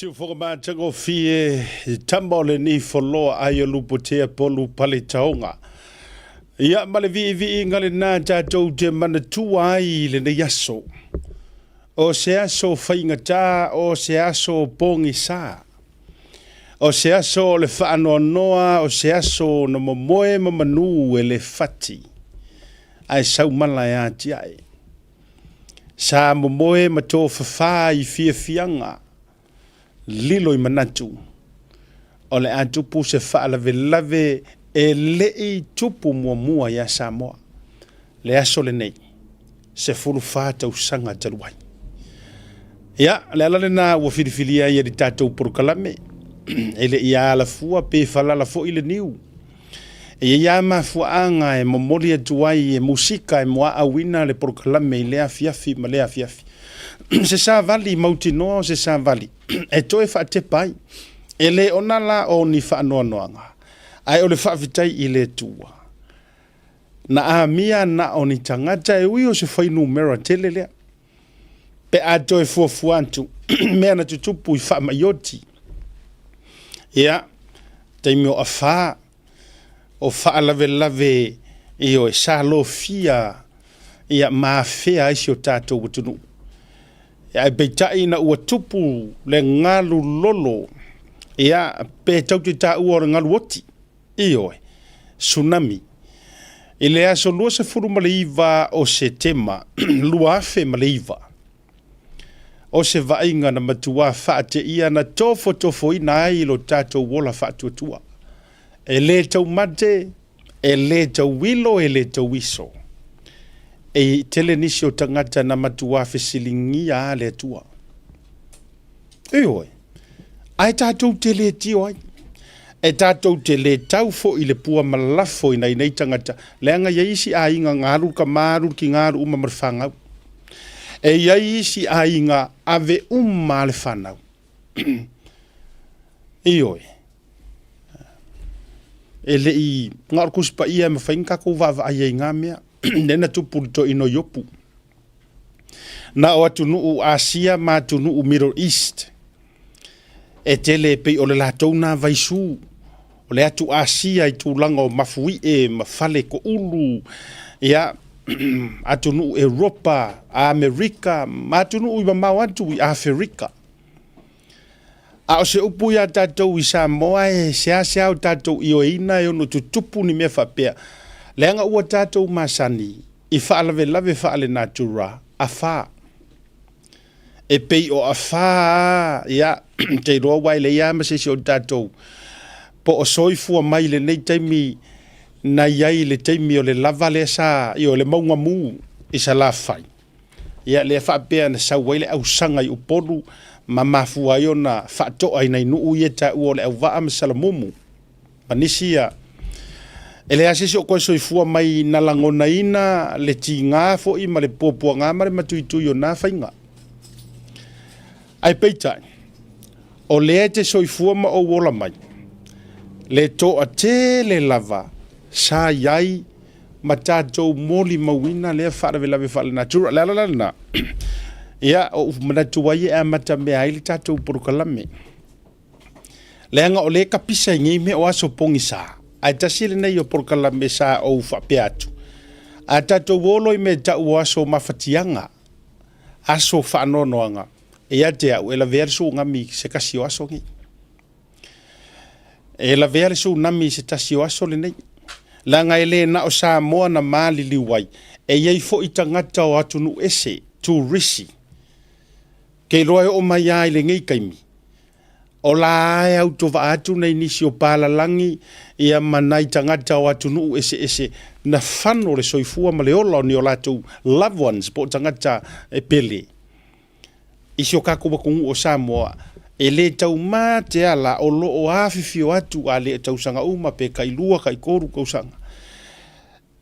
Si whakama tango fie tambole ni wholoa aia lupotea polu pale taonga. Ia male vi ngale nā tātou te mana tua ai le ne yaso. O se aso whainga tā, o se aso pongi sā. O se aso le whaanoa noa, o se aso na momoe mamanu e le fati. Ai sau mala e ati ai. Sa momoe mato whawha I fia fianga. Lilo I manatu. O le atupu se whaalave lave e lei tupu mua ya Samoa. Le aso le nei. Se fulu whāta usanga taruai. Ia, le alale nā ua whiriwhiria ia di tātou porukalame. E le ia ala fua pe whalala fo I le niu. E ia mafua anga e momoli atuai e musika e moa awina le porukalame I lea fiafi ma lea fiafi. Se sa vali mautinoa se sa vali. E toe wha te pai. E le onala o ni wha noa noanga. Ai o le wha vitai I le tua. Na a mia na o ni tangata e ui o se whainu mera tele lea. Pe a toe fuafuantu. Mea na tutupu I wha maioti. Ia. Teimi o a wha. O wha lave lave. I o e sa lo fia. Ia maa fea isi o tātou watunu. Ia beitai na ua tupu le ngalu lolo. Ia pe tau te tā ua o ngalu oti. Ioe. Tsunami. I le aso lua se furu maleiva o se tema. Lua afe maleiva. O se vainga na matua whaate ia na tofo ina ai lo tātou wola whaatuatua. E le tau mate, e le tau wilo, e le tau wiso. E tele nisi o tangata na matua whesilingia a le tua. Ioe. Ai tātou tele tio ai. E tātou tele tau fo I le pua malafo I nei tangata. Leanga ia isi a inga ngaru ka maru ki ngaru uma marwhangau. E ia isi a inga ave le whanau. Ioe. E le I ngaru kuspa ia ma whainga kou vava ai ngā mea. Nena tupu to ino yopu. Na o atu nuu Asia ma atu nuu Middle East. E tele pe o le latou na vaisu. O le atu Asia I tūlanga o mafui e mafale ko ulu. Ia atu nuu Europa, Amerika, ma atu nuu I mamau atu I Afrika. A o se upu ia tātou I Samoa e sea o tātou I o ina e ono tutupu ni mea whapea. Leanga ua tātou masani I whaalave lave whaale natura a wha. E pei o a wha ia te roa wai le ia masesi o tātou. Po o soifua mai le nei taimi na iai le taimi o le lava le sa I o le maunga mū I sa la whai. Ia le whaapea na sau wai le au sanga I upolu ma mafua I o na whaatoa I nei nuu I e ta ua le au waa masalamumu. Manisia ele asisi o koe soifua mai na langona ina le ti ngā fo I ma le pōpua ngā mare matuitui o nā whainga. Ai peitai, o lea te soifua ma o wola mai, le toa te le lava, sa iai ma tātou moli mawina lea whaarawe lawe whaale natura. Lala na, ia o manatuai e amata mea ai le tātou porukalame. Leanga o le kapisa ngi me o aso pongi saa. Ai tasile nei o porukalame sa o whape atu. A tato wolo I me tau aso mawhatianga. Aso whaanonoanga. E a te au, e la verso ngami se kasi o aso ngi. E la verso ngami se tasi o aso le nei. Langa ele na o Samoa na mali liwai. E iei fo I tangata o atu nu ese, tu risi. Kei roe o mai ai le ngei kaimi. O la ai au tova atu nei nisi o palalangi ia manai tangata o atu nuu ese na whano le soifua ma le ola o ni o latu loved ones po tangata e pele. Isi o kako wakungu o Samoa e le tau mā te ala o lo o awhiwhi o atu a le tau sanga uma pe kai lua kai koru kausanga.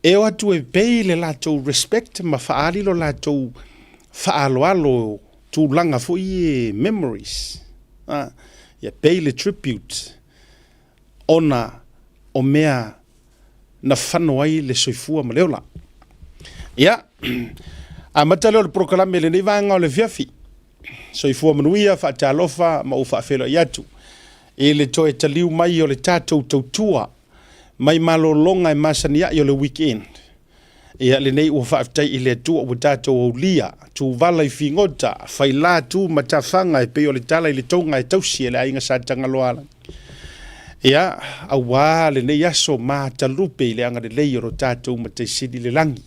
E o atu e pei le latu respect ma whaari lo latu whaaloalo tu langa fo I memories. Ia pei le tribute ona o mea na whano ai le soifua ma leola. Ia, a mataleo le prokalame le nei vanga o le fiafi. soifua manuia faatalofa ma u faafelo iatu e le toe taliu mai o le tatou tautua mai malolonga e masania i o le weekend ia lenei ua faafetai i le atua ua tatou aulia tuvala i figota failā tu matafaga e pei o le tala i le touga e tausi e le aiga sa tagaloala ia auā lenei aso matalupe i le aga lelei o lo tatou mataisili le lagi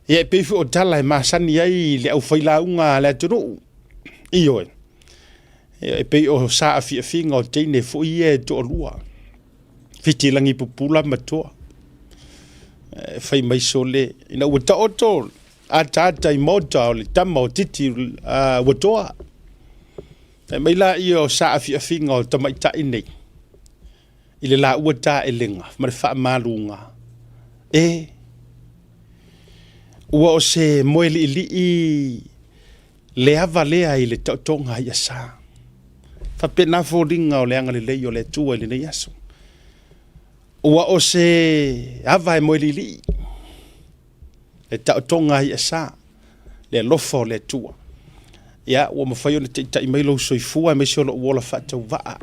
ia e pei foi o tala e masani ai le aufailaunga le atunuu ioe e pei o sa afiafiga o teine foʻi ia e toʻalua fitilangi pupula matoa fai mai so le ina ua taoto ata i mota o le tama o titi ua toa e mai la i o sa afiafiga o tamaitaʻi nei i le la ua taʻelega ma le faamaluga ua o se moe liʻiliʻi le ava lea i le taʻotoga ia sa faapena foliga o le aga lelei o le atua i lenei aso ua o se ava e moe liʻiliʻi le taʻotoga ia sa le alofa o le atua ia ua mafai ona taʻitaʻi mai lou soifua e maisi o loʻu ola faatauvaa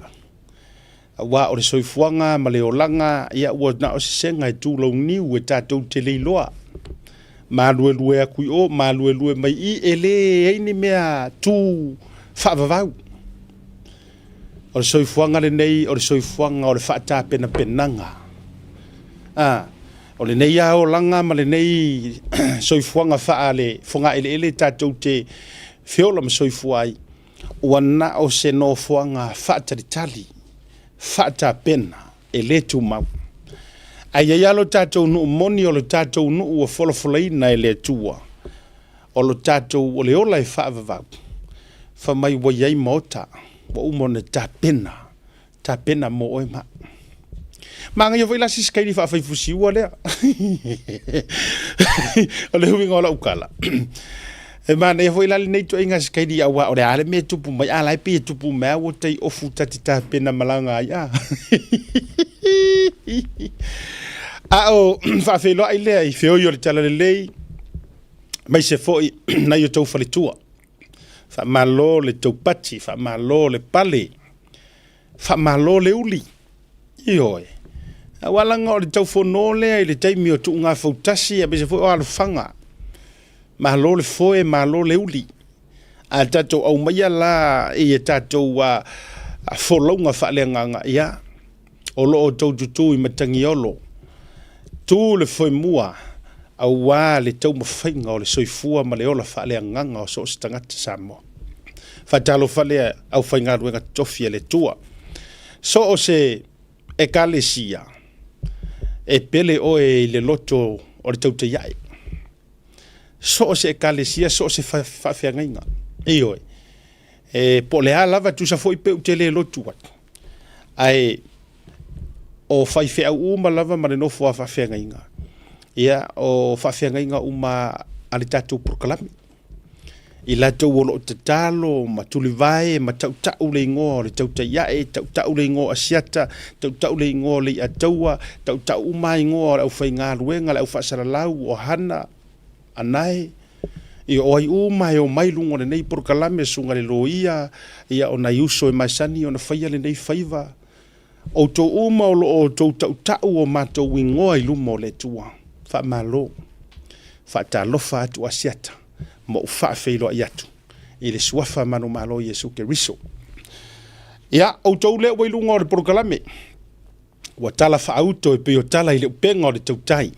auā o le soifuaga ma le olaga ia ua na o sesega e tulauniu e tatou te leiloa maluelue aku i o maluelue mai i e lē ai ni mea tu faavavau o le soifuaga lenei o le soifuaga o le faatapenapenaga o lenei aolaga ma lenei soifuaga faa le fogaʻeleʻele tatou te feola ma soifua ai ua na o se nofoaga faatalitali faatapena e lē tumau ai ai alo tatou nuu moni o lo tatou nuu ua folofolaina e le atua o lo tatou o le ola e faavavau famai uai ai ma ota ua uma ona tapena mo oe ma magaia foi lasi sikaili faafaifusiua lea o le huiga o laʻukala e manaia foi lali nei toʻaiga sikaili auā o le a le mea tupu mai a lae pei e tupu mea ua tai ofu tati tapena malaga ai a o faafeloaʻi lea i feoi o le tala lelei mai se foʻi nai o tou faletua faamālō le taupati faamālō le pale faamālō le uli ioe aualaga o le taufonō lea i le taimi o tuuga fautasi e mai se foʻi o alofaga mālō le foe mālō le uli a tatou aumaia la i e tatou folauga faaleagaga ia o loo tou tutū i matagiolo tu le foi mua auā le taumafaiga o le soifua ma le ola faaleagaga o so o se tagata samoa faatalofa lea aufaigaluega totofi e le tua so o se ekalesia e pele oe i le loto o le tautaiaʻi so o se ekalesia so o se faafeagaiga ioe e po le a lava tusa foʻi peu te lē lotu atu ae o faifeʻau uma lava ma le nofo a faafeagaiga ia o faafeagaiga uma a le tatou prokalami i latou o loo tatalo ma tulivae ma taʻutaʻu le igoa o le tautaiaʻe taʻutaʻu le igoa asiata taʻutaʻu le igoa o le iataua taʻutaʻu uma igoa o le ʻaufaigaluega le ʻaufaasalalauʻu o hana anae i o ai uma e o mai luga o lenei porokalame suga le loia ia ona i uso e masani ona faia lenei faiva o tou uma o loo tou taʻutaʻu o matou igoa i luma o le atua faamālō faatalofa atu asiata ma u faafeiloaʻi atu i le suafa malomalo iesu keriso ia outou lea ua i luga o le porokalame ua tala faauto e pei o tala i le upega o le tautai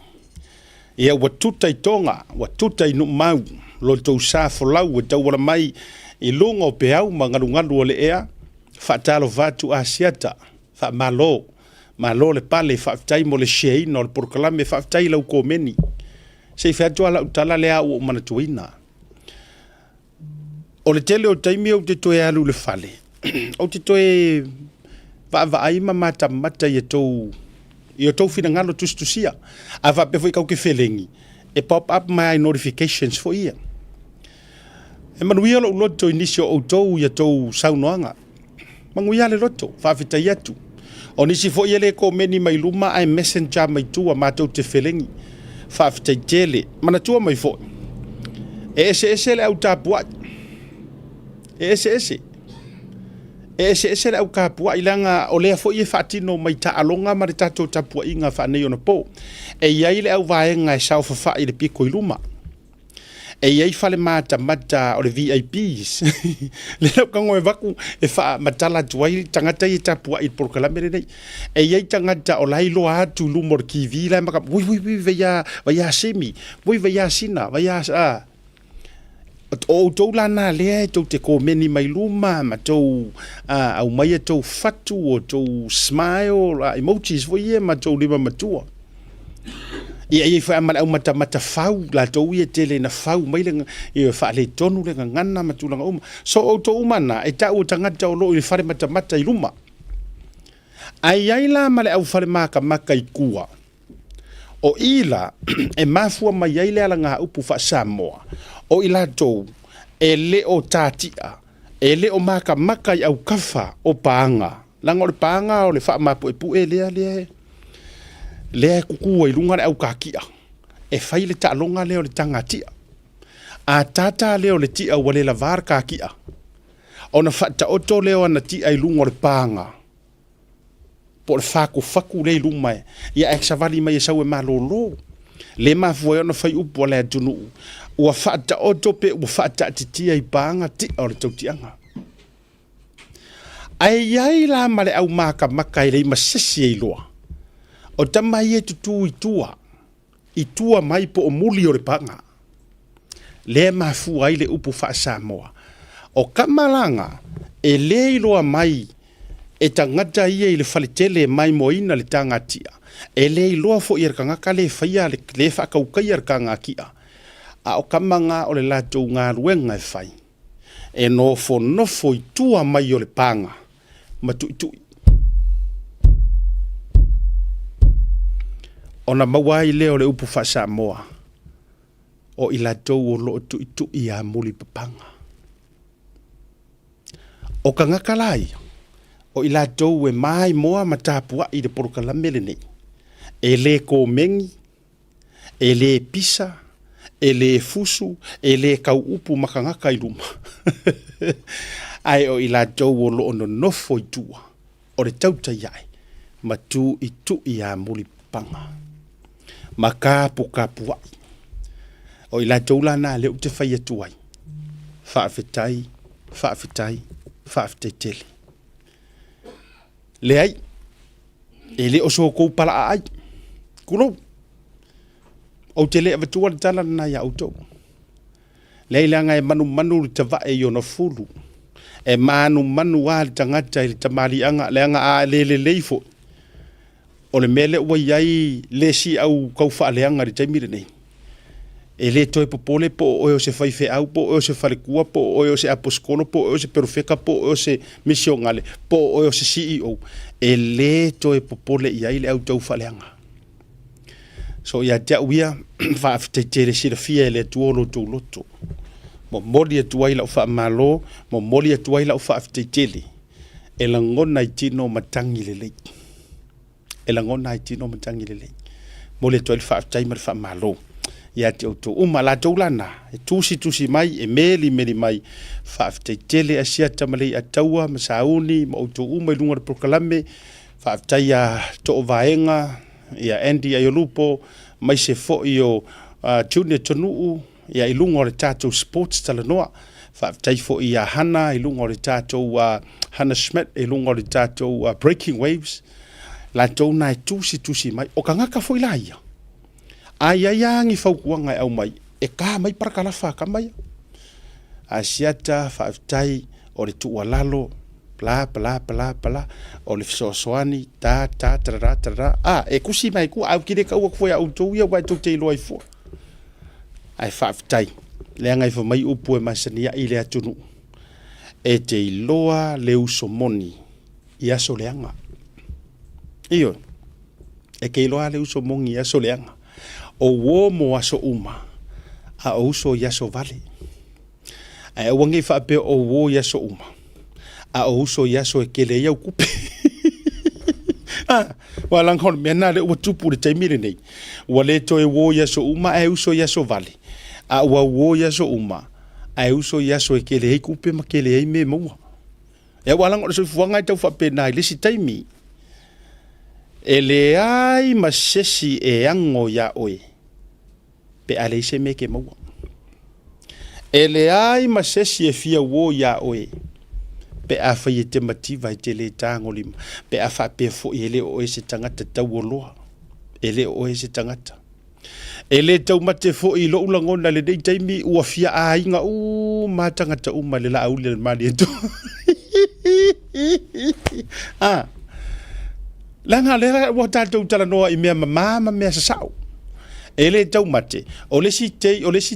ia ua tuta i toga ua tuta i nuu mau lo tou sa folau e tauala mai i luga o peau ma galugalu o le ea faatalofa atu asiata faamālō malo le pale faafetai mo le sheaina o le porokalame faafetai lau komeni sei fe atu ala utala lea ua manatuaina o le tele o taimi au te toe alu le fale au te toe vaavaai ma matamata ia tou finagalo tusitusia a faape foi kau ke felegi e pop up my notifications fo ia e manuia loʻu loto inisi o outou ia tou saunoaga maguia le loto faafetai atu o nisi foʻi e lē komeni mai luma ae messenger mai tua matou te felegi faafetai tele manatua mai foʻi e ese le au tapuaʻi ese ese au kapua ilanga o le fo i fatino mai ta alonga ma ta to tapua inga fa nei ona po e ia ile au vaenga e sau fa i le piko iluma e ia fale mata o le VIPs le ka ngoi vaku e fa matala tuai tangata i tapua i porkalame nei e ia tangata o lailo atu lumor ki vila maka wi veia semi wi veia sina veia o tau lana lea tau te komeni mai luma ma tau au mai tau fatu o tau smile emojis fo ia ma tau lima matua ia fa ama au mata fau la tau ia tele na fau mai le ia fa le tonu le ngana ma tulanga so o tau mana e tau tangata o lo i fare mata i luma ai la ma le au fare maka i kua o ila e mafua mai ai le ala nga upu fa Samoa o ila tou e le o tatia e le o maka i au kafa o paanga langa o le paanga o le fa mapu e pu e le kuku i lunga le au kakia e fai le talonga le o le tangatia a tata le o le tia wale la var kakia ona fata oto le o na tia i lunga o le paanga por faku le lunga ia exavali mai sau e malolo le mafua ona fai upu le tunu ua fata oto pe ua fata titia i panga ti o le tautianga ai la male au maka i le masesi e loa o tamai e tutu itua mai po o muli o le panga le mafua i le upu fa Samoa o kamalanga e le iloa mai e tangata ia i le falitele mai moina le tangatia e le iloa fo i kangaka le faia le whakaukai ar kangakia a o kamanga o le latou ngā ruenga e whai e nofo i tua mai o le panga matui ona mawai leo le upu fa Samoa o i latou o lo tu i a muli papanga o kangaka lai o i latou e mai moa matapua i le porokalame le nei e le komengi e le pisa e le fusu e le kau upu makangaka i luma ai o i latou o lo ono nofo i tua o le tauta iai matu i tu i a muli panga makapu ai o i latou lana le ute fai atu ai faafetai tele le ai e le oso kou pala ai kulo o te le avatua le tala na ia autou le ilanga e manu te va e ona fulu e manu wa le tangata i le tamalianga le anga a le leifo o le mele ua iai le si au kau faaleanga le taimire nei e le toi popole po o se fai fe au po o se falikua po o se aposkolo po o se perfeka po o se missiongale po o se CEO e le toi popole iai le au tau faaleanga so ia te uia fa aftetere sira fia le tuolo tu loto mo moli e tuai la fa malo mo moli e tuai la fa aftetere e la ngona itino matangi le mo le tuai fa aftai mar fa malo ia te auto la taulana e tusi mai e meli mai fa aftetere asia tamale ataua masauni mo auto uma lunga proklame fa aftai a to vaenga ia Andy Ayolupo mai se fo io Junior Tonuu ia ilunga o le tatou sports talanoa whaaftai fo ia Hana ilunga o le tatou Hannah Schmidt ilunga o le tatou Breaking Waves la tou nai tusi mai o ka ngaka fo ila ia ai angi faukuanga au mai e ka mai parakalafa ka mai asiata whaaftai o le tualalo pla o le fisoasoani tarara e kusi mai ku au kire ka ua foi au tou ia wai tou te loi fo ai faaftai le ngai fo mai upu e masania i le atunu e te loa le usomoni ia soleanga iyo e ke loa le usomoni ia soleanga o wo mo aso uma a uso ia so vale ai wangi fa pe o wo ia so uma a uso yaso e kele ia kupe walang hon mena le o tupu de taimire nei wale to e wo yaso uma e uso yaso vale a wo yaso uma ai uso ia so ke le ku pe ma ke le me mo e wala ngo so fuanga tau fa pe nai le si taimi ele ai ma sesi e ango ya oi pe ale se me ke mo ele ai ma sesi e fia wo ya oi pe a fa ye te mati vai te le tango lim pe a fa pe fo ele o se tangata tau loa ele o se tangata ele tau mate fo i lo ulangona le dei taimi ua fia a inga u matanga ta uma le la au le mali to langa le wa ta tau tala noa i mea mama mea sasau ele tau mate o le si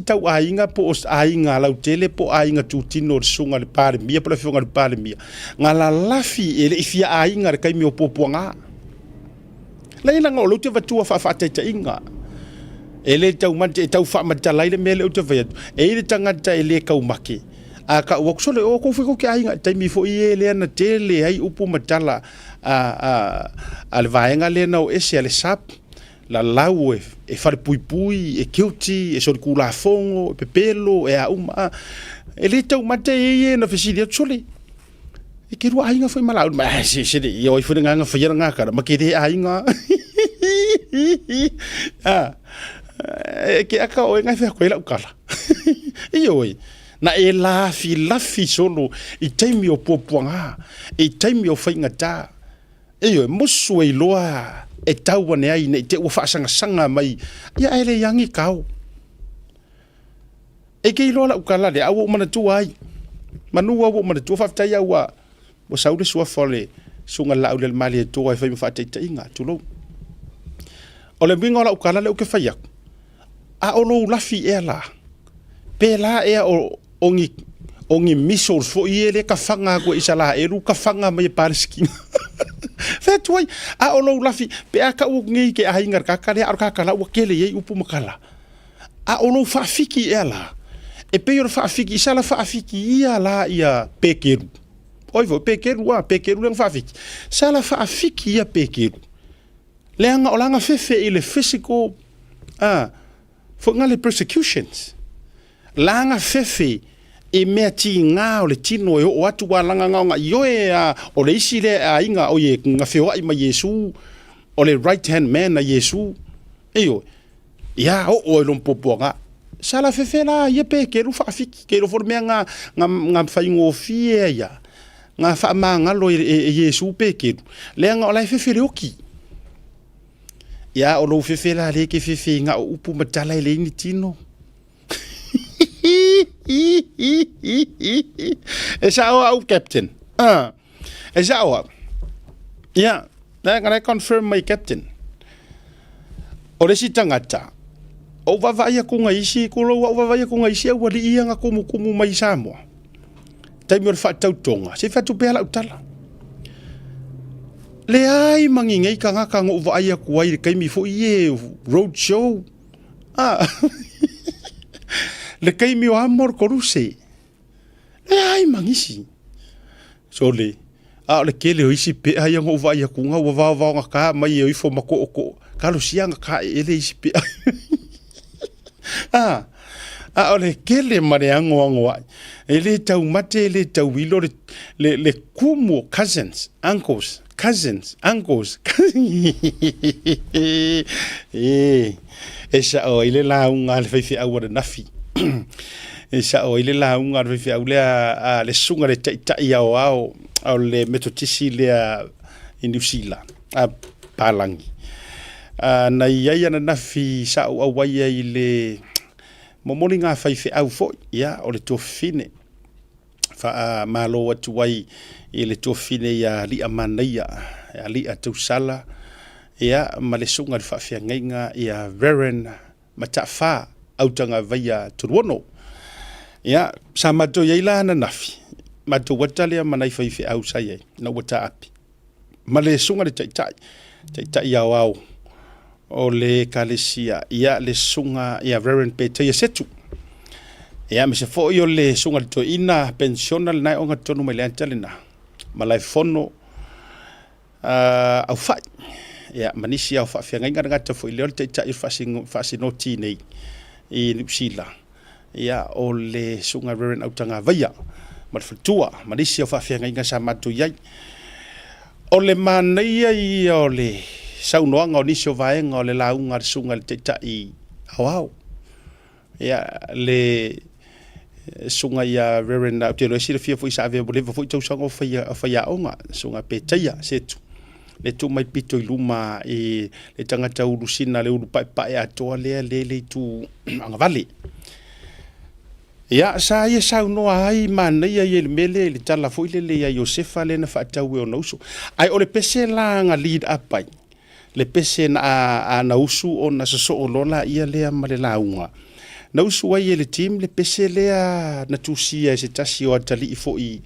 tau a inga po os a inga lau tele po a inga tu tino sunga le pare mia po le fionga le pare mia nga la lafi ele i fia a inga le kaimi o popoanga la ina nga o lo te vatua fa ta inga ele tau mate tau fa matalai le mele o te vai ele tangata ele kau make a ka wo so le o ko fiko ke ainga taimi fo i ele na tele ai upu matala al vaenga le no ese ale sap la lau e far pui pui e kiuti e so kula fongo e pepelo e a uma ele tau mate e na fisilia tsole e ke ru ainga foi malau ma se yo i fo nga fa nga ka ma ke de ainga ke aka o ngai fa koela ukala ioi na e lafi solo i taimi o popoanga i taimi o fainga ta ioi musu e loa e tau ane ai ne te o sanga mai ia ele yangi kau e ke loa ukala de awo mana tu ai manu awo mana tu fa tai awa o saule sua fole sunga la ule mali to ai fa fa tai inga tulo ole bingo la ukala le o ke fayak a ono lafi e la pe la e ongi misol fo iele ka fanga ko isala e ru ka fanga mai parski fe toi a ono lafi pe aka u ngi ke a hingar ka kale ar ka kala o kele ye upu makala a ono fa fiki e la e pe yor fa fiki isala fa fiki ia la ia pekeru oi vo pekeru lang fa fiki sala fa fiki ia pekeru lenga olanga fefe ile physical fo ngale persecutions langa fefe e mea ti ngā o le tino e o atu wa langa ngā yo e o le isi le a inga o ye nga fewa i ma Yesu o le right hand man na Yesu eyo ya o lom popoanga sala fefe la ye pe ke ru fa fiki ke ro for mea nga faingo fie ya nga fa ma nga lo e Yesu pe ke le nga o la fefe le oki ya o lo fefe la le ke fefe nga upu matala le ni tino e sa o captain e sa o ya na confirm my captain o le si tangata o vavaia ku nga isi ku lo vavaia ku nga isi o li ia nga kumu mai Samoa tai mi fa tau tonga se fa tu pela utala le ai mangingai ka nga ngo va ia ku ai kai mi fo ye road show le kai mi o amor koruse le ai mangisi so le le kele o isi pe ai ngo va ia ku nga va nga ka mai e fo mako ko ka lo sia nga ka ele isi pe le kele mare ngo ele tau mate le tau wilo le kumo cousins uncles esa o ile la unga le fai au na nafi esa o ile la unga le fai au le sunga le tai au le metotisi le indusila palangi na ia na nafi sa au waia ile momoni nga fai au fo ya o le tofine fa malo watu wai ile tofine ya li amanaia ya li atusala ya malesunga fa fiangainga ya Veren matafa autanga via turwono ya samato yaila na nafi mato watale manai fai au sai na wata api malesunga de tai ya wao o le kalesia ya le sunga ya Veren pete ya setu ya me se fo yo le sunga to ina pensional na onga tonu me le antalina malai fono au fa ya manisi au fa fianga ngata fo ile te tai fasino nei i nipsila ia o le sunga Reverend Autanga Vaia ma fatua ma disi o whawhianga inga sa matu iai o le manaia i o le saunoanga o nisi o vaenga o le launga sunga le teitai au ia le sunga ia Reverend Autanga Vaia fia fo isa ave bo le fo tausanga o whaia onga sunga peteia setu le tu mai pito i luma i le tangata urusina le uru pai atoa le tu anga vale ia sa ia saunoa ai mana ia le mele le tala foi le ia Josefa le na fatau e ona usu ai o le pese la nga lead up ai le pese na na usu ona so lola ia le ma le launga na usu ai le team le pese le na tusia se tasi o tali foi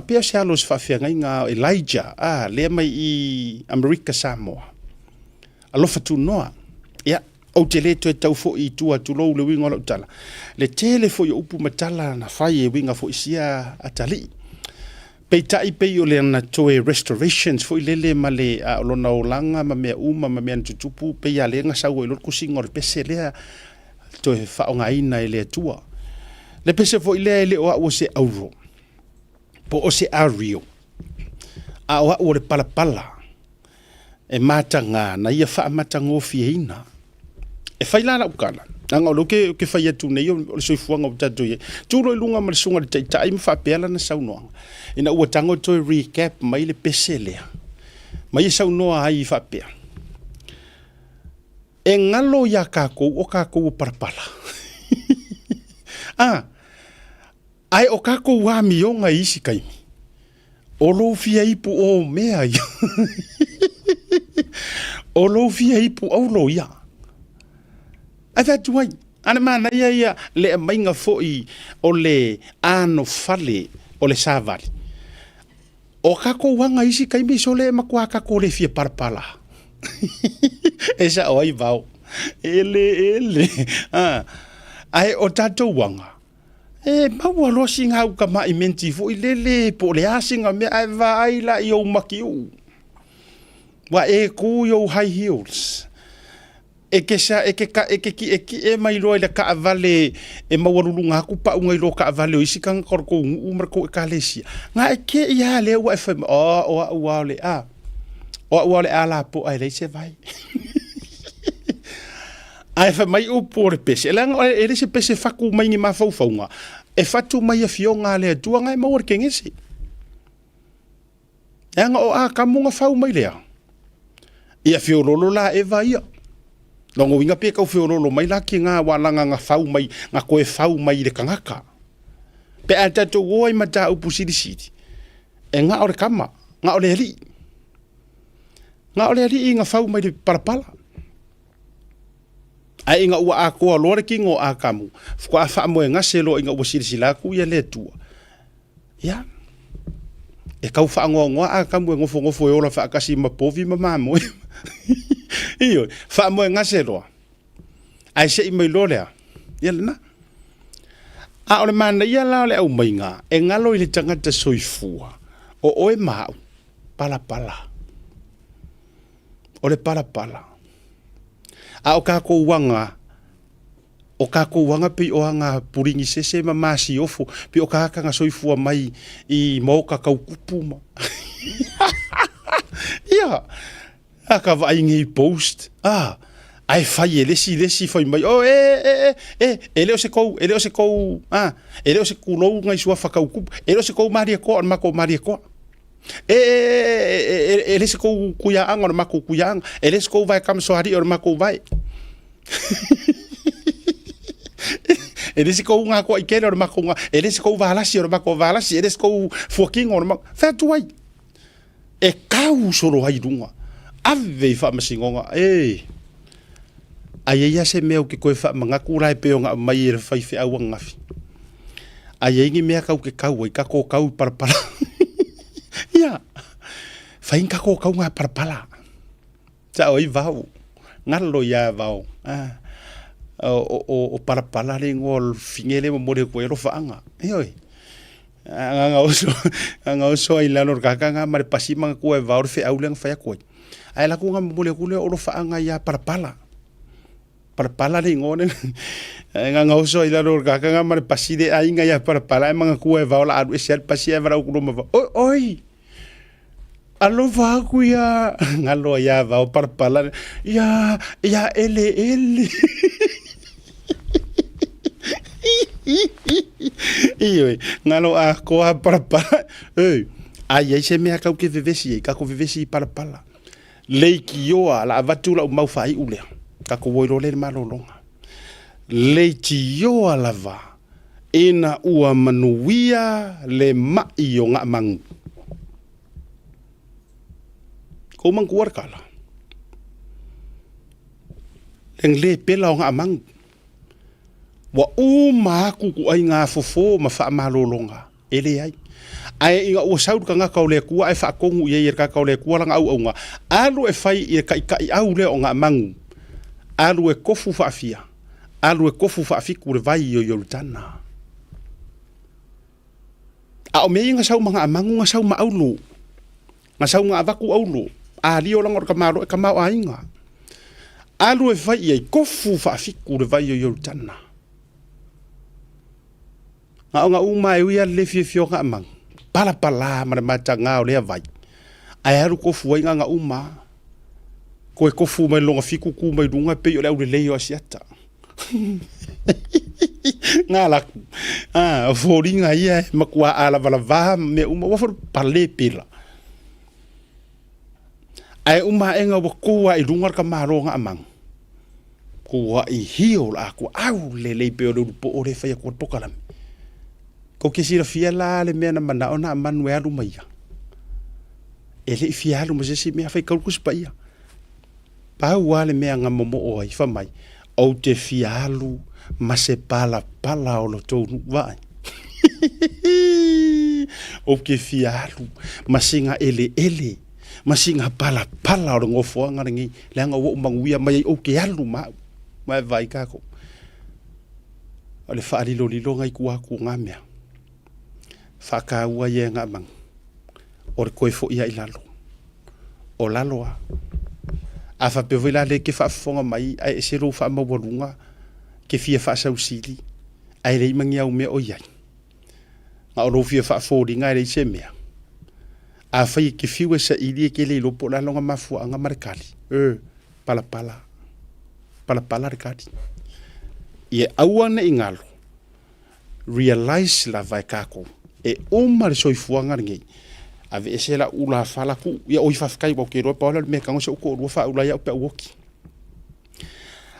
pia se alos fa nga Elijah le mai i America Samoa alofa tu noa ia o te le to tau fo i tua tu lo le winga o tala le tele fo yo upu matala na fai e winga fo isia atali pe tai pe yo le na toe restorations fo lele male lo na olanga ma me uma ma me tutupu pe ya le nga sa wo lo kusinga o pese le to fa nga ina ele tua le pese fo le o se auro po o se ario o le pala e matanga na ia fa matanga o fiina e fai lana ukala nanga o loke ke fai atu nei o le soifuanga o tatu ye tu lo lunga ma le sunga le taitai ma fa pela na saunoanga ina ua tango to recap mai le pesele mai saunoa ai fa pea e ngalo ya kako o kako parpala ai o kako wa mionga isi kai o lo fia ipu o mea ia o lo fia ipu au lo ia ava tuai ana mana ia le mainga foi o le ano fale o le savali o kako wanga isi kai mi sole makua kako le fia parpala esa oi vau ele ai o tato wanga maua lo singa u ka mai menti foi lele po le asinga me ai vai la yo makiu wa ku yo high heels e mai loa le ka vale e mawarulunga ku pa unga lo ka vale o isi kan korko umar ko kalesia nga ke ia le wa fm o le ala po ai le se vai ai fa mai o por pese lang ele se pese faku mai ni ma faufaunga e fatu mai fionga le tua ngai ma working isi nga o kamunga fau mai le ia fiololo la e vai longo winga pe ka fiololo mai la ki nga walanga nga fau mai nga koe fau mai le kangaka pe ata to woi mata upu sidi e nga ore kama nga ole li nga fau mai le parapala ai nga ua ko lore ki ngo akamu ko afa mo nga selo nga ua sidi la ku ya le tua ya e kau fa ngo akamu ngo fo yo la fa kasi ma povi mama mo iyo fa mo nga selo ai se mai lolea yelna ole man ya la le au mai nga e nga lo ile tanga te soifua o oe ma pala ole pala o kako wanga pe o nga puringi sese ma masi ofo pe o kaka nga soifua mai i moka kaukupu ma ia aka vai ngi post ai fai lesi foi mai ele o se kou ele o se kulo ngai sua fakaukupu ele o se kou maria ko ma ko maria ko ele se kou kuya ang or ma ko kuya ang ele se kou vai kam so hari or ma ko vai ele se kou nga ko ikele or ma ko nga ele se kou valasi or ma ko valasi ele se kou fucking or ma fa tuai e kau solo hai dunga ave fa masingonga ai se meu ki koe fa manga kurai pe nga mai e fai fe au ngafi ai ngi mea kau ke kau ka ko kau parpala ya fai ka ko kau nga parpala ta oi vau ngalo ya vau o parpala le ngol fingele mo le ko ro fa anga oi anga oso ai la lor kaka nga mare pasima ko e vau fe au leng fa ko ai la ko nga mo le ko le o fa anga ya parpala pala le ngone nga ngauso ila ro ka nga ma pasi de ai nga ya pala mga kuwe va la adu sel pasi e va ku ma oi alo va ku ya ngalo ya va pala ya ele iyo ngalo a ko pala ei ai se me ka ke vivesi ka ko vivesi pala leiki yo ala vatula mau fai ule ka ko woiro le malolonga leiti yo alava ina ua manuia le mai o nga mang ko mang kuar kala leng le pela o nga mang wa ku ai nga fofo ma fa malolonga ele ai inga o saud ka nga ka le ku ai fa kongu ye ka le ku langa au nga alu e fai e ka au le o nga mang alu e kofu fa afia alu e kofu fa afiku le vai yo Yordana a o me nga sau mga amangu nga sau ma aulo nga sau nga avaku aulo a rio lang or kamaro e kamao ainga alu e fai e kofu fa afiku le vai yo Yordana nga uma e wia le fio nga amang pala ma matanga o le vai ai alu kofu nga uma ko e kofu mai longa fiku ku mai dunga pe yo le le yo asiata ngala foringa ia makua ala vala me uma wa for parle pila ai uma enga wa kuwa I dunga ka maronga amang kuwa I hio la ku au le pe o po o le fa ko pokalam ko ke sira fia la le me na mana ona manu alu mai ele fia alu mo se me fa ka ku spaia pa wale me nga momo o ai fa mai o te fialu ma se pala o lo tonu vai o ke fialu ma singa ele ma singa pala o lo ngofo nga ngi le nga wo manguia mai o ke alu ma vai ka ko ale fa ali lo ngai ku nga mea fa ka wa ye nga mang o ko fo ia ilalo o laloa afa pe vila le ke fa fonga mai ai se ro fa mo bolunga ke fia fa sa usili ai le mangia o me o ia nga ro fia fa fo ringa le se me a fa ke fiwe sa ili ke le lo po la longa mafu anga markali pala rekati ye awana ingalo realize la vai kako e umar soifuanga ngi ave esela ula fala ku ya oi fa kai bo ke ro pa me ka ngo ko ro fa ula ya pe woki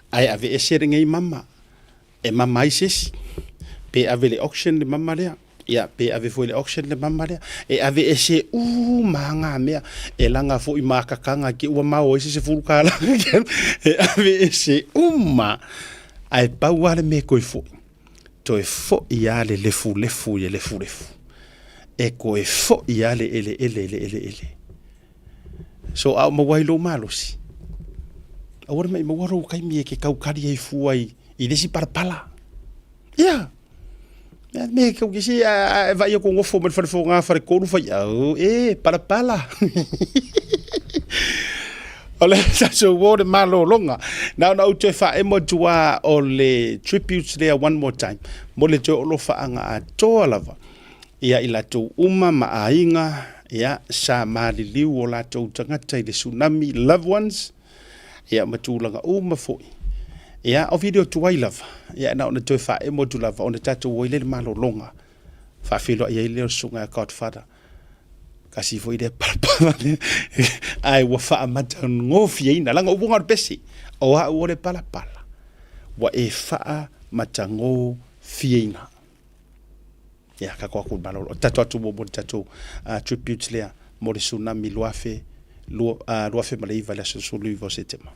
ai ave esere ngai mama e mama ises pe ave le auction de mama le ya pe ave foi le auction de mama le e ave ese manga me e langa fo I maka kanga ki wa ma o ese se fulkala e ave ese ai pa wale me ko fo to e fo ya le fu e ko e fo ia le ele so au ma wailo malos awor me mo waro kai mi ke kau kari ai fuai I desi pala ya me ke o si vai ko ngofo me fa nga fa ko ru fa pala ole sa so word malo longa now te fa mo tua o le tributes there one more time mo le jo lo fa anga to lava ia ila tau ma ainga ia sa maliliu o la tau tangata I le tsunami loved ones ia matulanga foi ia o video tu I love ia na ona toi fa mo tu lava ona tatu o ile malo longa fa filo ia ile sunga Godfather kasi foi de palpa ai wa fa mata ngofi ina langa ubunga pesi o o le pala wa e fa mata ngo fiina ya ka kwa ku malo tatu atu bo tatu tributes le mo le tsunami loafe malei vala so lui vo setema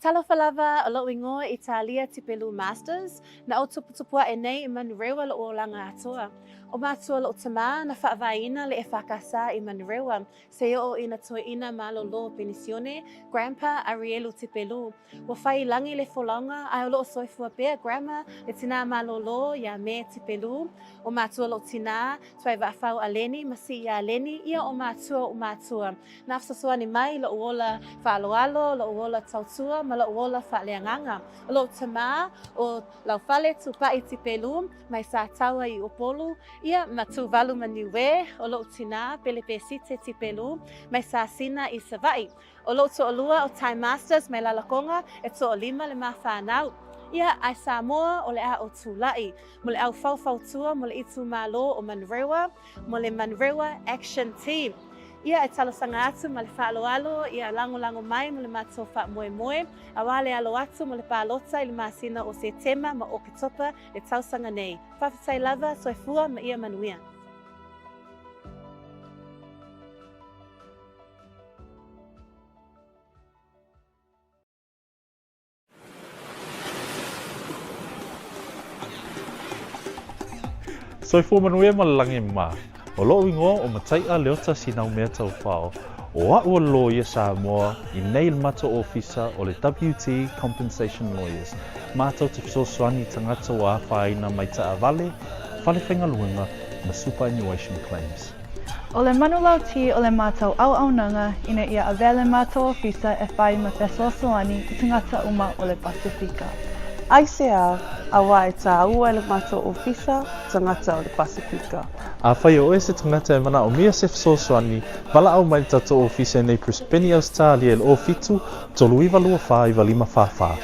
Talofalava o lo ingoa Italia Tipelu Masters na o tuputupua e nei Manurewa lo o langa atoa. O matua lo tama na whaavaina le e whakasa I Manurewa. Se o ina toina malo lo penisione, Grandpa Arielu Tipelu. Wa whai langi le folanga ai o lo soifua pea grandma le tina malo lo ya me Tipelu. O matua lo tina twai wafau aleni masi ya aleni ia o matua. Na fsasua ni mai lo uola whaaloalo, lo uola tautua, ma lo uola whaaleanganga. Lo tama o lau whale tupai Tipelu, mai sa taua I upolu, ia matu walu maniwe, o lo tina pelepe site Tipelu, mai sa sina I savai. O lo to olua o Time Masters, mai lalakonga, e to o lima le mawhanau. Ia ai Samoa o le a o tūlai. Mo le au whauwhautua, mo le itu malo o Manurewa, mo le Manurewa Action Team. Ia e talosanga atu ma le whaaloalo, ia lango mai mo le mātou wha moe. A wale alo atu mo le pālota I le māsina o se tema ma o kitopa le tausanga nei. Whawhitai lava, soifua ma ia manuia. Soifua manuia ma langi ma. O loo ingoa o matai a leota sinau mea tau whao. O a ua lo ia Samoa I nei le mata ofisa o le WT Compensation Lawyers. Mātou te fisosoani tangata wa whaina mai ta avale, whale whenga luenga ma superannuation claims. O le manulau ti o le mātou au nanga ina ia avele mātou ofisa e whai ma fisosoani I tangata uma o le Pasifika. ICR awa e tā ua le mātou ofisa tangata o le Pasifika. A whai o se tangata e mana o mea se fisosoani, wala au mai tato ofisa nei Brisbane Australia le o fitu, tolu iwa lua wha iwa lima whawha.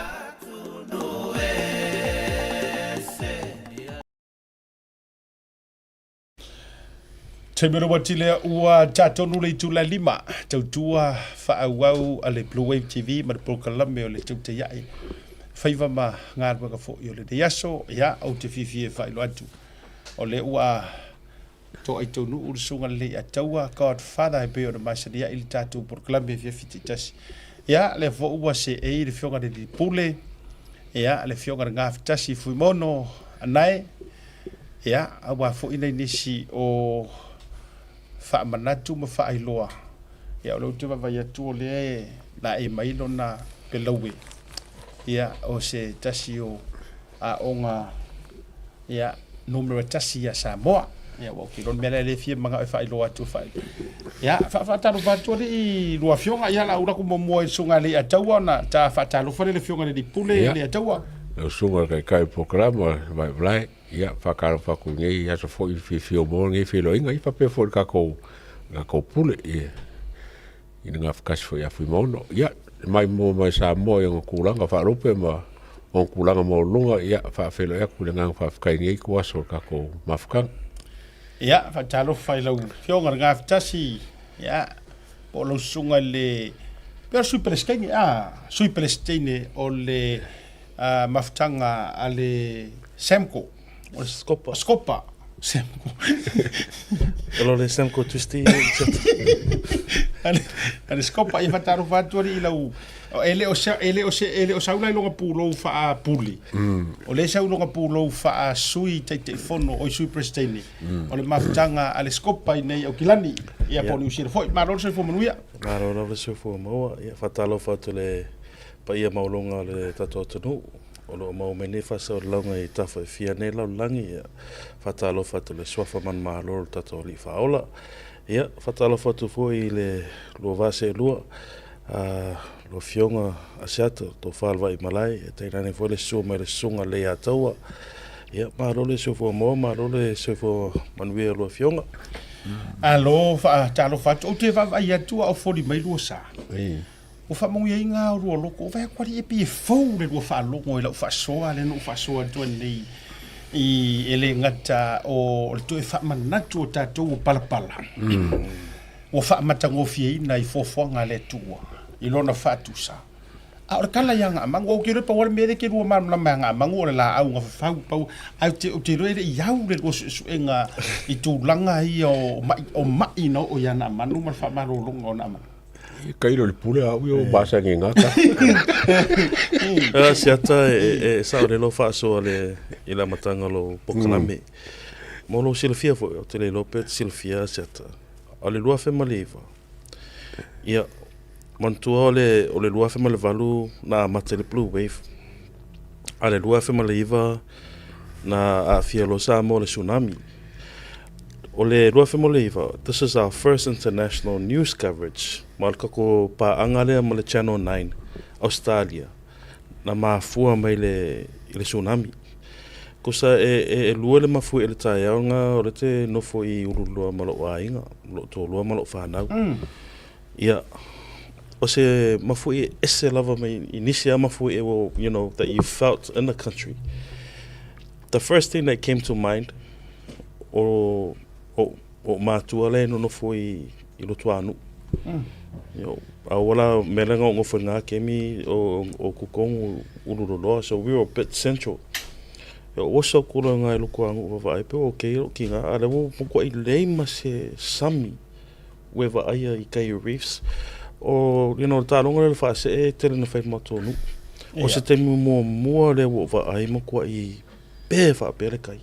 Te mero watile ua tatonu le tula lima, tautua whaauau a le Blue Wave TV ma le Prokalame o le tauta iai. Whaiva ma ngā ruanga fo I o le yaso, ia au te whiwhi e whailo atu. O le ua to ai tonu urisunga le a taua Godfather e beo na masaria I le tātou Prokalame fia fiti tasi. Ia le fo ua se e le fionga le pule, ia le fionga le ngā fitasi fui mono anai, ia awa fo ina nisi o wha manatu ma wha ailoa. Ia o lau te wawai atu o le na e mailo na pelaue. Ia o se tasi o a onga ia numero tasi a Samoa. Ia wau ki ron mele le fie manga e wha ailoa atu wha. Ia wha talo watu le I lua fionga ia la uraku momoa I sunga le a taua na ta wha talo whare le fionga le pule le a taua. Le sunga kai programa vai vai ia whakaro whaku ngei ia so fo I fio mo ngei filo inga I pape fo ka ko pule ia. Ina ngā whakasi fo ia fui mono. Ia mai mo mai sa mo yang kulanga fa rope ma on kulanga mo lunga ia fa felo ia kulanga fa kai ngai ko aso ka ko mafkan ia fa talo fa lo fionga nga ftasi ia po lo sunga le per super skeng super stene o le maftanga ale semko o skopa semko Alo le semko twisti ale skopa I fataro faturi I lau ele o saula longa pulo fa puli o le saula longa pulo fa sui te fono o sui presteni o le maftanga ale skopa I nei o kilani ia po ni usira foi ma lo se fo manuia Maro lo se fo mo ia fatalo fatu le pa ia maulonga le tato tonu o lo mau mene fa sa longa I tafa fia nei lau langi ia fatalo fatu le swafa man malo tato li faola ia fatalo fatu fo I le lo vase lua lo fionga asiato to falva I malai e te nane fo le su mai le sunga le ataua ia maro le se fo mo maro le se fo manuia lo fionga alo fa talo fatu o te va ia tu o fo di mai lo sa o fa mo inga o lo ko va kwari e pi fo le lo fa lo ngo le fa soa le no fa soa tu nei I ele ngata o le tu fa manatu o tatou palapala o fa matango fie na I fofonga le tua I lona fatu sa a o kala yanga mango o kire pa wala mede ke ru ma manga mango la au nga fa pa au te re iau le go su enga I tu langa I o mai no o yana manu ma fa maro longo na ma Kairo le pule au yo basa ngata. Siata sa le lo fa so le ila matanga lo pokalame. Molo Silvia fo te le lope Silvia siata. Ale lua fe maliva. Ia mantua o le lua fe male valu na mate le blue wave. Ale lua fe maliva na a fia lo sa mo le tsunami. Ole lua fe maliva. This is our first international news coverage. Malkako pa angale mo le Channel 9 Australia. Na mafua mai le tsunami. Kosa lua le mafu le taiaonga o le te nofo I urulua malo ainga, lo to lua malo whanau. Ia, o se mafu ese lava mai inisia mafu you know, that you felt in the country. The first thing that came to mind, o mātua le no nofo I lotu anu. A wala melenga o ngofo ngā kemi o kukongu uruloa, so we were a bit central. Osa kura ngai loko angu wa pe o ke o ki nga ale wo ko I leima se sami we va ia I kai reefs o you know ta longa le fa se tele na fa mato no o se te mo le wo va ai mo ko I pe fa pe le kai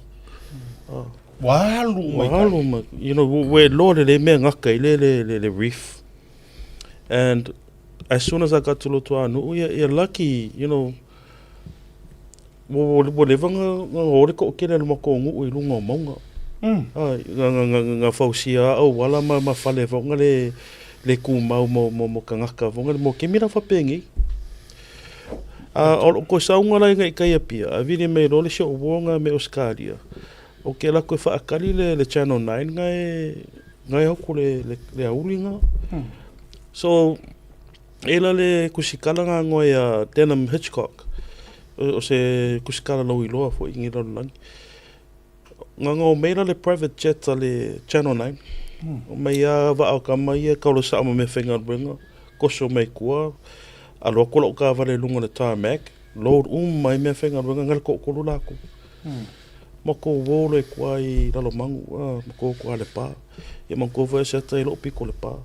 walu you know we lord le me nga kai le reef and as soon as I got to Lotu anu you're lucky you know mo levanga ngore ko ke le mo ko ngu I lunga monga nga fausia o wala ma fale vonga le ku mau mo kangaka vonga mo ke mira fa pengi o ko saunga la ngai kai pia a vini me lo le sho wonga me Australia o ke la ko fa akali le Channel 9 ngai ho le aulinga so ela le kusikala nga ngoya Denham Hitchcock o se kusikala lo I loa fo ingi lo lang nga meira le private jet le Channel 9 o mai va au ka mai ka lo sa me fenga bringa ko so mai kua a lo ko ka vale lunga le tarmac load mai me fenga bringa ngal ko la ko mo ko wo le kwa I lo mangu mo ko le pa e mo ko va se tai lo piko le pa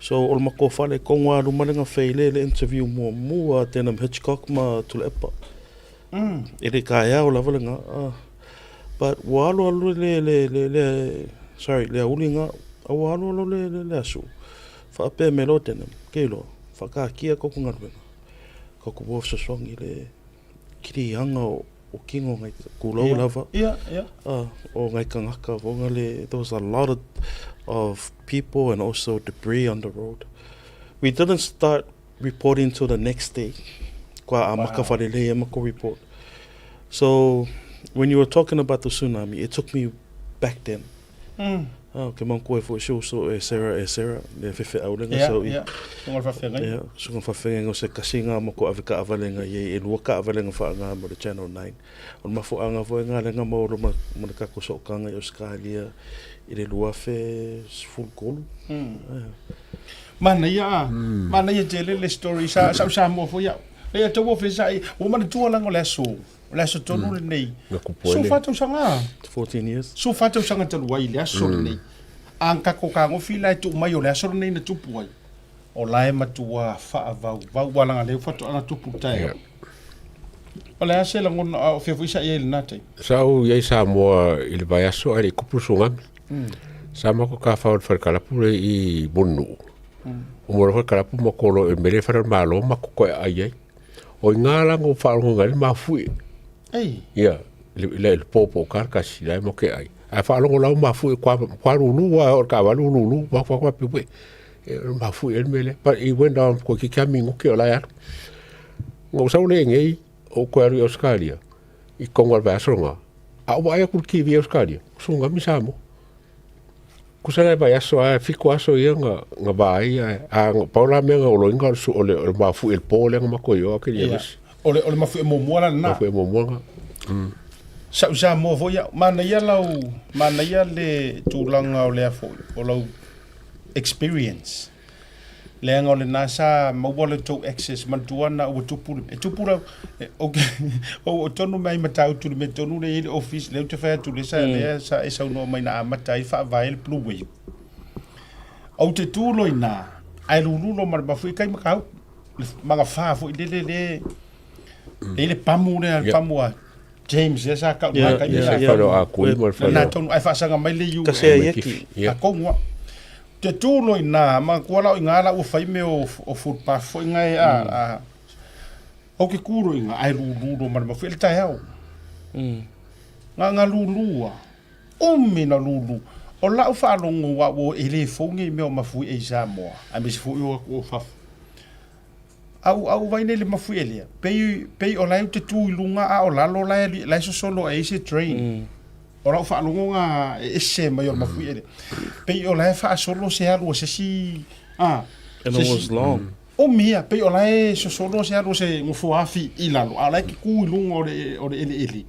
so o mo ko fale ko ngwa lu malenga feile le interview mo a Denham Hitchcock ma tu le pa ele kaya o la valenga but walo le sorry le ulinga a walo le asu fa pe melo Denham kelo fa ka kia ko ngarwe ko ko bo so songi le kiri anga o kingo ngai kulo lava o ngai kangaka vonga le there was a lot of people and also debris on the road. We didn't start reporting till the next day. Kwa amaka falele amako report. So when you were talking about the tsunami, it took me back then. Okay, man ko fo show so Sarah le fefe aulenga so ngol fa fenga so ngol fa fenga se kasinga mo ko avika avalenga ye luaka avalenga fa nga mo the Channel 9 on ma fo anga fo nga lenga mo mo ka ko so kanga Australia ile lua fe full call mana ya tele le story sa mo fo ya le to wo fe sai o mana tu la ngol so tonu le nei so fa to sanga 14 years so fa to sanga telu wai le so nei an ka ko ka ngo fila tu mai o le so nei na tu puai o lai matua fa va wala le fa to ana tu putai Ole ase la ngon o fe fuisa ye le nate. Sau ye sa mo il vai aso ari kupusunga. Sama ko ka fa kala pure I bonu. O mo ro kala pu mo ko lo mele fa malo ma ko ai. O ngala ngo fa ngo ngal ma fui. Ya, le popo karka si dai mo ke ai. A fa lo la ma fui kwa lu wa o ka va lu wa kwa pi ma fui el mele. But he went down ko ki kamingo ke la ya. Ngo sa le ngai o kwari Australia I kongo ba songa a wa ya kurki vi Australia songa misamo kusala ba ya so a fiko aso yenga nga ba ia a paula menga o lo inga su ole ma fu el pole nga ko yo ke yes ole ma fu mo mola na fu mo mola sa mo voya mana ya le tulanga o le afo o lo experience le ngol na sa mo wole to access man tuana o tupura okay o tonu mai matau tu me tonu le office le te fa tu le sa sa esa no mai na matai fa vai le blue way o te tu loina ai lulu ma ba fu kai ma kau manga fa fu le pamu le pamu a James ya sa ka ma kai ya fa a ku mo fa na tonu ai fa sanga mai le yu Ka se yeki. a kongo te tulo ina ma kuala ingala u fai me o footpath fo ngai a o ke kuro inga ai lulu ma ma fu el tae nga lulua na lulu o la u fa longo wa o ele fongi me o mafu e Samoa a me fu o fa au vai nele mafu ele pe o la te tu lunga a o la lo la so solo e se train o la fa longo nga e se mai o mafu ele pe o la fa solo se alu se si And it was long. o mia pe o la so solo se alu se ngo fo afi ilalo ala ki ku lunga o de ele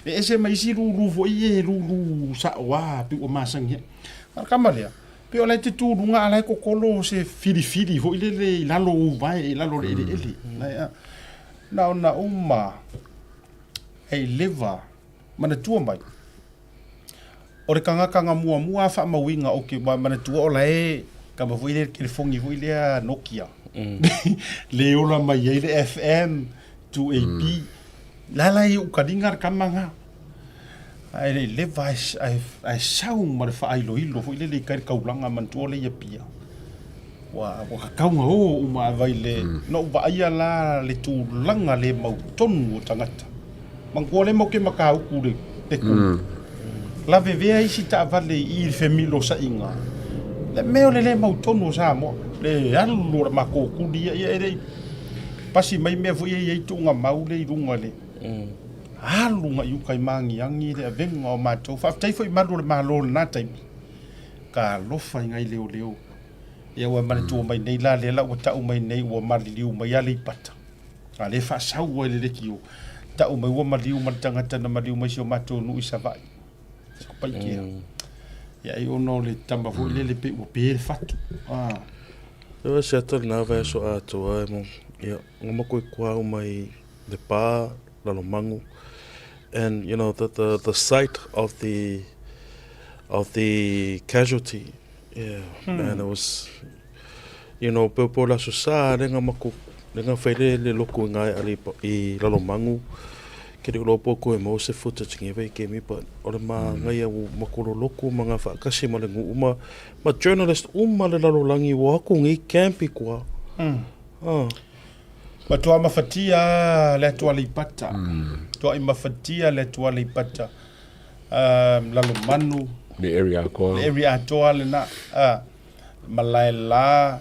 e se mai si lu vo ie lu sa wa pe o masangia kamalia pe o la te tu lunga ala ko kolo se fili vo ile lalo vai lalo ele na uma e leva mana tua mai o re kanga mua fa mawinga o ke mana tua o la e ka ma vo ile ke fongi vo ile a Nokia le ola mai ele FM to AB la i u kadingar kamanga ai le vai ai sau ma fa ai lo ilo foi le kai kaulanga man to le pia wa kaunga o uma vai le no va ia la le tu langa le mau tonu tangata man ko le mo ke makau ku le ku la veve ai si ta vale i femilo sa inga le meo le mau tonu sa mo le alu ma ko ku dia e pasi mai me fu ye tunga mau le runga le alu nga yu kai mangi angi le venga o mato fa tai foi malu le malo na tai ka lo fa ngai leo ia wa mane tu mai nei la le la o ta mai nei o mali liu mai ale pata ale fa sau o le kio ta o mai o mali o matanga tana mali o mai so mato nu isa vai ko pai ki ia i ono le tamba fu le pe o pe fatu There was settled na vai so ato ai mo. Yeah, ngoma ko kwa mai le pa la lo mangu. And you know the sight of the casualty, and it was, you know, po la so sa renga mako renga fele le loko ngai ali I la lo mangu. Ke lo poko e mo se footage nge vai ke mi pa ora ma ngai o makolo loko manga fa kasi ma le uma ma journalist le lalo langi wa ko ngi campi kwa ma toa mafatia le toa le pata toa mafatia le toa le pata lalo manu the area toa le na malaila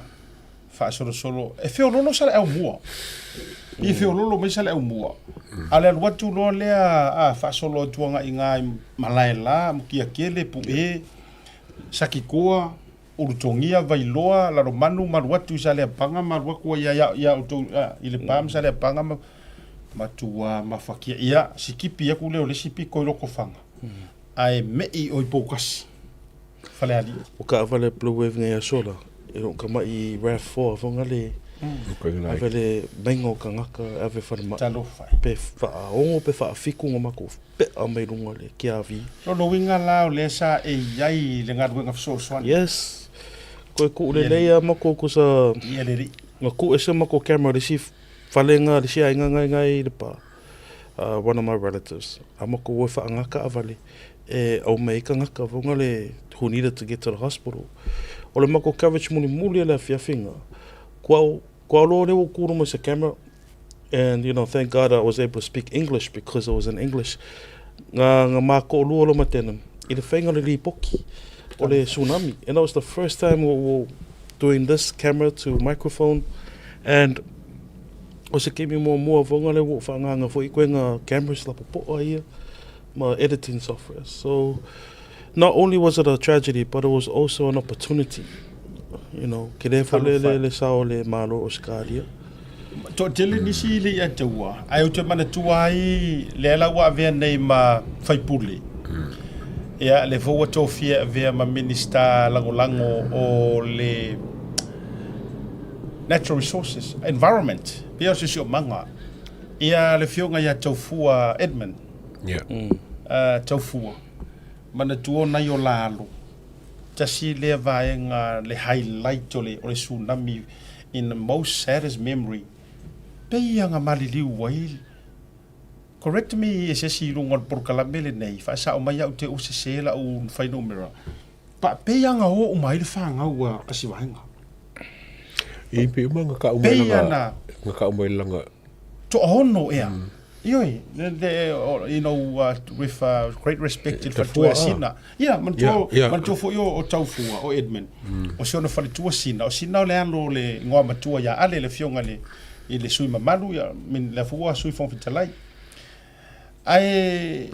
fa solo e fe lolo sala au mua I fe lolo mai sala au mua ale watu lo le fa solo tuanga inga malaila mukia kele pu sakikoa urutongia vailoa la romanu maruatu sale panga maruako ya auto ile pam sale panga matua mafakia ia sikipi ya kule ole sipi ko loko fanga ai mei oi pokas fale ali o ka vale blue wave ngai sola e ro kama I RAV4 fonga le avele bengo kangaka ave farma pe fa o pe fa fiku ngoma ko pe a mai lunga le ki avi no winga la le sa e yai le ngar winga so swan yes ko le le ma ko sa yeleri ko ese ma ko camera le si falenga le si ngai le pa one of my relatives amako wo fa ngaka avale e au mai kangaka vonga le who needed to get to the hospital o le ma ko coverage muli le fia finga Kwa lo le kuru mo sa camera, and you know, thank God I was able to speak English because it was in English. Nga mako lo lo matenam. I le whainga le poki o le tsunami, and that was the first time we were doing this camera to microphone, and o se kemi mo vonga le wo whanganga fo I koe nga cameras la popo ia ma editing software. So not only was it a tragedy, but it was also an opportunity. You know, ke le le sao le malo o skaria. To tele ni si le ya tua. Ai o te mana tua ai le ala wa ve nei ma fai puli. Ya le fo to fia ve ma minister lango o le natural resources, environment. Pia se sio manga. Ia le fionga ya tofua Edmund. Yeah. Tofua. Mana tuo na yo lalo. tasi le vaenga le highlight o le tsunami in the most saddest memory. Pei anga maliliu wai. Correct me e se si lunga por kalamele nei. Fa sa o mai au te o se sela o fai numera. Pa pei anga o mai le fanga ua kasi vaenga. I pe uma ka uma Pei langa. ana Ka uma langa. to ono ea. Ioi, you know, with great respect for tua sina. Yeah, man to fo yo o tau fua o Edmund. O se ona fale tua sina, o sina o le alo le ngoa matua ya ale le fionga le i le sui mamalu ya min le fua sui fon fitalai. Ai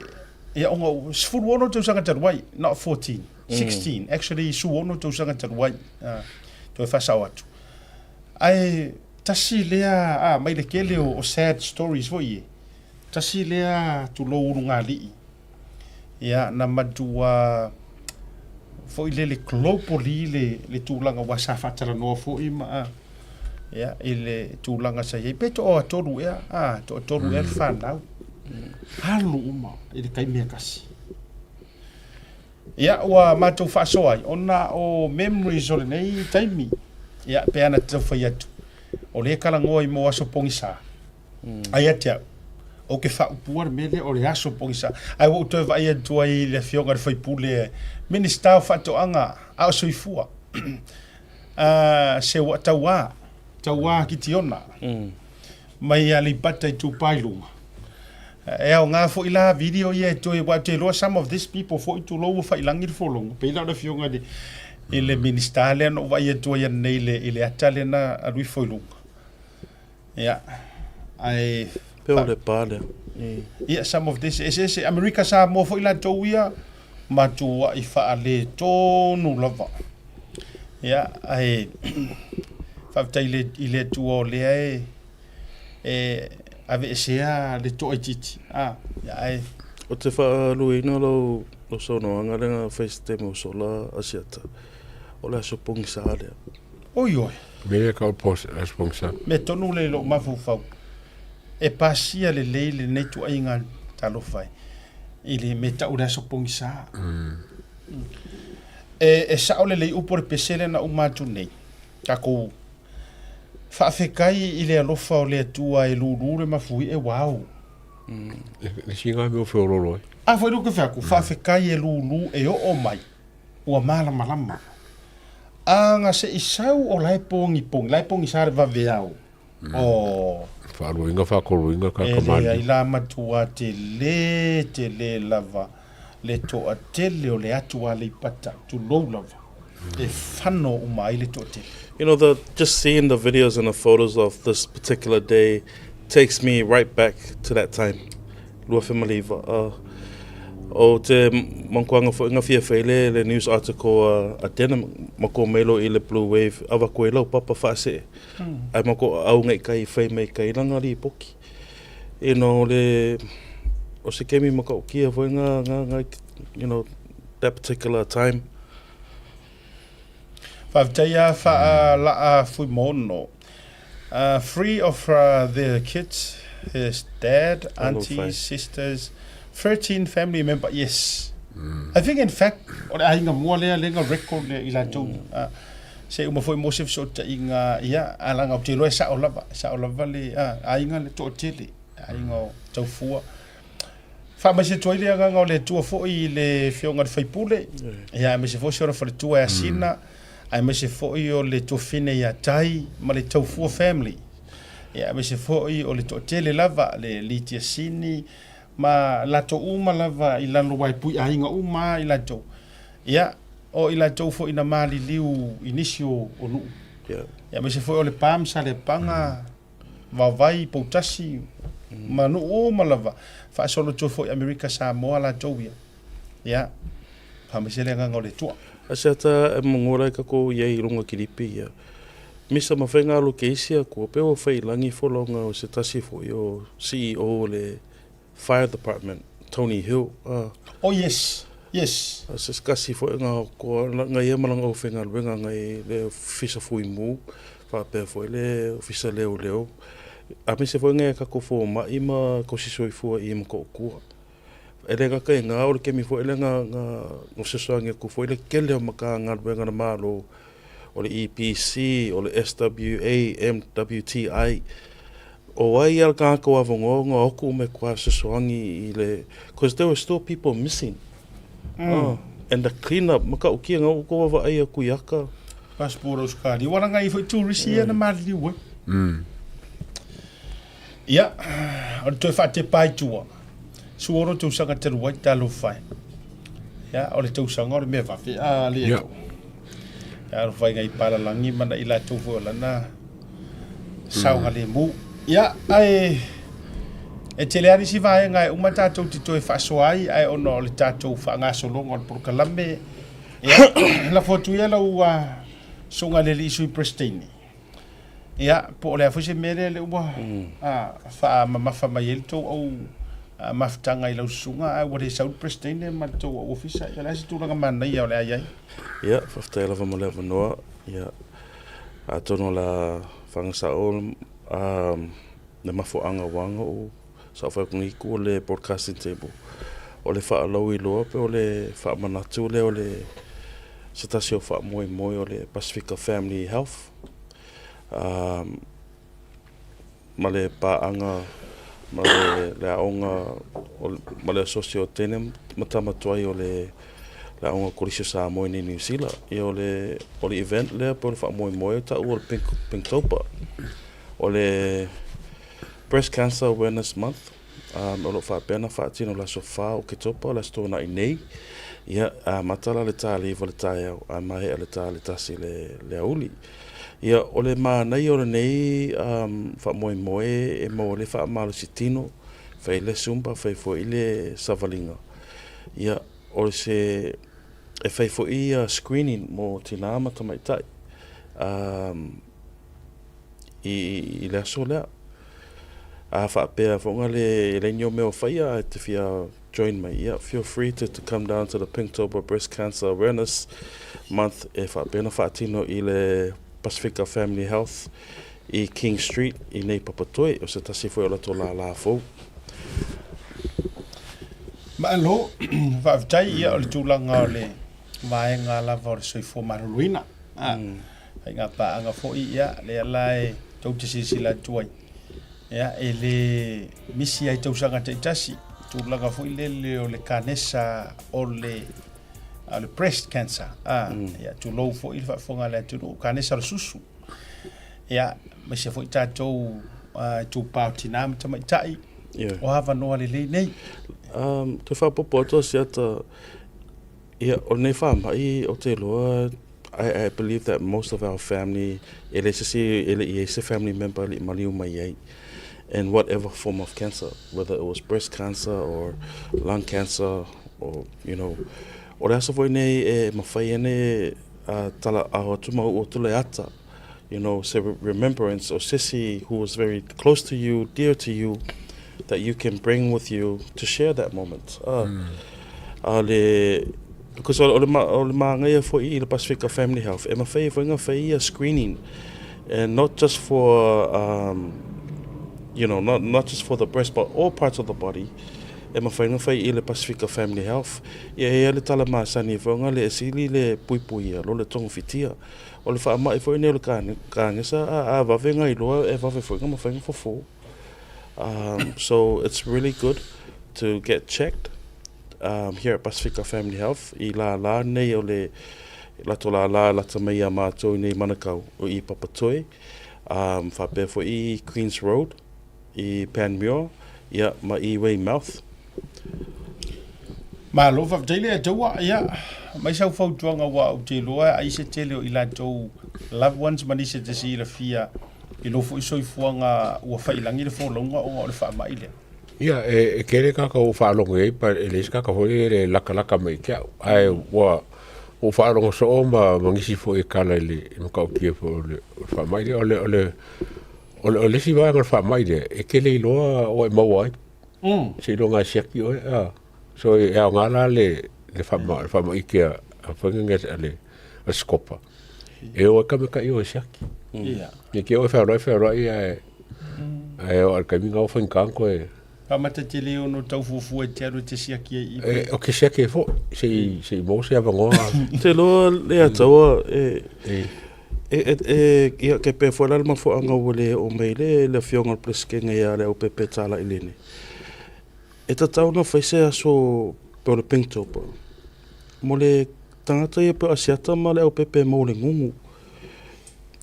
ya onga sfuru ono tau sanga tarwai, not 14, 16. Actually su ono tau sanga tarwai. To fa sa watu. Ai tasi lea mai le kele o sad stories fo ye. Tasi lea tu lo urunga li. Ya na madua fo ile le klopoli le tūlanga wa sa fatala no fo I ma. Ya ile tūlanga sa ye peto o toru ea to toru e fanau. Halu uma ile kai mea kasi. Ya wa mato fa soai ona o memories o le nei taimi. Ya pe ana tau fa yatu. O le kala ngoi mo aso pongisa. Ai atia. O ke fa puar mele o le aso pongisa. Ai wo te vai tua I le fionga le fai pule. Minister fa to anga a so ifua. Se wa tawa ki tiona. Mai ali pata tu pailunga. E o ngā fo ila video ye to e wa te lo some of these people fo to lo fa ilangi fo long. Pe la fionga de ile minister le no vai to ye nei ile atale na a lui fo lunga. Ja. Ai Peo le pale. Yeah, some of this is America sa mo fo ila to ia ma tu I fa ale to no lava. Yeah, ai fa ile tu o le ave sea le to titi. Ya ai O te wha luina lo sono anga renga face temo sola asiata. O le aso pongisa lea. oi oi. Me ka pos responsa. Me tonu le lo mafu fau. E pasia le leile nei tu ainga talo fai. Ile me ta ura so pongisa. E sa ole le upor pesele na umatu nei. Kako fa fekai ile alofa o le tua e lulu le mafu e wow. Le singa me o fe orolo. A foi do que fa ku fa fekai e lulu e o mai. Ua mala malama. Anga se isau o lai pongi sare va veau. O Fa lo inga fa ko inga ka e kamani. le ila matua te le lava le to a tele o le atua le pata tu lo lava. E fano o mai le to te. You know, just seeing the videos and the photos of this particular day takes me right back to that time. Lua Femaliva. O te mankuanga fo inga fia whaile le news article a tena mako melo I le Blue Wave awa koe lau papa whaase. Ai mako au ngai kai whai mai kai langa li poki. You know, o se kemi mako kia fo inga, you know, that particular time. Whawtaia wha la fui mono. 3 of their kids, his dad, aunties, sisters, 13 family members, yes. I think in fact, o le ainga mua lea lenga record le I lātou. Se uma foi Mosef so ta inga ia alanga o te loe sa o lava le ainga le to tele, ainga o tau fua. Fa ma se toile anga o le tua foi le fionga le faipule. Ia me se foi ora fa le tua asina. Ai me se foi o le tofine ia tai ma le tau fua family. Ia me se foi o le to tele lava le litia sini. Ma lato uma lava I lalo wai pui ainga uma I lato. Ia, o I lato fo ina mali liu inisio o nuu. Ia me se foi o le pam sa le panga vavai poutasi ma nuu uma lava. Fa solo to fo America sa moa lato ia. Ia, pa me se le nganga o le tua. Asiata e mongora I kako iei runga kiripi ia. Misa mawhenga alo keisia kua peo whai langi wholonga o se tasi fo I o CEO le Fire Department, Tony Hill. Oh yes, yes. Se skasi fo ngā ko ngai malanga o whenga luenga ngai le fisa fui mu, pa pe fo le fisa leo. A me se fo ngai kako fo ma ima ko sisoi fua I ma ko kua. ele ka kai nga o ke mi fo ele nga no se so nga ku fo ele kele o maka nga wenga na malo o le EPC o le SWA MWTI o ai al ka ko avongo nga o ku me kwa se so ngi ile because there were still people missing and the cleanup maka o ki nga ko va ai ku yaka Passport Oscar. Die waranga i foi tourist hier na Marli hoor. Ja, on toe fate pai tua. Suoro tu sanga te ruai talo fai. Ja, ole tu sanga ole me va fi ali. Ja, fai ngai para langi mana ila tu fo lana. Sau ngale mu. Ja, ai e tele ari si vai ngai uma tatou ti toe fa soai ai ono le tatou fa nga solongo al por kalame. Ja, la foto ia la ua sunga le isu pristine. Ya, po le afuse mere le ua. Fa mama fa mai to o maftanga i lau sunga ai wa le South Pristine ma to ofisa ya la situ langa mana ia le ai. Ya, fafta la fama le noa. Ya. Atono la fangsa o le mafo anga wanga o sa fa kungi ko le podcasting table. O le fa lo i lo pe o le fa manatu le o le Sitasio fa moi o le Pacifica Family Health. Ma le paanga, ma le aonga, ma le socio tenem, matama tuai o le aonga korisio sa moi ni New Zealand. I o le event le po le fa moi ta o le Pinktober. O le Breast Cancer Awareness Month. O lo fa pena fa tino la sofa o ke topa la stona i nei. Ia matala le tali vo le tae a mai le tali tasi le auli. Ia o le manai o le nei fa moe e mo le fa malo sitino fai le sumpa fai fo ile savalinga. Ia o le se e fai fo ia screening mo tina mata mai tai. I le aso lea. A fa pea fonga le nyo meo fai a te fia join me. Yeah, feel free to come down to the Pinktober Breast Cancer Awareness Month if I benefatino i le Pacifica Family Health i King Street i nei Papatoi o se tasi foi o lato la fo. Ma lo va vai ia o le tulanga o le mai nga la vor soi fo maruina. Ai nga pa anga fo ia le lai tau te sila tuai. Ya ele misi ai tau sanga te tasi. Tulaga foi le o le canesa o le breast cancer ya tu lo foi fa fonga le tu canesa o susu ya me se foi tatou tu pautinam tamai tai o hava no le nei tu fa popoto siata ya o nei fa mai o te lo I believe that most of our family ele se family member li maliu mai in whatever form of cancer, whether it was breast cancer or lung cancer or, you know, o rasa foi nei mawhai ene tala aho tuma o tule ata, you know, say remembrance or sisi who was very close to you, dear to you, that you can bring with you to share that moment. Because o le maangai foi i le Pacifica Family Health, e mawhai foi ngā whai a screening, and not just for you know, not just for the breast, but all parts of the body. E mawhainga whai i le Pacifica Family Health. Ia le tala maasani e whaunga le esili le puipuia, lo le tongu fitia. O le wha mai whai neo le kāngesa, a wawenga i loa e wawe whainga mawhainga fofo. So it's really good to get checked here at Pacifica Family Health. I la nei o le lato la lata mei a mātou nei manakau o i Papatoi. Whape fo i Queens Road. I Panmure, ia ma i Weymouth. Ma lo fa tele e taua ia mai sau fau tuanga wa o te loa ai se tele o ila tau loved ones mani se te si la fia i lo fo soi fuanga ua failangi le fo longa o le fa mai le. Ia e kere ka o fa longa e pa ele ska ka foi le laka mai kia ai wa o fa longa so ma mangisi fo e kala le no ka o kia fo le fa mai le o le si vai ngal fa mai de e ke le loa o e mawai se lo nga shaki o so e ngala le fa mai ke a fanga ale a skopa e o ka me ka i o shaki e ke o fa roi e o ka mi nga o fa kan ko e Pamata te leo no tau fufu e te aru te siaki i. O ke sia ke fo, se mo se avangoa. Te loa le ataua ia ke pe fo la ma fo anga wole o mai le fionga preskenga ia le o pepe tala ilene. E ta tau na faise aso pe o le pingtopa. Mo le tangata ia pe asiata ma le o pepe mo le ngungu.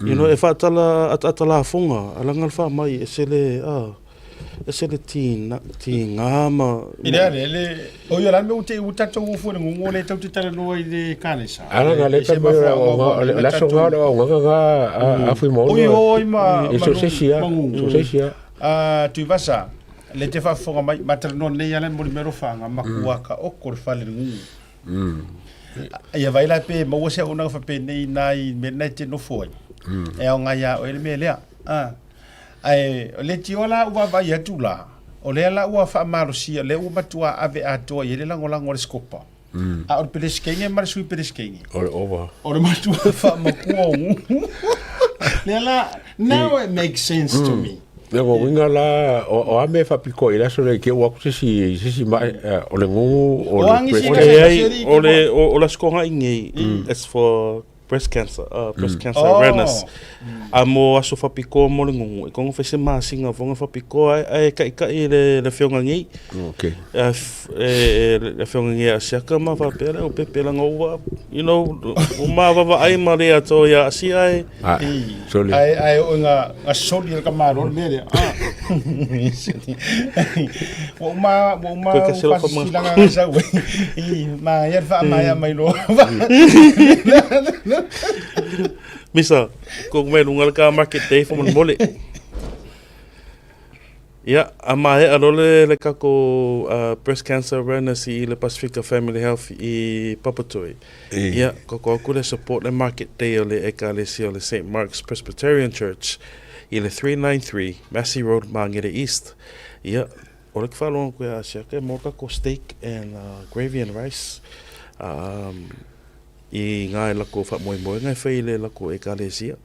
You know, e whaatala atala fonga, alangal wha mai, e se le ti ngama. Ina le, o ia rame o te utato ufu na ngungu le tau te tala noa i le kanesa. Ala nga le ka mai la so nga nga a fui mo. O i ma so se sia. Tu vasa, le te whafonga mai, matara no nei ala mo le mero whanga, makuaka o kore whale ngungu. Ia vaila pe, maua se unanga whape nei nai, me nei te no foi. E o ngai a o ele me lea. Ai le tiola ua vai atu la. O le la ua fa marosia le ua matua ave atoa i le langolango le skopa. A o pele skenge mar sui pele skenge. O le ova. O le matua fa makua ngu. Le la, now it makes sense to me. Le go winga la o ame fa piko ila so le ke wa ku si mai o le ngu o le o la skonga ingi as for breast cancer awareness. Amo aso fa piko mo le ngungu. E kongo fese masinga vonga fa piko ai ka le fionga ngi. Okay. Le fionga ngi asiaka ma fa pele o pepela ngova. You know, o ma va ai ma le ato ya si ai. Ai o nga soli ka maro le. O ma fa silanga sa we. Ma ya fa ma ya mai lo. Misa, kung may lungal ka market day for mole. Yeah, amahe alole le kako breast cancer awareness I le Pacifica Family Health I Papatoi. Yeah, kako aku le support le market day o le ekalesi o le St. Mark's Presbyterian Church I le 393 Massey Road, Mangere East. Yeah, o le kfalong ko ya siya ke mo kako steak and gravy and rice. I ngai lako fa moi ngai fai le lako ekalesia.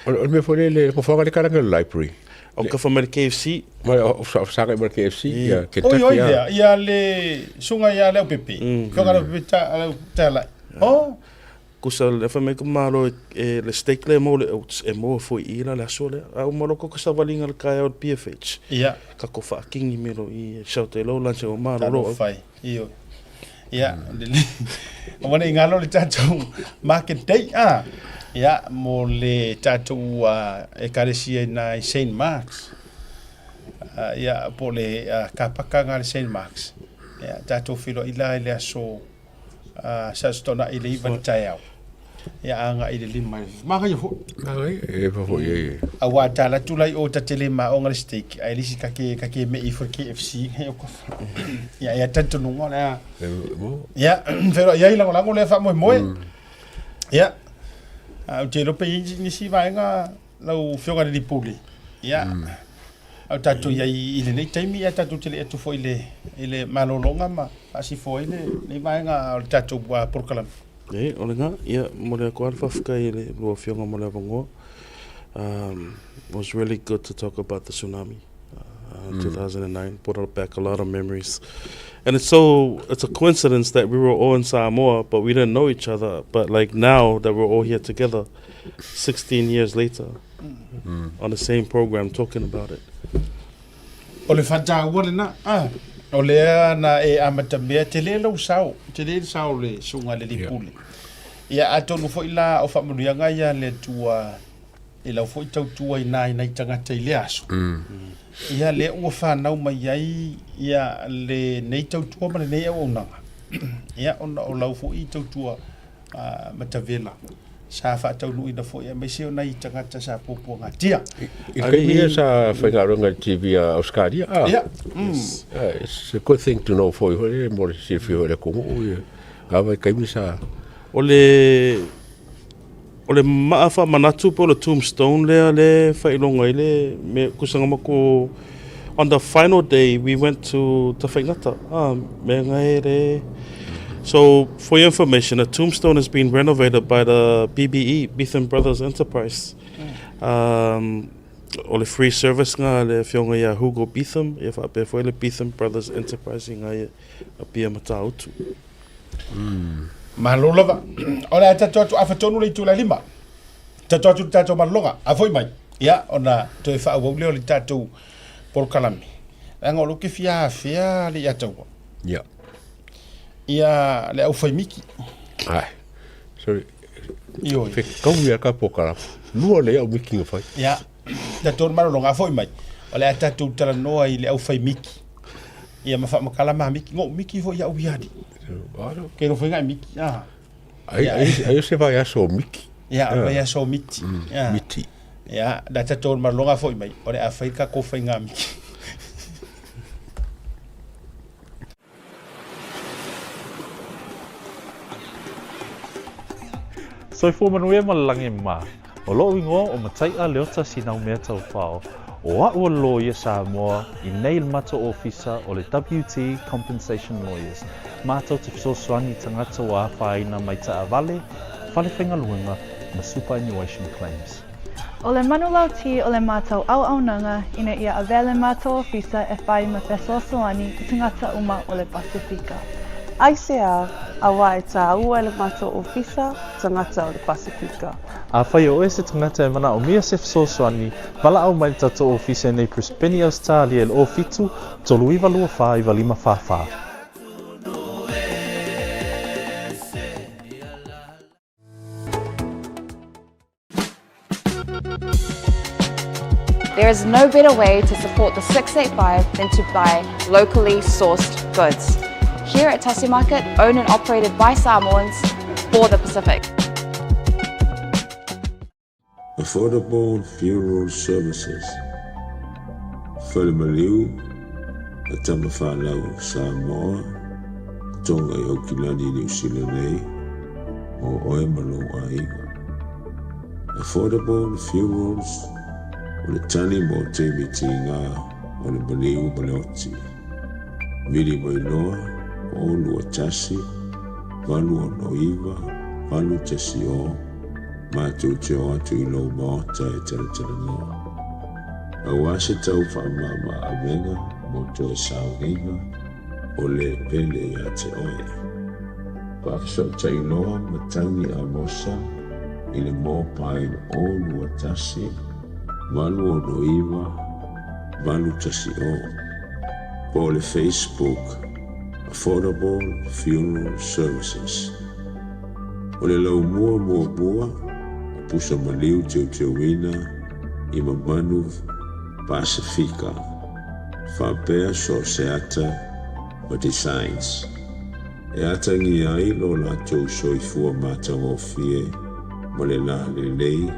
O me fole le ko fa le karanga library. O ka fa mer KFC. Mai o sa ka mer KFC ya Kentucky. O ia le sunga ia le pepe. Ko ka le ta la. Oh. Kusa le fa me ko malo le steak le mo le oats e mo foi ila la sole. Au malo ko ka sa valinga le kai o PFH. Ia. Ka ko fa kingi melo I shoute lo lanche o malo lo. Fai. Io. Ia. O wana ingalo le tatou market day ia mo le tatou ekalesia na St. Mark's ia po le kapakanga le St. Mark's ia tatou filo ila ile aso sa stona ile ivan taiao ia anga ile lima maka yo e fo ye awa tala tulai o tatele ma o ngal steak ai lisi kake me I for KFC ia tanto no ngona ia pero ia ila ngolango le fa mo ia au te lope ni si vai nga lau fionga di puli ia au tatu ia ile nei taimi ia tatu tele atu fo ile malolonga ma asi fo ile nei vai nga tatu por kalam. Olenga, ia mole ko alfa fika ile lo fionga mole vongo. Was really good to talk about the tsunami. 2009 brought back a lot of memories. And it's a coincidence that we were all in Samoa, but we didn't know each other. But like now that we're all here together, 16 years later, on the same program talking about it. Ole fanta wole na ole na e amatambe tele lo sao le sunga le lipuli ia atonu fo ila o fa mulianga ia le tua ila fo tua ina tanga tele aso ia le o fa na mai ai ia le nei tua ma nei o nanga ia ona o lau fo tua matavela sa fa tau ina fo ia me se ona tanga sa popo ngatia Ikemia sa whaingaronga TV Australia. It's a good thing to know for you. More si fio le kongo. Ava kaimi sa. Ole maafa manatu po le tombstone le whailonga ile me kusanga mako. On the final day we went to Tawhaingata. Me ngai re. So, for your information, the tombstone has been renovated by the BBE, Beetham Brothers Enterprise. O le free service ngā le whionga ia Hugo Betham, ia whape fwoi le Betham Brothers Enterprise ngā ia a pia mata utu. Mahalo lava. Ona tatou atu awhatonu le tula lima. Tatou atu tatou malonga. A foi mai. Ia, ona toi whaawau leo le tatou polkalami. Anga olo ke fia le ia tau. Ia. Ia le au whai miki. Ai. Sorry. Ioi. Fe kau ia ka pokara. Lua le au miki ngawhai. Ia. Tatou malonga a foi mai. O le tatou tala noa I le au whai miki. Ia mawha makalama miki. Ngō miki foi au iadi. Kero whainga miki. Ai se vai aso miki. Ia, vai aso miti. Miti. Ia, da tatou malonga foi mai. O le a whaika ko whainga miki. Soi fu manuia malangi ma. O lo ingoa o matai a leota sinau mea tau whao. O ua lo ia Samoa I nei mata ofisa o le WT Compensation Lawyers. Mātou te fisosoani tangata o a whaina mai ta avale, whale whenga luenga, ma superannuation claims. O le manulauti o le mātou au-aunanga ina ia avele mātou ofisa e whai ma fesoasoani I tangata uma o le Pasifika. Aisea, awa e tā ua le mātou ofisa, tangata o le Pasifika. A whai o se tangata e mana o mia se fisosoani, wala au mai tato ofisa nei Crispini Australia el o fitu, tolu iwa lua wha iwa lima wha. There is no better way to support the 685 than to buy locally sourced goods. Here at Tasi Market, owned and operated by Samoans for the Pacific. Affordable funeral services. Whalemaliu, a tamawhanau Samoa, tonga I Okilani New Zealand nei, o oe malo a iwa. Affordable funerals, o le tani mo te miti ngā, o le maliu maleoti. Miri mai loa, o lua tasi, walu o noiva, walu tasi o, mātou te o atu I lau maota e tala noa. Au ase tau whaamama a venga, mo to e saunga, o le pele I a te oe. Whakasau tai noa matangi a mosa, I le mō pae o lua tasi, walu o noiva, walu tasi o. Po le Facebook, Affordable Funeral Services. O le lau mua, pusa maliu teu wina, I mamanu Pasifika. Whapea so seata ma designs. E ata ngi ai lo la tau soifua mātang o fie, ma le la le lei,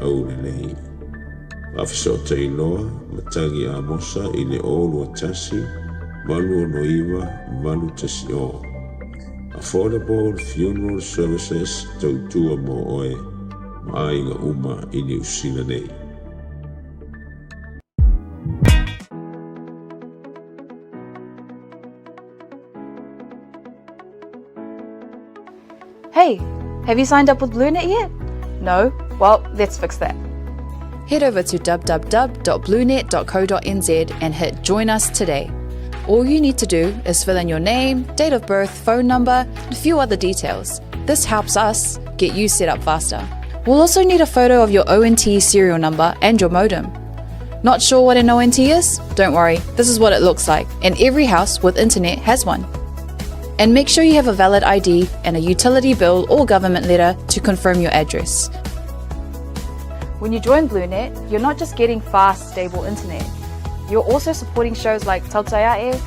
au le lei. Awhiso te iloa, matangi a mosa I le olu a tasi, malu o noiva, malu tasi o. Affordable Funeral Services tautua mo oe, ma ainga uma I New Zealand nei. Hey, have you signed up with BlueNet yet? No? Well, let's fix that. Head over to www.bluenet.co.nz and hit Join Us today. All you need to do is fill in your name, date of birth, phone number, and a few other details. This helps us get you set up faster. We'll also need a photo of your ONT serial number and your modem. Not sure what an ONT is? Don't worry, this is what it looks like, and every house with internet has one. And make sure you have a valid ID and a utility bill or government letter to confirm your address. When you join BlueNet, you're not just getting fast, stable internet. You're also supporting shows like Tautaiae.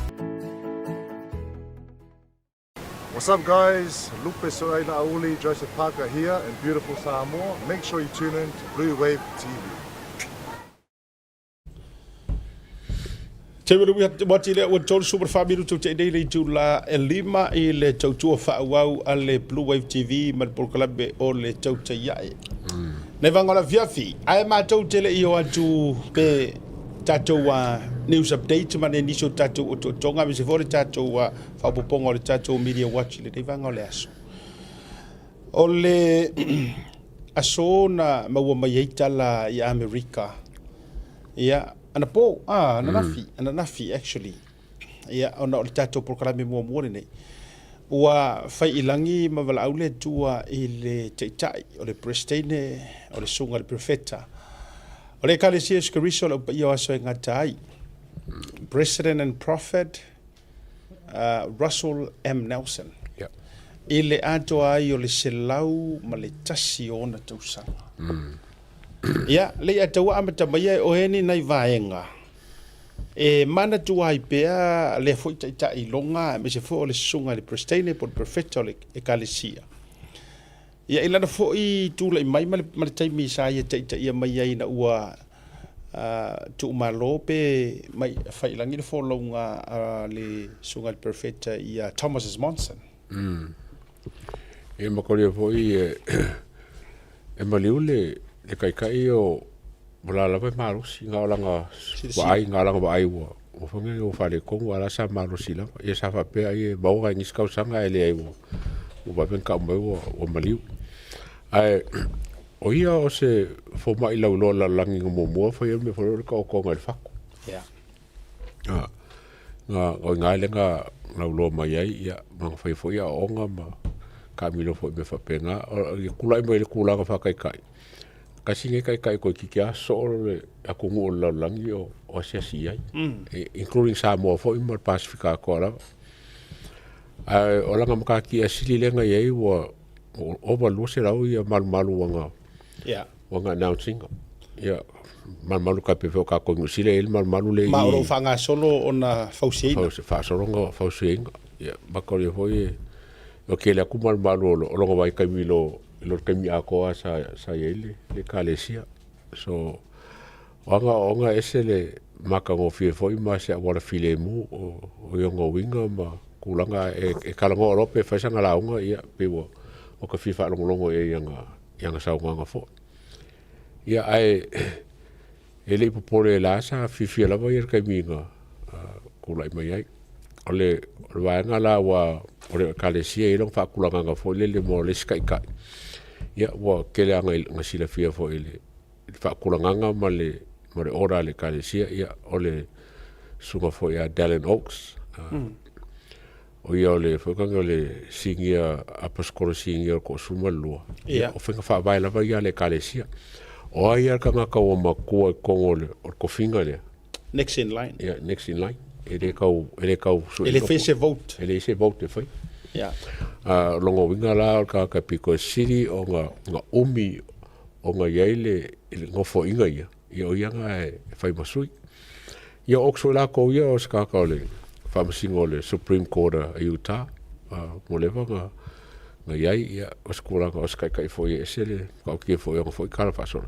What's up guys, Lupe Soraina Auli, Joseph Parker here in beautiful Samoa. Make sure you tune in to Blue Wave TV. Te wati le ua tolu super whaamiru tau te idei le tula e lima I le tau tua whaawau a le Blue Wave TV ma le polkalabe o le tau te iae. Nei vangola fiafi, ae mātou tele I o atu pe tātou news update ma ne niso tātou o tonga me se fore tātou whaopoponga o le tātou media watch le nei vangola aso. O le aso na maua mai eitala I Amerika Ia, ana po, ana nafi actually. Ia, ona o le tatou proklame mua nei. Ua fai ilangi ma wala aule tua i le teitai o le prestene o le sunga le profeta. O le kalesia skariso le upa ia aso e ngatai. President and Prophet Russell M. Nelson. Yep. I le ato ai o le selau ma le tasi o na tausanga. Ia, le ataua amata mai o heni nai vaenga. E mana tu ai pea le foi ta ilonga me se fo le sunga le prestene por perfecto le ekalesia. Ia ilana foi tu le mai mal taimi sa ia ia mai ai na ua tu malope mai fai langi le fo longa le sunga le perfecta ia Thomas Monson. E makore foi e maliule le kai o Mula lava marusi ngā langa waai ngā langa waai ua. O whangi o whare kongu ala sa marusi lava. Ia sa whapea i maunga ngis kausanga e le ai ua. O wapen ka umai ua o maliu. Ai, o ia o se foma i lau loa langi ngā mua whai me whare ka o konga le whaku. Yeah. Ngā lenga lau loa mai ai ia mga whai fo ia onga ma ka milo fo me whapenga. O kulai mai le kulanga whakaikai. Kasi ngai kai ko kikia so le akungu o langi o asiasi ai including Samoa fo i mar Pasifika ko la o langa maka ki asili lenga ye o overlo se la ia malu wanga wanga announcing ia malu ka pe ka ko sile el malu le ma ro fanga solo ona fausi fa solo ngo fausi ia bakori fo i o ke la ku malu o lo vai kai milo lo kemi ako sa ele le kalesia so onga ese le maka ngo fie foi ma se wala file mu o yongo winga ma kulanga e kalango rope fa sanga la unga ia pewo o ka fifa longo e yanga sa unga fo ia ai ele popole la sa fifi la va ir kemi kulai mai ai ole va ngala wa o kalesia e long fa kulanga fo le mo le skai kai ia wa kele anga ngasila fia fo ele fa kulanganga male ora le kalesia ia ole sunga fo ia Dallin Oaks o ia ole fo kanga le singia apaskoro singia ko sumalua ia o fenga fa vai lava ia le kalesia o ia kanga ka o makua kongole o ko finga le next in line ele kau ele fez vote foi yeah longo winga la ka piko city o nga umi o nga yele ngofo inga ia o ia nga fai masui ia okso la ko ia o ska ka le famasingo le Supreme Court a Utah mo leva nga yai ia o skula nga o ska kai foi esele ka ke foi o foi kala faso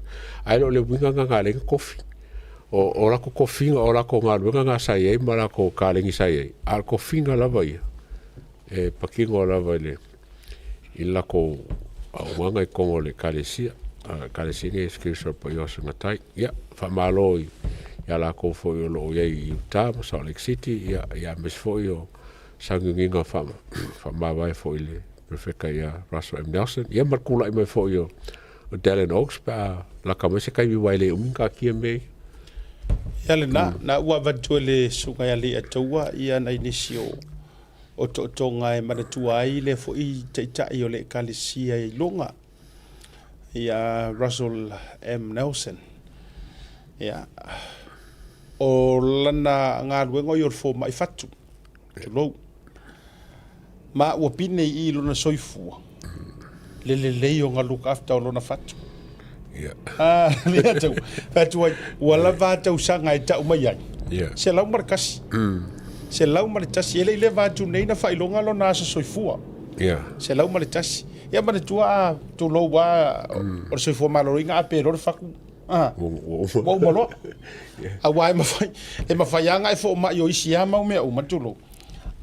ai lo le winga nga le kofi o la ko kofi o la ko nga winga sa ye mara ko ka le ngi sa ye al kofi nga la vai e pakingo la vale illa ko wanga ko le kalesia nge skills po yo sa tai ya fa malo ya la ko fo yo lo ye Utah Salt Lake City ya mes fo yo sangunga fa vai fo ile perfecta ya Russell M. Nelson ya markula me fo yo Dallin Oaks pa la kamese kai wi wale umka kieme ya le na wa vatole sunga ya le atua ia na inisio o tonga e manatua ai le fo i teitai o le kalesia i longa ia Russell M. Nelson ia o lana ngā ruenga i orfo mai fatu lo ma ua pine i lona soifua le o ngā look after o lona fatu lea tau fatu ai ua lava tau sanga e tau mai ai se lau marakasi se lau male tasi ele le vatu nei na failonga lo na so soifua se lau male tasi ia mane tua to lo wa o soifua malo inga ape ro faku wo malo a wai ma fai e ma fai anga e fo ma yo isi ama o me o matulo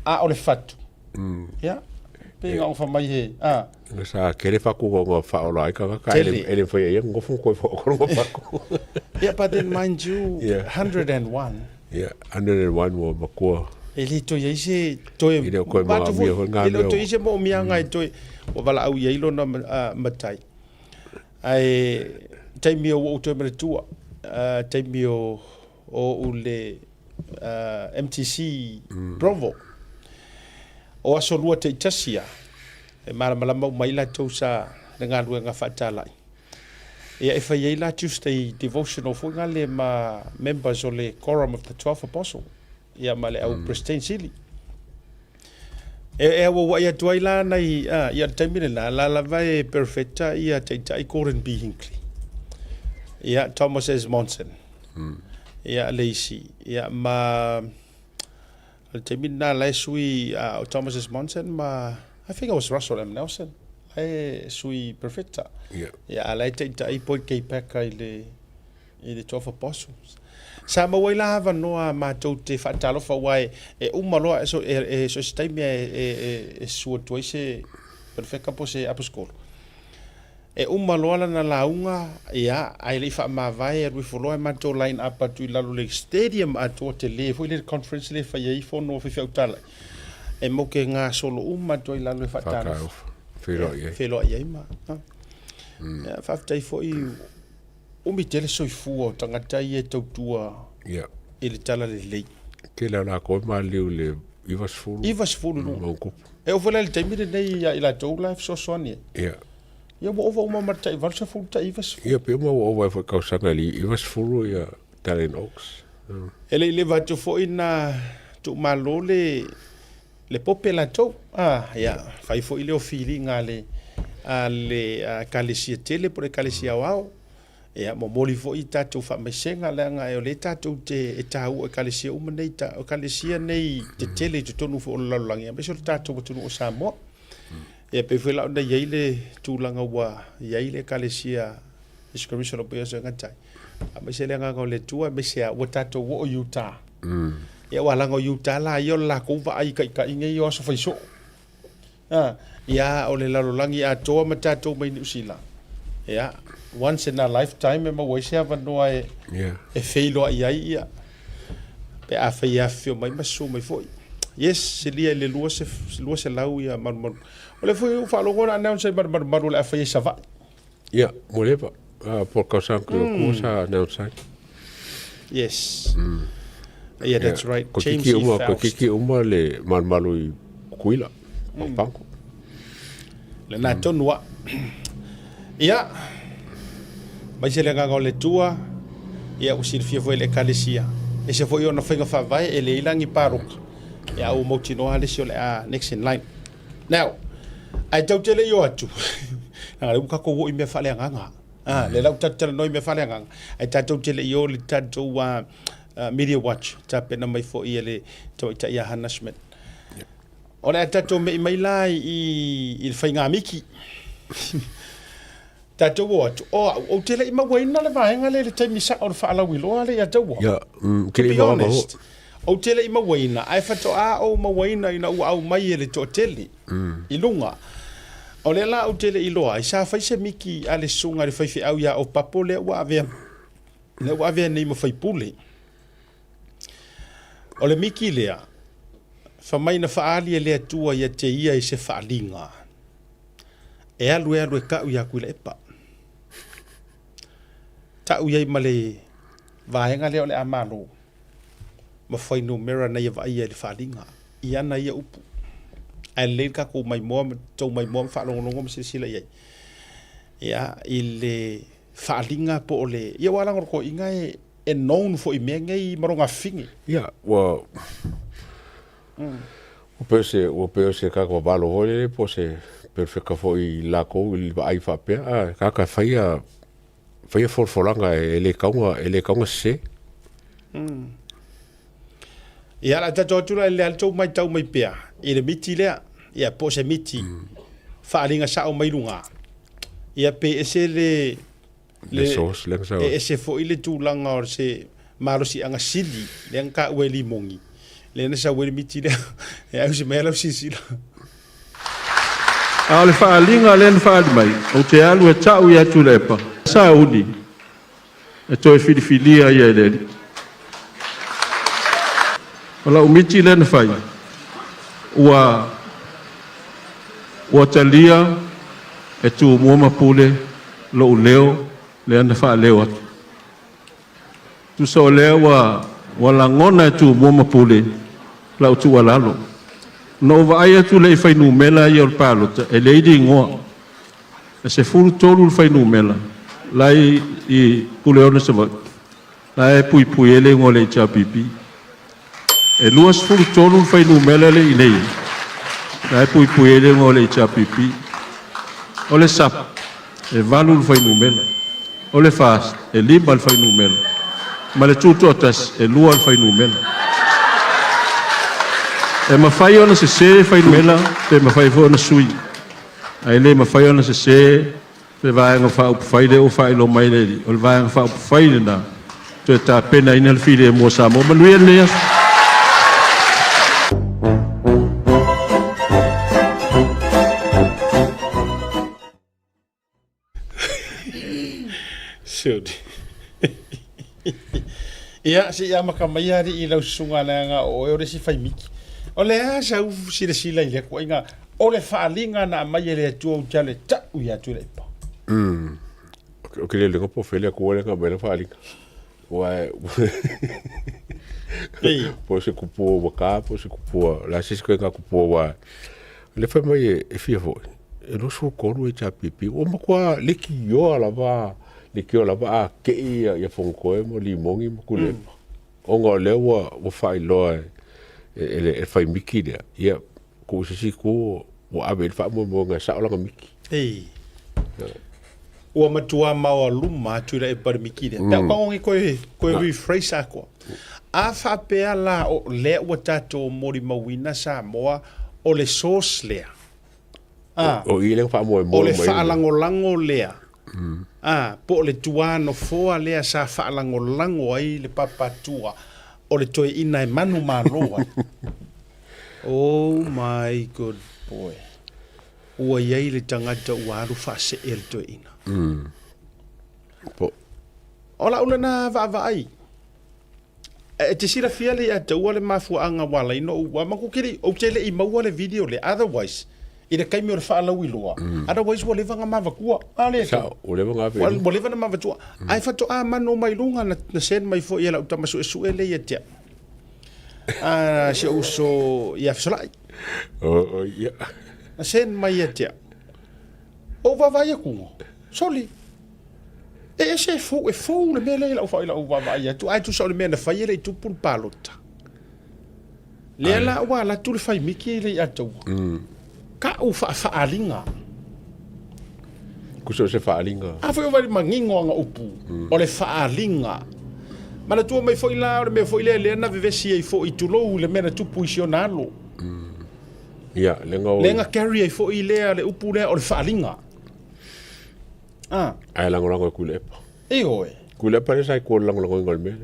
o le fatu ia pe nga fa mai he sa kere faku go fa o lai ka ele foi ia ngo fu ko ko faku yeah but then mind you 101 101 wo makua ele to ye se to e ele to ise mo mi anga to o vala au ye lo na matai ai taimio o to me tua taimio o ule MTC Provo o aso lua te itasia e malama mai la tau sa nga luenga whaatalai ia e whai la Tuesday devotional funga le ma members o le Quorum of the 12 Apostle ia ma le au Pristine Sili e wa ia tuai la nei ia taimine la vai perfecta ia tai Corin B. Hinckley ia Thomas S. Monson ia Lacey ia ma taimine la sui Thomas S. Monson ma I think it was Russell M. Nelson sui perfecta ia la tai point kei peka i le 12 Apostles sa ma wai lava noa mātou te whaatalofa wai e umaloa so se taimi e sua tuai se perfecta po se apostolo e umaloa lana launga ia ai le wha mawai e rui foloa e mātou line up atu i lalo le stadium atu o te le fui le conference le whai ei fono o whiwhiautala e moke ngā solo mātou i lalo e whaatalofa whelo i ma whaftai fo i umi tele soifua o tangata i e tautua i le tala le lei. Ke la koe maa liu le Ivasfulu. Ivasfulu no. E o whala le taimire nei i la tau life so soani. Ia. Ia mo ova uma marta Ivasfulu ta Ivasfulu. Ia pe mo ova e whakausanga li Ivasfulu ia Darren Oaks. E le vatu fo ina tu malo le pope la tau. Ia. Fai fo i leo fili ngā le kalesia tele por e kalesia wao. Ia mo moli fo i tātou whamesenga leanga e o le tātou te tāu e kalesia umanei o kalesia nei te tele te tonu fo o laulangi a meso le tātou o tunu o Samoa ia pe whela onda iei le tūlanga ua iei le kalesia Commission of Bears o ngatai a mese le nganga o le tua mese a ua tātou o Utah ia walanga o Utah la i o la kouwa ai ka inge i o aso whaiso ia o le laulangi a toa ma tātou mai ni usila ia once in a lifetime e mawai se ava noa e wheiloa i ai ia pe a whai a whio mai masu mai foi yes se lia le lua se lau ia maru o le foi whalongona announce ai maru le a whai e sa vai ia mo lepa por kausan krio kusa announce ai yes yeah that's right ko kiki uma le maru i kuila o panko le na tonua ia mai se le nganga le tua ia o silfia foi le kalesia e se foi ona whainga whawai e le ilangi paruka ia o mauti noa le sio le next in line now ai tau tele yo atu nga le uka ko i me whale nganga le lau tatara noi me whale nganga ai tau tele yo le tatou Media Watch tape na mai fo i le tau ita ia Hannah Schmidt o le tatou me mai lai i whainga miki tātou o atu. O tele i mawaina le vaenga le taimisa o le whaalawiloa le atau o. Ia, kiri hoa maho. O tele i mawaina, ai whato o mawaina ina ua au mai e le to tele. I lunga. O le la o tele i loa, i sa whaise miki a le sunga le whaifi au ia o papo le ua avea. Le ua avea nei ma whaipule. O le miki lea, whamaina whaali e le atua ia te ia i se whaalinga. E alu e kau ia kuila epa. Tau iai ma le vaenga leo le amalo. Ma whainu mera na ia vai e le whalinga. I ana ia upu. Ai le ka ko mai moa, tau mai moa whalongonongo ma sila iai. Ia i le whalinga po o le. Ia walangor ko inga e known fo i mea ngai maronga whingi. Ia, wa... O peo se kako valo hole po se... perfecta foi la ko il ai fa pe ka faia forfolanga ele kaunga se ia la tatu le alto mai tau mai pe i le miti le ia po se miti fa alinga sa o mai lunga ia pe ese le sos le sa ese foi le tu langa or se marosi anga sili le ka weli mongi le na sa weli miti le ia se mela sisila a le whaalinga le whaali mai, o te alu e tau i atu lepa. Sa uni, e toi whiriwhiria i e leri. O la umiti le na whai, ua talia e tu mua mapule lo leo le ana wha leo atu. tu so le wa la ngona tu mo mapule la tu wala lo no va ai tu le fai nu mela i ol palo e le di ngo se fulu tolu fai nu mela lai i pule ona se va lai pui ele ngo le cha pipi e luas fulu tolu fai nu mela le nei lai pui ele ngo le cha pipi ole sap e valu fai nu mela ole fast e lima fai nu mela ma le tuto atas e lua fai nu mela e ma fai ona se fai nu mela te ma fai fo na sui ai le ma fai ona se pe vai nga fa fai le o fai lo mai le o vai nga fa fai le na te ta pena ina le file mo sa mo ma lui le Shoot. Ia si ia makamai ari I lau sunga na nga o e ore si fai miki. O le a sa u sila sila I le kua inga o le whaalinga na mai e le atua u tale ta u ia tu le pa. O ke le lenga po fele kua le ka mai le whaalinga. Wai. Po se kupua waka, po se kupua, la sisi koe nga kupua wa. Le whai mai e fia foi. E rosu koru e cha pipi. O makua leki yo ala wa. Ni kio la ba ke ia fonkoe mo limongi mo kule. O ngo le wa fai loa e fai miki dia. Ia ko sisi ko o ave fa mo nga sa ola miki. Ei. O matua mau luma tu le par miki dia. Ta ko ngi ko rephrase ako. A fa pe la o le o tato mori mawina sa moa o le sauce le. O ile fa mo o le fa lango lea. Po le tuano foa lea sa whaalango ai le papatua o le toi ina e manu maloa. Oh my good boy. Ua iei le tangata ua aru whaase e le toi ina. Ola ula na vaai. E te sira fia le a taua le mafua anga wala ino ua makukiri o tele I maua le video le otherwise. Ida kai me o le whaalau iloa. Otherwise, wa lewa nga mawakua. Sa, o lewa nga pe. Wa lewa na mawatua. Ai whato a mano mai lunga na sen mai fo ia la utamasu e sue le ia tia. Si uso ia fisolai. Ia. Na sen mai ia tia. O wawai a kungo. Soli. E se fo le mea le la ufa ila wawai a tu. Ai tu sa le mea na whai ele I tupun palota. Lea la ua la tu le whai miki ele I atau. Ka u whaalinga. Kuso se whaalinga. A whai wari mangingo anga upu. O le whaalinga. Mana tua mai fo ila, o le mea fo ila le na vivesi ai fo I tulou le mea na tupu isio nalo. Ia, lenga o. Lenga carry ai fo I lea le upu lea o le whaalinga. Ai lango e kulepa. E oe. Kulepa le sai ko lango ingol me.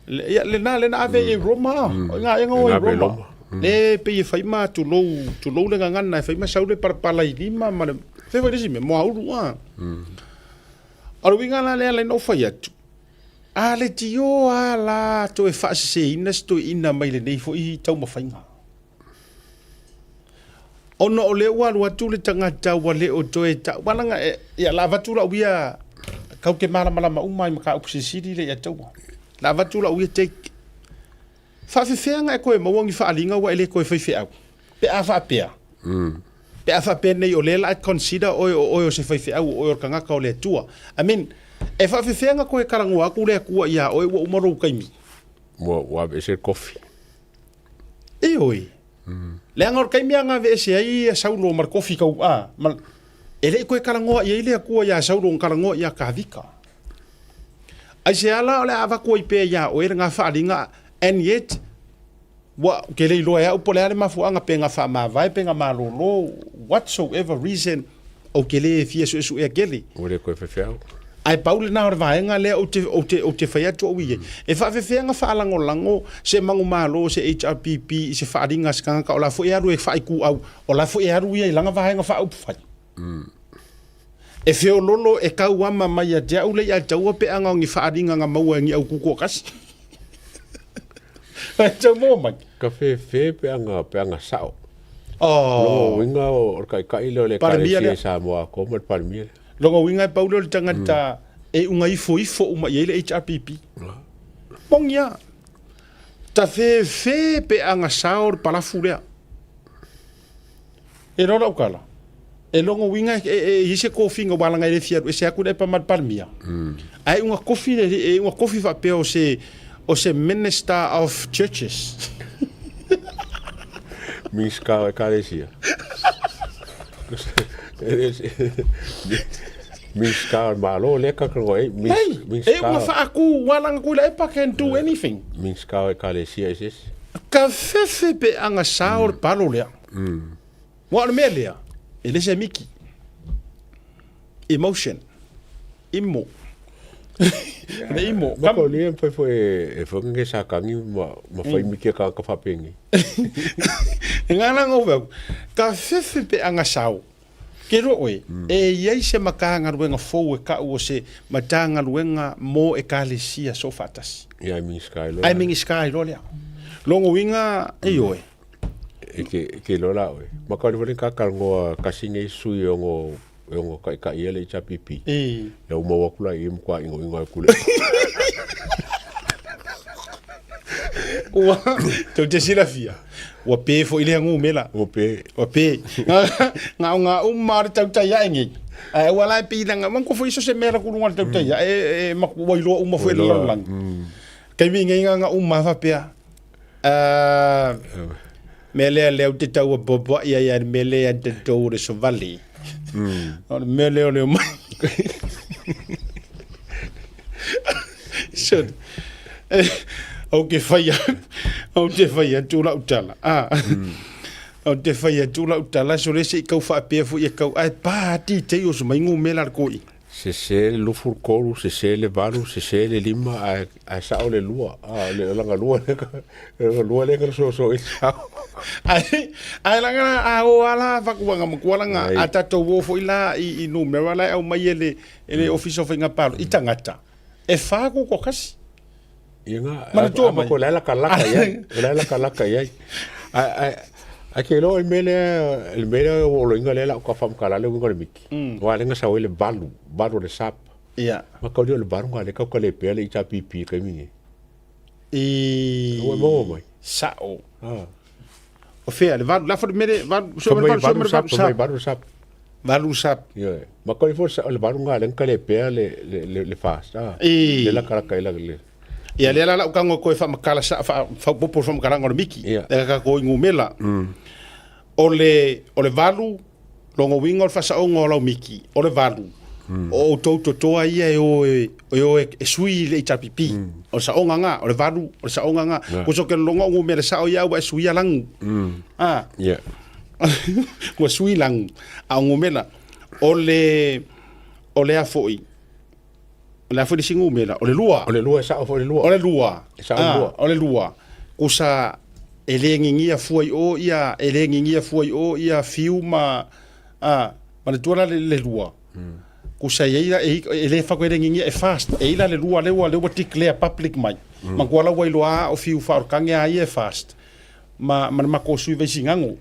Le na ave e Roma. Nga e ngoi Roma. Le pe e fai ma tu lou le ngana e fai ma saule para I lima ma le fe vai disi me mo auru a. Aro winga la le no fai atu. A le tio a la to e fa se ina sto ina mai le nei fo I tau ma fainga. Ono o le wa lu atu le tangata wa le o to e ta walanga e la vatura uia kau ke mala ma umai ma ka upsisidi le ya tau. La vatura uia take Whawhiwhenga e koe mawangi whaalinga wa ele koe whaiwheau. Pe a whapea. Pe a whapea nei o lela at consider oi o se whaiwheau oi o kangaka o le tua. I mean, e whawhiwhenga koe karangu aku le kua ia oi wa umaru kaimi. Wa se kofi. E oi. Le angor kaimi anga ve se ai saulo mar kofi kau a. Ele koe karangu ia ile kua ia saulo karangu ia kavika. Ai se ala o le awa koe pe ia oi nga whaalinga. And yet, wa ke le loa ya upole ale mafuanga pe nga fa ma vai pe nga malolo whatsoever reason o ke le fia su e geli. O le koe fefeau. Ai paule na vaenga le o te fai atu o ie. E fa fefeanga fa lango se mangu malo se HRPP se fa ringa skanga o la fo e aru e fa ku au o la fo e aru ia langa vaenga fa up fa. E feo lolo e kau ama mai a dia ule ia tau pe anga ngi fa ringa nga mau ngi au kuko kasi. Tau mo mai. Ka fe pe anga sao. No winga o kai le kare sa mo ko mo palmia. Longo winga paulo le tangata e unga ifo uma ele HRPP. Mongia. Ta fe pe anga sao palafu lea. E rola ukala. E longo winga e ise kofi nga wala ngai le fia e se aku de pa mat palmia. Ai unha kofi e unha kofi fa pe o se minister of churches. Minska ekalesia. Minska malo leka kroi Minska. E unha fa aku wala nga kula e pa can do anything. Minska ekalesia is. Ka fefe pe anga sao palo lea. Wa me lea. Ele se miki. Emotion. Imo. Le imo. Mako liem foi e foi nge sa kangi ma foi miki ka fa pengi. Ngana ngova. Ka fefe pe anga sao. Kero oi. E yai se makanga ruenga fou e ka o se matanga ruenga mo e kalesia so fatas. Ya mi sky lo. Ai mi sky lo lea. Longo winga e oi. ke lola oi makali vole ka kalngo kasinge sui ngo ka ile cha pipi le uma wakula im kwa ingo kule wa to te sila fia wa pe fo ile ngu mela wa pe nga umar tau tai aingi ai wala pe nga man ko fo iso se mera ku ngal tau tai e mak wailo uma fo ile lang kai mi nga umma fa pe mele leo te tau bobo ia mele te tau so valley mele o mai so okay faya tu la utala o te faya tu la utala so le se kau fa pe fu ia kau ai pa ti te o so mai ngu mela ko i se lo furkoru se le valu se le lima a sa o le lua le langa lua le so ai langa a o ala fa kuanga mkuanga ata to wo fo ila I no mera la o mai ele office of ngapalo itangata e fa ko kasi inga ma ko la kalaka ya a ke lo el mele o lo inga lela ko fam kala le ngol miki wa lenga sa wele balu le sap ya ma ko le baru ngale ka ko le pele cha pipi ka mi o mai sa o fe le va la fo mele va so balu sap ya ma ko fo le baru ngale ka le pele le fast le la kala ka le ia le la ka ngo ko fa makala sa fa popo fa makala ngor miki e ka ko ngumela ole valu longo wingo fa sa ngo la miki ole valu o to ia e sui le tapipi o sa onga ole valu o sa onga ko so ke longo ngumela sa o ia wa sui lang ya ko sui lang a ngumela ole a foi la foi singu mela o le lua sa o le lua ole lua kusa elengingia foi o ia elengingia foi o ia fiuma ma le tuala le lua kusa ia ele fa ko elengingia e fast e ila le lua le declare public mai ma kwala wai loa o fiu fa kange ai e fast ma ko sui ve singango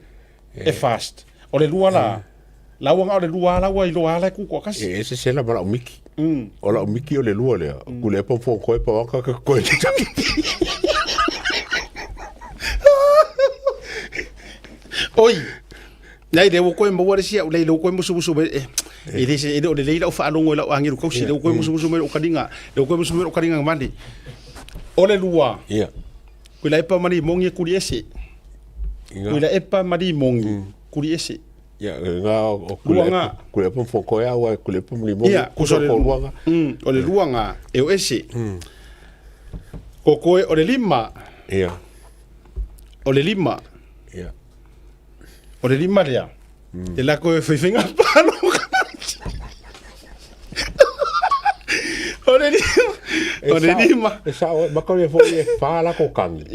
e fast o le lua la wanga o le lua la wai loa la ku ko kasi ese se la mala miki ola miki o le lua le ku le pon fon ko e pa waka ka ko oi nei de ko mo wala sia le ko mo subu e dese e le leila o fa longo la angiru ko si le ko mo subu o kadinga le ko mo subu o kadinga mandi o le lua ku la pa mani mongi ku ese ku la pa mani mongi ku ese ya nga o ku le pon fon ko ya wa ku le pon limong ku so luanga o le luanga e o ese ko ko o le lima o le lima o le lima rea e la ko foi finga palo o le lima e sa ma ko e foi fa la ko kangi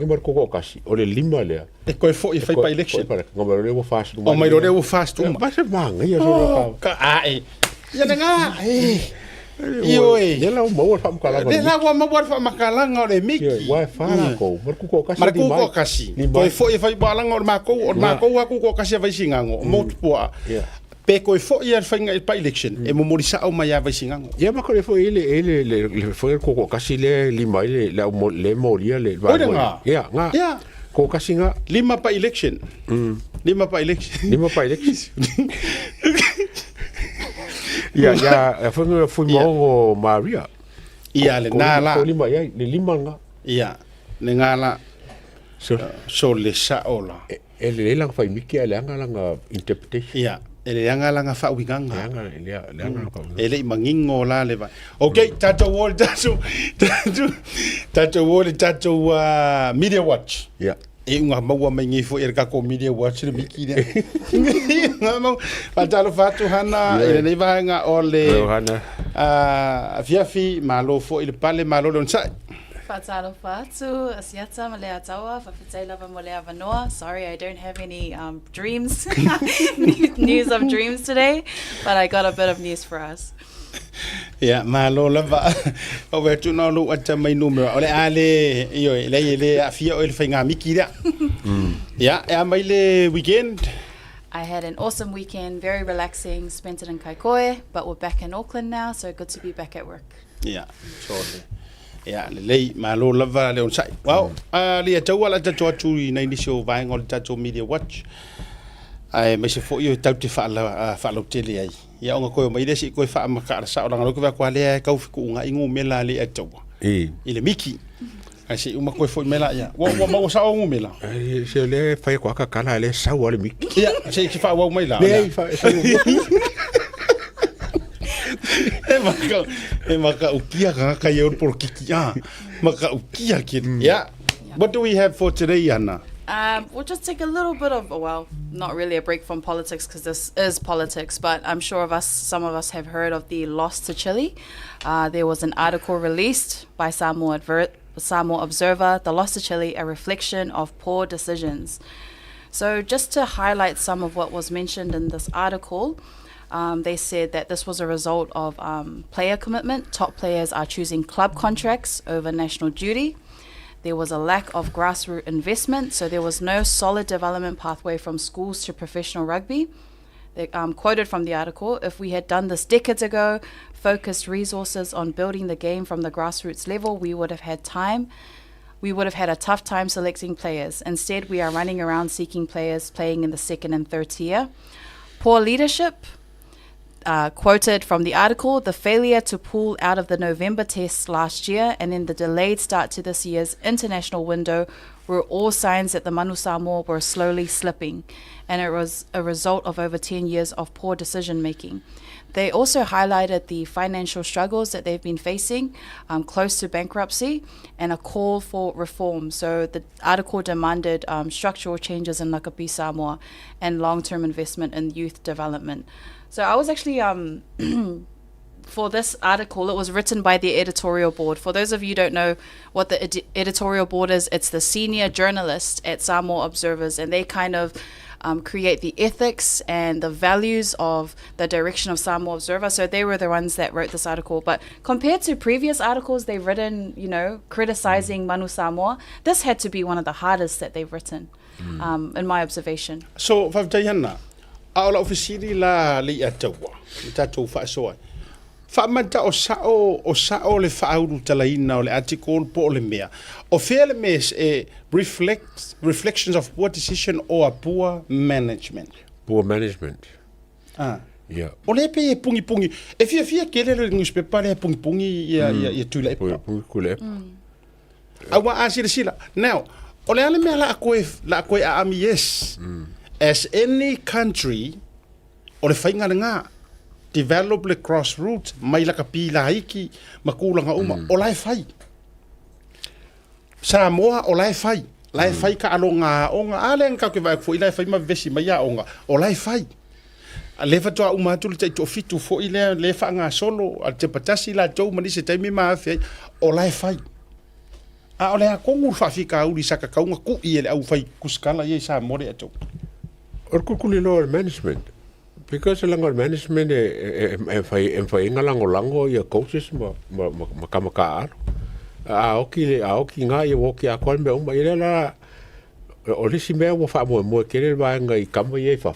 mar ko kasi o le lima le e ko foi fai pa election ngo me le fast o mai lo le fast ba se manga ia so ka ia nga Ioi, dia la mo fa makalanga. Dia la mo fa makalanga le miki. Wa fa la ko, mar ku ko kasi. Mar ku ko kasi. Ko foi balanga o mako aku ko kasi vai singango. Mo tua. Pe koe fo ia whainga pa election. E mo morisa au mai avai singango. Ia mako le fo le fo ko kasi le lima le moria le. Oida nga. Ia nga. Ia. Ko kasi nga. Lima pa election. Lima pa election. Lima pa election. Ia fo mo Maria. Ia le nala. Ko lima ia le lima nga. Ia. Le ngala. So le saola. Le lang fai miki le anga interpretation. Ia. Ele anga langa fa winganga. Anga. Ele mangingo la le vai. Okay, tato wall tato Media Watch. Yeah. E unga maua mai ngi fo erka ko Media Watch le miki ne. Ngamo patalo fatu hana ele nei vai nga ole. Hana. Fiafi malo fo ile pale malo don sai. Fatalo fatu, asiata malea tawa, fafitela molea vanoa. Sorry, I don't have any dreams, news of dreams today, but I got a bit of news for us. Yeah, malo lava. Over to no look at my number. Ole ale, yo, le afia oil finger miki da. Yeah, am I weekend? I had an awesome weekend, very relaxing, spent it in Kaikoe, but we're back in Auckland now, so good to be back at work. Yeah, totally. Yeah, le malo lava le on sai. Wow, le tau ala tatu atu na inisio vai ngol tatu Media Watch. Ai me se fo yo tau te fa lo tele ai. Ya onga ko mai desi ko fa maka sa ora ngalo ko va le ka ufiku nga ingu mela le tau. Ile miki. Ai se uma ko fo mela ya. Wa ma sa o mela. Se le fa ko ka kala le sa wa le miki. Ya, se ki fa wa mai la. Le fa. Maka ukia ka yo por kikia. Maka ukia kid. Yeah. What do we have for today, Anna? We'll just take a little bit of, well, not really a break from politics because this is politics, but I'm sure some of us have heard of the loss to Chile. There was an article released by Samoa Observer, The Loss to Chile, a reflection of poor decisions. So just to highlight some of what was mentioned in this article, they said that this was a result of player commitment. Top players are choosing club contracts over national duty. There was a lack of grassroots investment, so there was no solid development pathway from schools to professional rugby. They, quoted from the article, if we had done this decades ago, focused resources on building the game from the grassroots level, we would have had a tough time selecting players. Instead, we are running around seeking players playing in the second and third tier. Poor leadership. Quoted from the article, the failure to pull out of the November tests last year and then the delayed start to this year's international window were all signs that the Manu Samoa were slowly slipping, and it was a result of over 10 years of poor decision making. They also highlighted the financial struggles that they've been facing, close to bankruptcy, and a call for reform. So the article demanded structural changes in Lakapi Samoa and long-term investment in youth development. So I was actually, for this article, it was written by the editorial board. For those of you who don't know what the editorial board is, it's the senior journalist at Samoa Observers, and they kind of create the ethics and the values of the direction of Samoa Observer. So they were the ones that wrote this article. But compared to previous articles they've written, criticizing Manu Samoa, this had to be one of the hardest that they've written, in my observation. So, Favtayana, aola ofisiri la li atawa, tatou whaasoa. Whaamata o sao le whauru talaina o le article po o le mea. O whea le mea reflections of poor decision or poor management. Poor management. Yeah. O le pe e pungi. E fia kele le newspaper le pungi ia tula e pa. Pungi kule. Awa asira sila. Now, o le ale mea la koe a ami yes. As any country, o le whainga ngā, develop le grassroots, mai laka pila hiki, makulanga uma, o lai whai. Samoa o lai whai. Lai whai ka alo ngā onga, ale ngā ke vai fo i lai whai ma vesi mai a onga, o lai whai. A lefa toa umatu le taito fitu fo i le wha ngā solo, a te patasi la tau mani se taimi maa whai, o lai whai. A o le a kongur whawhika auri saka kaunga ku i ele au whai kuskala i Samoa le atou. Or kukuli no management. Because lango management e fai lango ia coaches ma kamaka aro. Aoki nga ia woki a kol me uma ile la o lisi me wo fa mo kere ba nga I kama ye fa.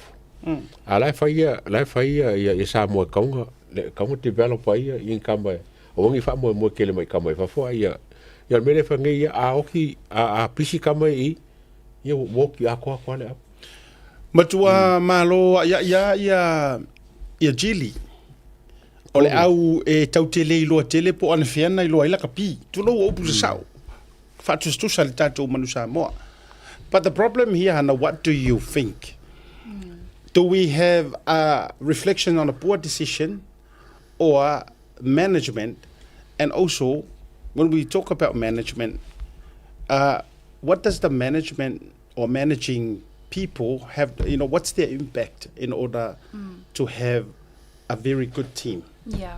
A lai fai ia sa mo kaunga developer ia in kama o ngi fa mo kele mai kama fa fo ia mele fa ngi a oki a pisi kama ia walk ia ko le matua malo ia jili ole au e tautele i loa tele po ana fiana i loa ila kapi tu lo o pusa sao fa tu sal tato manusa mo. But the problem here, Hannah, what do you think? Do we have a reflection on a poor decision or management? And also, when we talk about management, what does the management or managing people have, what's their impact in order to have a very good team? Yeah.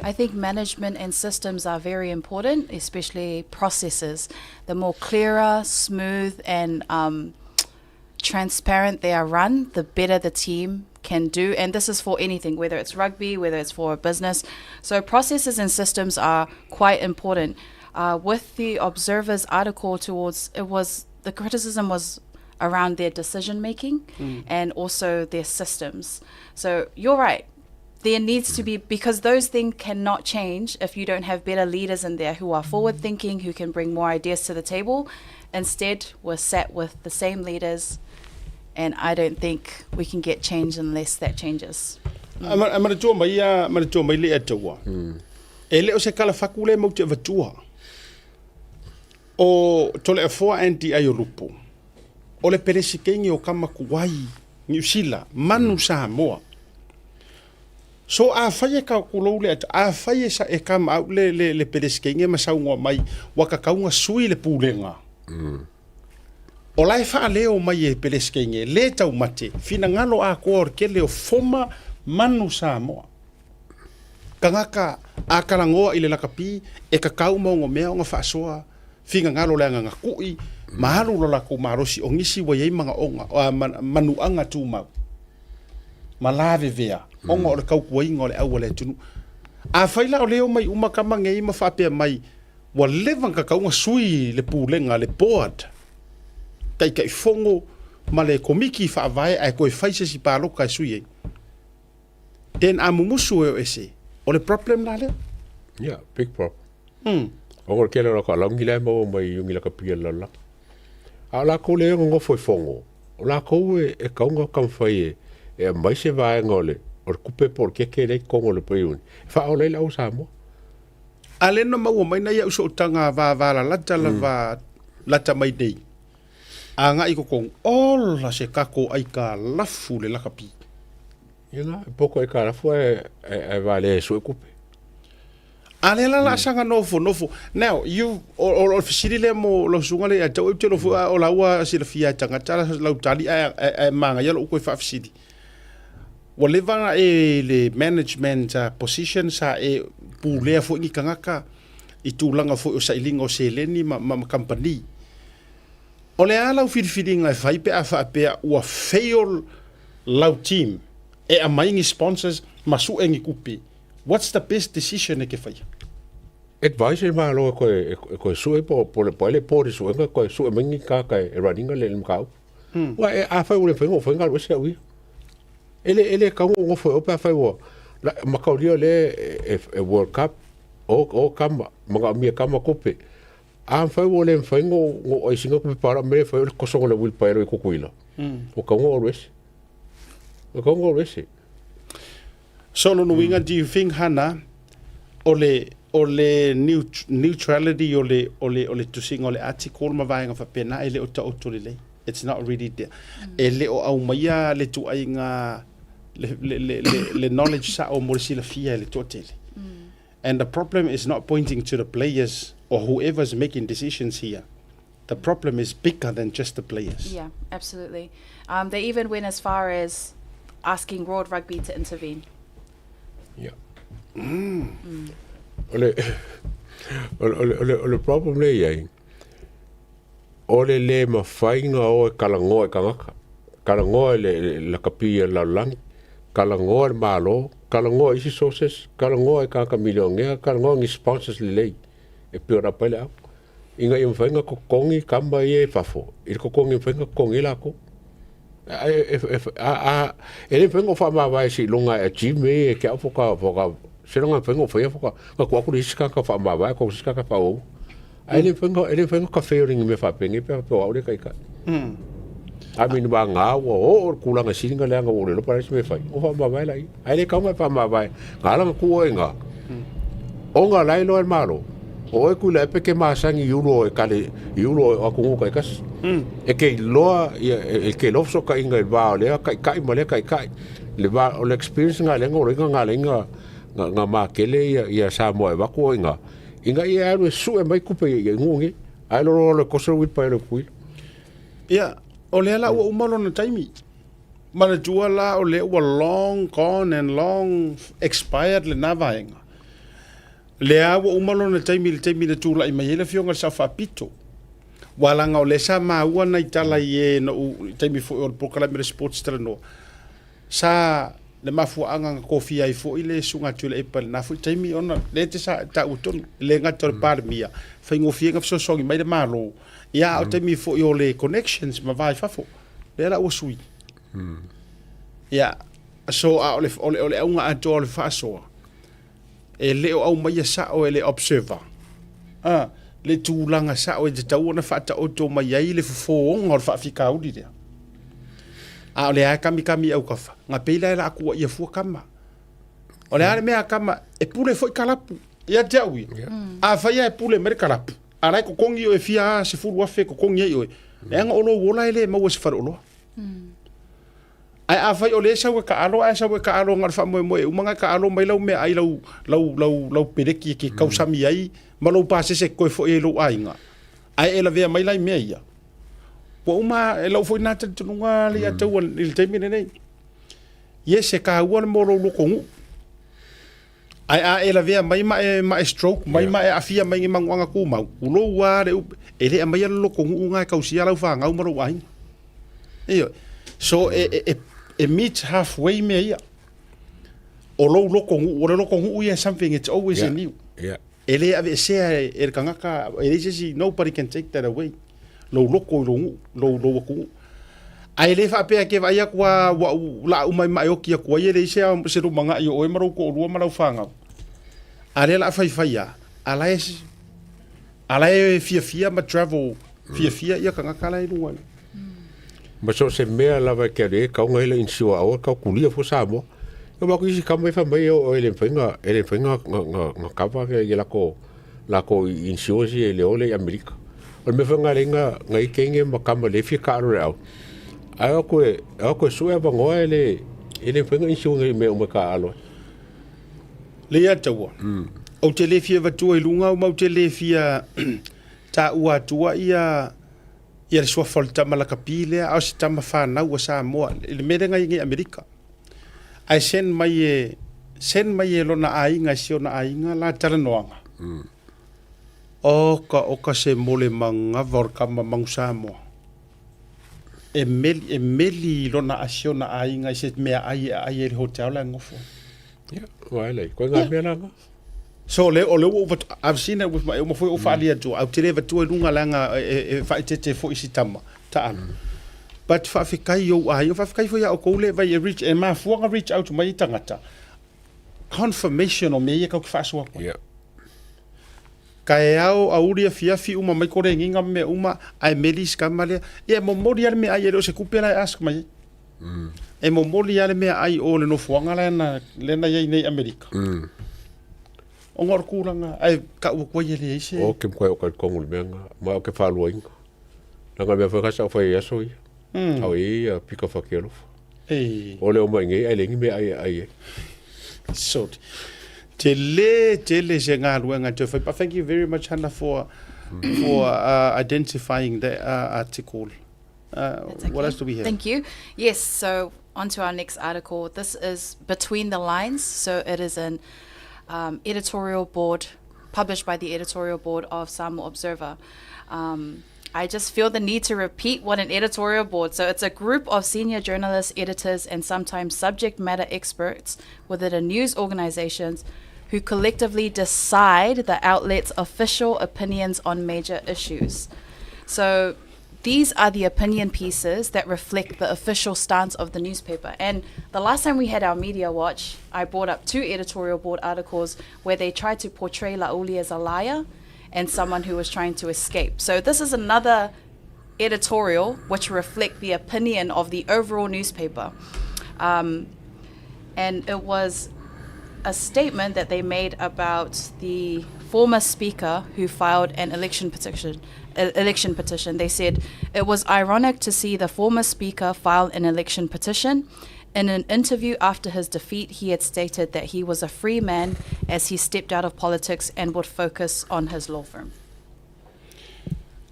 I think management and systems are very important, especially processes. The more clearer, smooth, and transparent they are run, the better the team can do. And this is for anything, whether it's rugby, whether it's for a business. So processes and systems are quite important. With the Observer's article the criticism was around their decision making and also their systems. So you're right. There needs to be, because those things cannot change if you don't have better leaders in there who are forward thinking, who can bring more ideas to the table. Instead, we're sat with the same leaders, and I don't think we can get change unless that changes. Maratua mai le atua. E leo se kala fakule mo te vatua. O tole a foa anti ayolupo. O le peresi kengi o kama kuwai, New Zealand, Manu Samoa. So a faye ka kulo le a faye sa e kam au le pedeskenge ma saunga mai waka kaunga sui le pulenga. O lai fa leo mai e pedeskenge le tau mate fina ngalo a ko ke le foma Manu Samoa. Kangaka a kalangoa ile lakapi e ka kauma ngo mea nga fa soa finga ngalo le nga kui mahalu lo la ko marosi o ngisi wa ye manga onga o manu anga tu ma. Malave vea. Onga o le kau kuainga o le au le tunu. A whaila o leo mai umakama ngei ma whapea mai wa levan ka kaunga sui le pūlenga le board. Kai fongo ma le komiki whaavae ai koe whaise si pālo kai sui e. Den a mumusu e o ese. O le problem la leo? Yeah, big problem. O ke le raka langi le mo mai yungi la kapia lala. A la ko le ngo foi fongo. O la ko e kaunga kam whai e mai se vai ngole. O kupe por ke le kongo le peiun. Fa o le au samo. Ale no mau mai na ia uso tanga va la lata mai dei. Anga iko kong ola se kako ai ka lafu le lakapi. Ia poko e ka lafu e vale so kupe. Ale la sanga nofo. Now you or fisiri le mo lo sunga le tau te lo o la ua si la fia tanga tala la utali e manga ia lo ko fa fisiri. Waleva le management position sa e pulea fo ngi kangaka I tūlanga fo o sailinga o seleni ma company. O le ala u whiriwhiringa e whaipe a whaapea ua fail lau team e a maingi sponsors ma su engi kupi. What's the best decision e ke whaia? Advice ma lo ko su e po le po su e ko su e maingi ka e running le mkau. Wa e a fa ule fenga lo se wi. Ele ka ngo fo o pa fa wo. La makaulia le e World Cup o kama mga mia kama kope. Am fa wo le fengo o singo ko para me fa ko so le wil pa ko kuila. O ka ngo always. O ka ngo always. Solo nuinga, do you think Hannah ole neutrality ole tusing ole article ma vainga fa pena ele o ta otolile? It's not really there. Ele o au maia le tu ainga le knowledge sa o morisila fia le totele. And the problem is not pointing to the players or whoever's making decisions here. The problem is bigger than just the players. Yeah, absolutely. They even went as far as asking World Rugby to intervene. Yeah. Ole problem le yai. Ole le ma fainga o kalango e kangaka. Kalango le kapia la lang. Kalango malo. Kalango isi sources. Kalango e kaka milionga. Kalango ngi sponsors le. E pura pele au. Inga yung fainga ko kongi kamba ye fafo. Il ko kongi fainga kongi la ko. ele pengo fa ma vai si longa e jime ke foka se longa pengo fa foka ko ko riska ka fa ma vai ko riska ka fa o ele pengo ka fairing me fa pengi pe to au kai ka a min ba nga o kula nga singa le nga o le para me fa o fa ma vai lai ele ka ma fa ma vai nga la ku o nga o nga lai lo malo o e kula e peke masangi yulo e kale yulo a kungu kai kas e ke loa e ke lofso ka inga ba le kai male kai le ba o experience nga le nga ma kele ya sa mo e ba ko inga ia ru su e mai kupe e ngungi ai lo le koso wi pa le kui ia o le ala o malo na taimi mana tua la o le o long gone and long expired le navaenga le awa umalo na taimi na tula i mai ele fionga sa fapito wala nga o le sa maua na itala ye na taimi fo o proclaim sports tala no sa le mafu anga kofi ai fo ile sunga tula e pal na fo taimi ona le te sa ta uton le nga tor par mia fa ngo fienga so songi mai de malo ya o taimi fo yo le connections ma vai fa fo le la o sui ya so a ole unga a le fa so e le o au mai sa o le observer le tūlanga sa o te tau na whata o tō mai ai le fufo ngor whawhika uri rea a o le a kami au kawha ngā peila e la akua ia fua kama o le a mea kama e pule foi kalapu ia te au a whaia e pule mere kalapu a rai ko kongi o e fia se furu afe ko kongi e o e anga olo wola ele maua se whare oloa ai a fai o le sa ka alo ngar fa mo umanga ka alo mai lau me ai lau pereki ke kausami ai malo pa se ko fo e lo ainga ai ela ve mai lai me ia ko uma e lau foi na te tunga le atu il temi nei ye se ka ua mo lo kongu ai a ela ve mai ma stroke mai afia mai ngi mangwanga ku mau ulo wa ele mai lo kongu nga kausia lau fa ngau mo ai iyo so it meets halfway me ia o lo loko ngu ia something it's always in you ele ave se e kangaka ele se nobody can take that away lo loko lo ku ai le fa pe ke vai kwa la umai mai o kia kwa ele se ro manga yo o maro ko ru maro fanga ale la fai ya ala fia ma travel fia ia kangaka la i luai ma so se mea lava ke re ka nga ile insua o ka kulia fo samo yo ba ku si ka mai fa mai o ele fenga nga ka pa ke la ko insua si ele ole america o me fenga lenga nga i kenge ma ka ma le fi ka ro au ai ko so e ba ngo ele fenga insua me o ka alo le ya tawa o te le fia va tu i lunga o te le fia ta ua tua ia ia le suafal tama la kapile au si tama whanau a Samoa le merenga ingi Amerika ai sen mai e lona ainga si ona ainga la taranoanga oka se mole manga vorkama mangu Samoa e meli lona asiona ainga se mea ai e hotel la ngofo wale ko nga mea langa so I've seen it with my foi o falia tu au te leva tu lunga langa e fa te fo isi tama ta but fa fikai yo ai fa fikai fo ya o ko le vai reach e ma fo nga reach out mai tangata confirmation o me e ka fa so ko kai au auria fi uma mai ko renginga me uma ai melis kamale e mo moriar me ai ro se kupela ask mai e mo moriar me ai o le no fo nga lena ye nei America o ngor kuranga ai ka u ko yele ise o ke ko ka kongul menga ma ke fa loing nga me fa sa fa ya so au ia pika fa kelo o le o mai ngai ai lengi me ai so tele jenga luenga te fa thank you very much Hannah for identifying the article what else do we have thank you yes so on to our next article this is Between the Lines so it is an editorial board published by the editorial board of Samoa Observer. I just feel the need to repeat what an editorial board. So it's a group of senior journalists, editors, and sometimes subject matter experts within a news organizations who collectively decide the outlet's official opinions on major issues. So these are the opinion pieces that reflect the official stance of the newspaper. And the last time we had our media watch, I brought up 2 editorial board articles where they tried to portray Lauli as a liar and someone who was trying to escape. So this is another editorial which reflect the opinion of the overall newspaper. And it was a statement that they made about the former speaker who filed an election petition. They said, "It was ironic to see the former speaker file an election petition. In an interview after his defeat, he had stated that he was a free man as he stepped out of politics and would focus on his law firm."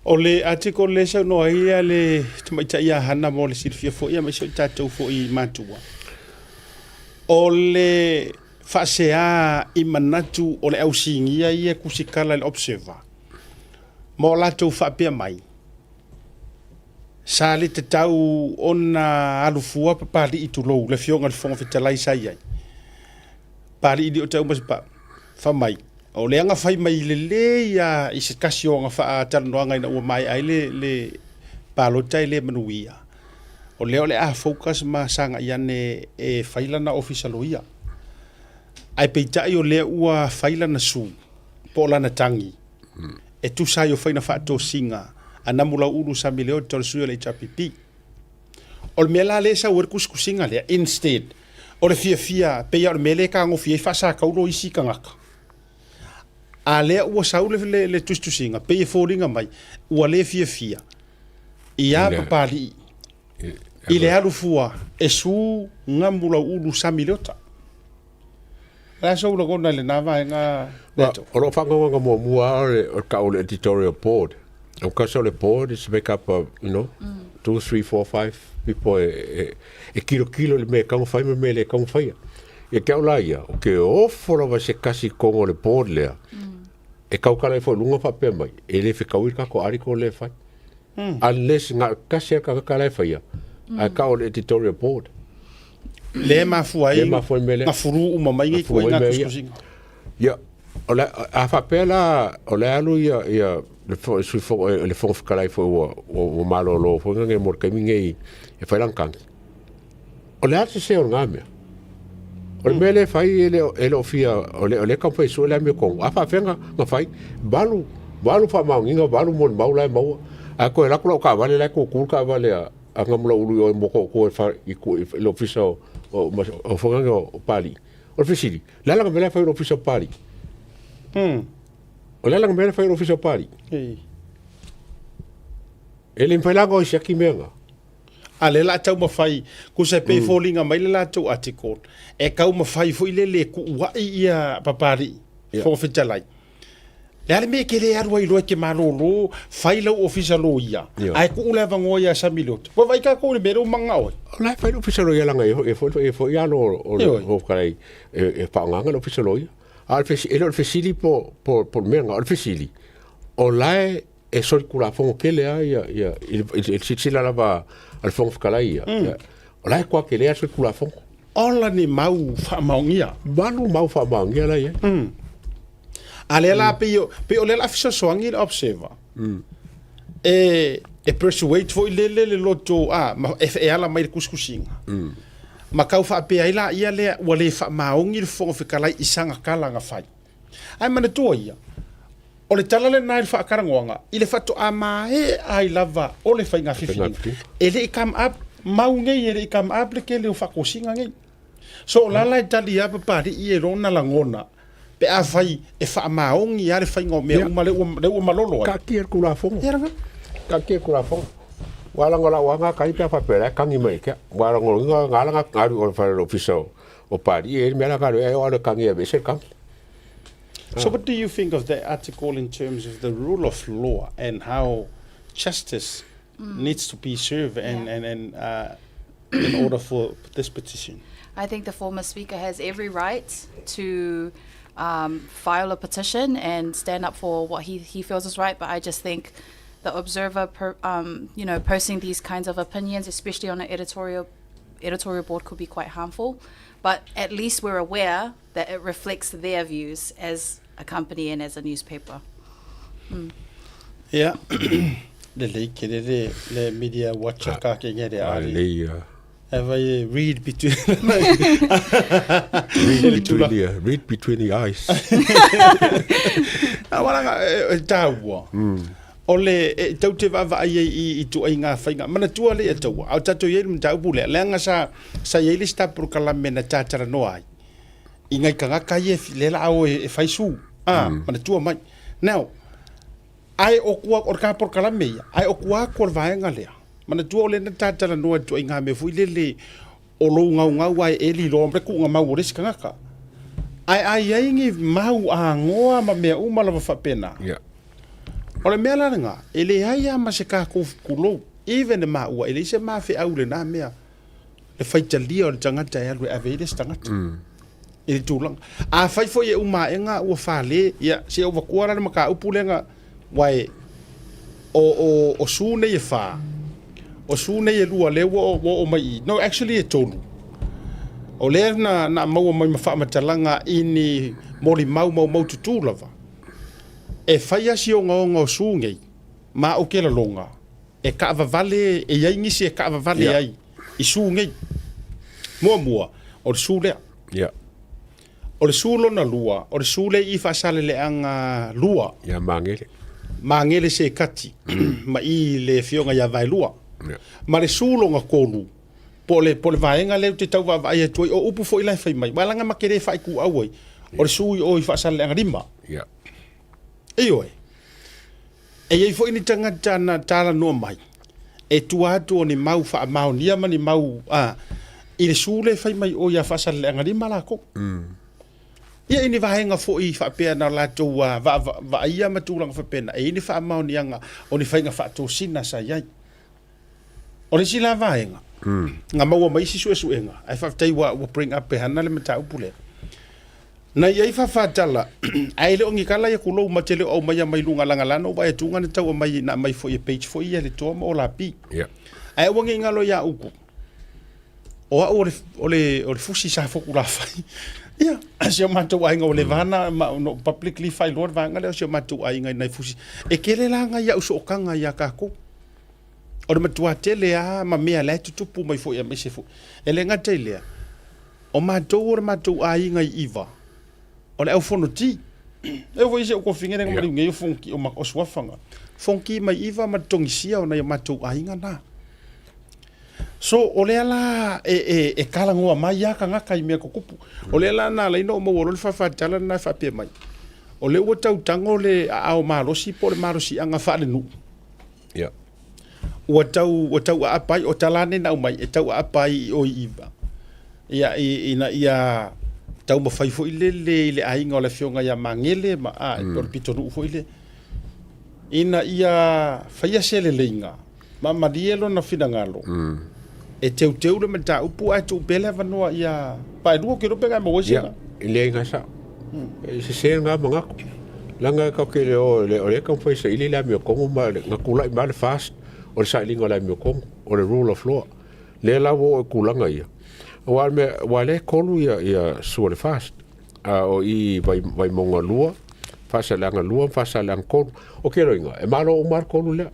O le article le sa no ia le tamaita ia hana mo le sirfia fo ia mai so tatou fo I matua. O le fasea I manatu o le ausingia ia kusikala le observer. Mo la tau whapea mai. Sa le te tau ona alufua pa pali I tulou le fionga le fonga fitalai sai ai. Pali I o tau maspa whamai. O le anga whai mai le ia I se kasi o nga wha talanoanga ina ua mai ai le palotai le manuia. O leo le a focus ma sanga iane e whailana ofisaloia. Ai peitai o le ua whailana su po lana tangi. E tu sai o whaina whaato singa ana mula ulu sa mileo tol suyo le chapipi. O le mela le sa wer kuskusinga le instead o le fia pe o mele ka ngo fia fa sa ka ulo isi ka ngaka. A le ua sa le tustusinga pe e foringa mai ua le fia. Ia papali I le alufua e su ngamula ulu sa milota. La so lo gona le nava nga leto. O lo whakanga mo mua o ka o le editorial board. O ka so le board is make up of, 2, 3, 4, 5 people e kilo le me ka mo fai me le ka mo fai. E ka la ia o ke o fora va se kasi kongo le board le. E ka kala fo lunga fa pe mai. E le fe ka ka ko ari ko le fai. Unless nga kasi ka kala fai. A ka o le editorial board. Le mafuai mele mafuru uma mai ko ina kuskusinga ya ola a fa pela ola alu ya le fo kalai fo o malo lo fo nge mor kaminge e fa lankan ola se o ngame o mele fai ele ofia ole ka fai so le me ko a fa fenga ma fai balu fa maunga balu mon maula mau a ko la ko ka vale la ko ka vale a ngamlo ulu o mo ko fa I le ofisa o foganga o pali o fisili la mele fa o ofisa pali o la mele fa o ofisa pali ele impela go shaki menga ale la tau mafai ku se pe folinga mai le la tau article e kau mafai fo ile ku wa ia papari fo fitalai le me ke le arwa I lo ke malolo faila ofisa lo ia ai ku le vango ia sa milot po vai ka ko le mero manga o la faila ofisa lo ia langa e fo ia lo o kai e pa nganga lo ofisa lo ia al fesili po menga al fesili o la e circula fo ke le ia il sitila la va al fo kala ia o la ko ke le circula fo ola ni mau fa maungia balu mau fa maungia la ia ale la pe o le la fisa soangi le observer e persuade fo le loto e ala mai kuskusinga ma kau fa pe ila ia le wale fa maungi le fo fikala isanga kala nga fai ai mana to ia o le tala le nai fa karangonga ile fa to ama ai lava o le fa nga fifi ele come up maungi ele come up le ke le fa kusinga ngai so la italia pa pari I rona langona pe a fai e fa maongi ya le fai ngo me uma le malolo ka ki ku la fo ka ki ku la fo wala ngola wanga ka I fa pera ka ngi mai ka wala ngola ngala nga o fa lo fiso o pari e me la ka e o le ka ngi be se ka So what do you think of that article in terms of the rule of law and how justice needs to be served and in order for this petition? I think the former speaker has every right to file a petition and stand up for what he feels is right, but I just think the observer posting these kinds of opinions, especially on an editorial board, could be quite harmful, but at least we're aware that it reflects their views as a company and as a newspaper. Yeah. le ke le media watcher ka ke ngere ari le have I read between read between the eyes. Awala tawa. Ole tau te vava ai I tu ai ngā whainga. Mana tua le tau. Au tato ye mu tau pule. Leanga sa ye li sta pro kala mena tatara no ai. I ngai ka ngaka ye le la au e whaisu. Mana tua mai. Now, ai o kua o ka pro kala mea. Ai o kua ko vaenga lea. Mana tua le na tatara no tu ai ngā me fui le o lo ngau ai e li lo mre ku ngā mau res ka ngaka. Ai ngi mau a ngoa ma mea umala wa whapena. Yeah. Ole mea laranga, ele haia ma se ka kulo, even e maua, ele se maa fe au le na mea, le whaitalia o le tangata e alwe avedes tangata. Ele tūlanga. A whaifo e uma e ngā ua whale, ia, se o wakuara na maka upulenga, wai, o sūne e wha, o sūne e lua lewa o mai, no, actually e tonu. O le na maua mai mawha matalanga ini mori mau tutulava. E whaia si o ngā o sūngei, ma o ke la longa. E ka vale, e iai ngisi e ka vale ai, I sūngei. Mua, o le sūlea. Yeah. O le sūlo na lua, o le sūle I whasale le anga lua. Yeah, mangele. Mangele se kati, ma I le fionga ia vai lua. Yeah. Ma le sūlo ngā kōlu, po le vaenga leo te tau vai e tuai, o upu fo I lai whai mai. Walanga makere whai ku auai, o le sūi o I whasale le anga rima. Yeah. Eoi. E iei fo ini tangata na tala noa mai. E tuatu o ni mau wha mau nia ma ni mau I le sūle whai mai o ia whasale le angari malako. Ia ini vahenga fo I whapea na lato va ia matulanga whapena. E ini wha mau nianga o ni whainga whato sina sa iai. O le sila vahenga. Nga maua mai si sue suenga. Ai whaftai wa bring up pe hana le mata upule. Na iai whawhatala, ai leo ngi kala ia kulou ma te leo au mai lunga langa lana o vai tunga ni tau mai na mai fo I page fo ia le toa ma o la pi. Yeah. Ai wangi ngalo ia uku. O ole fusi sa foku la fai. Ia, asio matou ainga o le vana ma no publicly fai lord vanga le asio matou ainga nai fusi. E kele langa ia uso kanga ia kako. O le matua tele a ma mea le tutupu mai fo ia mai se fo. Ele ngata ilea. O matou ainga I iva. Ole au fono ti. E voi se o kofinga nga mari ngai fonki o mak oswafanga. Fonki mai iva ma tongisia o na matou ainga na. So ole ala e kala ngoa mai ya ka ngaka I mea kokupu. Ole ala na la ino mo woro fa tala na fa pe mai. Ole o tau tango le ao marosi po le marosi anga fa le nu. Yeah. O tau apai o talane na mai e tau apai o iva. Ia tau ma fai fo le ainga o le fionga ia mangele ma por pitonu fo ile ina ia faia sele leinga ma madielo na finangalo e teu le mata upu ai tu bele vanoa ia pa duo ke rope ga mo wosina ile nga sa se nga manga langa ka ke le ka foi se ile la mi ko ma nga kula ma fast o sa linga la mi ko o le rule of law le la wo kulanga ia Wale kolu ia suole fast. O I vai monga lua. Fasa langa lua, fasa langa kolu. O kero inga, e malo umar kolu lea.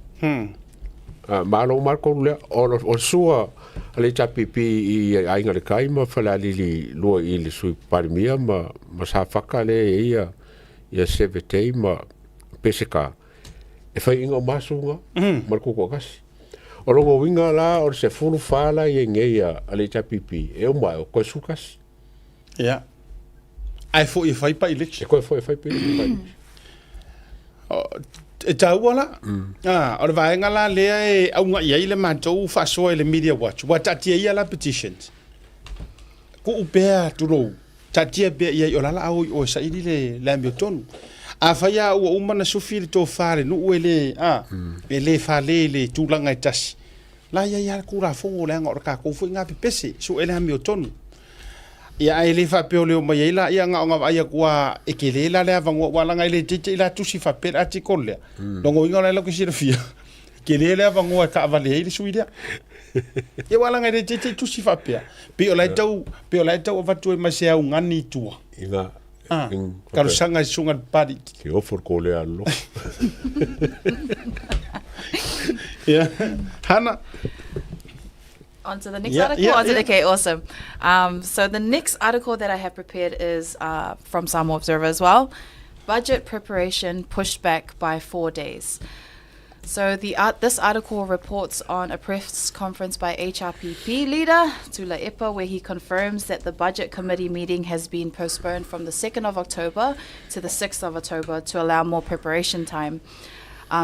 Malo umar kolu lea. O sua, ale tapipi I ainga le kaima, fala lili lua I le sui parimia, ma sa whaka le ia sevetei, ma peseka. E fai inga o masunga, markuko kasi. O longo winga la o se fulu fala I ngeia ale tapipi e o mai o ko sukas. Ja. Ai fo I fai pa election. E ko fo I fai pa election. E tau ala. O le vaenga la lea e au nga ia le mantou fa so le media watch. Wa tatia ia la petitions. Ko upea tulo. Tatia be ia o la o sa ili le lambi tonu. A faia o umana sufili to fare no ele ele fale le tulanga tasi la ia kura fongo le ngor ka ko fu nga pese so ele mi otonu ia ele fa pe ole o mai la ia nga ia kwa ekele la le avango wala nga ele tite la tusi fa per article le dongo inga la ko sira fia kele le avango ka vale ele suida e wala nga ele tite tusi fa pe ole tau va tu ma se au ngani tua inga Kalau sanga sungan padi. Ke offer ko le allo. Yeah. Hannah. On to the next article? Okay, awesome. So the next article that I have prepared is from Samoa Observer as well. Budget preparation pushed back by 4 days. So this article reports on a press conference by HRPP leader Tula Epa, where he confirms that the budget committee meeting has been postponed from the 2nd of October to the 6th of October to allow more preparation time.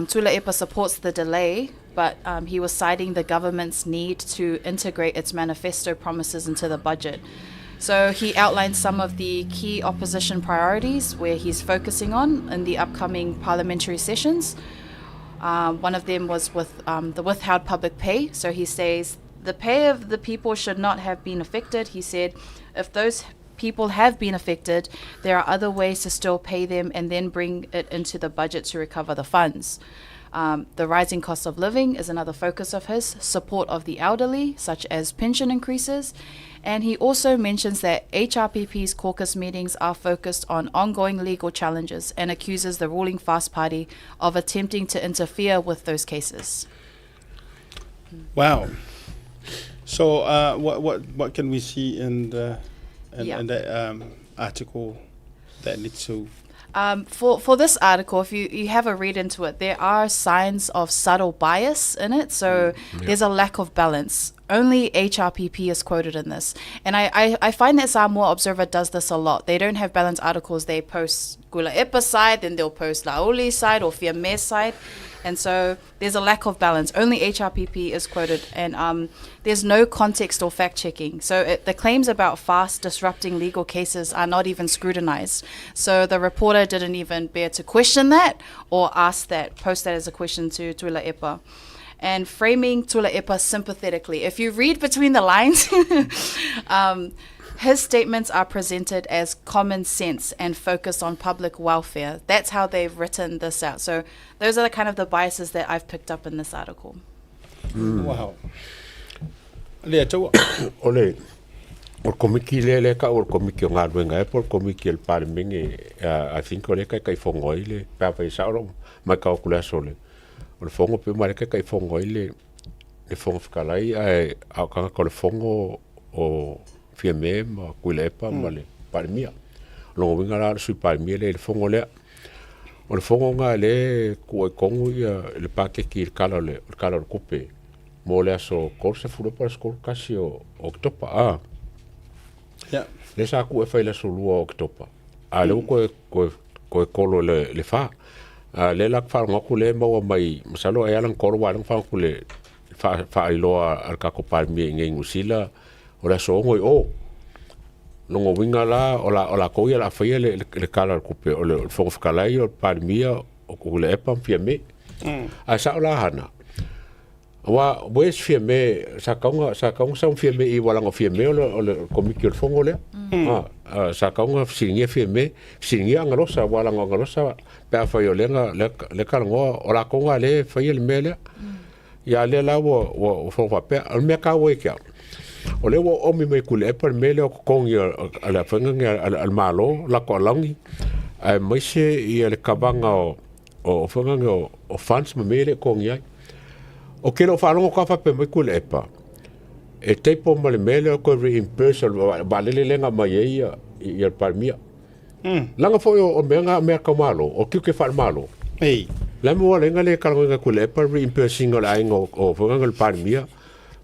Tula Epa supports the delay, but he was citing the government's need to integrate its manifesto promises into the budget. So he outlined some of the key opposition priorities where he's focusing on in the upcoming parliamentary sessions. One of them was with the withheld public pay. So he says the pay of the people should not have been affected. He said if those people have been affected, there are other ways to still pay them and then bring it into the budget to recover the funds. The rising cost of living is another focus of his, support of the elderly, such as pension increases. And he also mentions that HRPP's caucus meetings are focused on ongoing legal challenges and accuses the ruling Fast Party of attempting to interfere with those cases. Wow. So what can we see in the article that needs to... For this article, if you have a read into it, there are signs of subtle bias in it. So there's a lack of balance. Only HRPP is quoted in this. And I find that Samoa Observer does this a lot. They don't have balanced articles. They post Kula Epa side, then they'll post Laoli side or Fiame side. And so there's a lack of balance. Only HRPP is quoted, and there's no context or fact-checking. So the claims about Fast disrupting legal cases are not even scrutinized. So the reporter didn't even bear to question that or post that as a question to Tula Epa. And framing Tula Epa sympathetically. If you read between the lines, his statements are presented as common sense and focused on public welfare. That's how they've written this out. So those are the biases that I've picked up in this article. Wow. Lea taua. Ole, or komiki le ka or komiki o ngā ruenga e por komiki el parmengi, I think ole kai whongoi le pāpai sauro mai ka okula sole. Ole whongo pe mare kai whongoi le whongo whakalai au kanga ko le whongo o Fiame ma Kula Epa ma le Parimia. Longo winga la sui Parimia le whongo lea. O le whongo ngā le kua kongu ia le pākeki il kala o kupe. Mo le aso korse furo para skol kasi o oktopa. Le sa ku e whaila so lua o oktopa. Le koe kolo le wha. Le lak wha ngaku le maua mai masalo e alang koro walang wha ngaku le wha ailoa al kako Parimia inge ngusila. O la so ngoi o longo winga la o la koia la faia le kala kupe o le whakawhakalai o Parimia o Kula Epa Fiame a sa o la hana wa wes Fiame sa kaunga sa Fiame I walanga Fiame o le komiki o whongo lea sa kaunga singia Fiame singia angarosa walanga angarosa pea whai o lenga le kalangoa o la konga le faia le mea lea ia le la o whawapea al mea ka wei kia o le wo omi mai Kula Epa mele o kongi ala whangangi al malo la ko alangi ai mai se I le kabanga o whangangi o fans ma mele kongi ai o kero whanongo ka whape mai Kula Epa e teipo ma le mele o ko reimburse ba lele lenga mai I al Parimia langa fo o mea ka malo o kiu ke whan malo la mua lenga le kalangoinga Kula Epa reimbursing o la ainga o whangangi al Parimia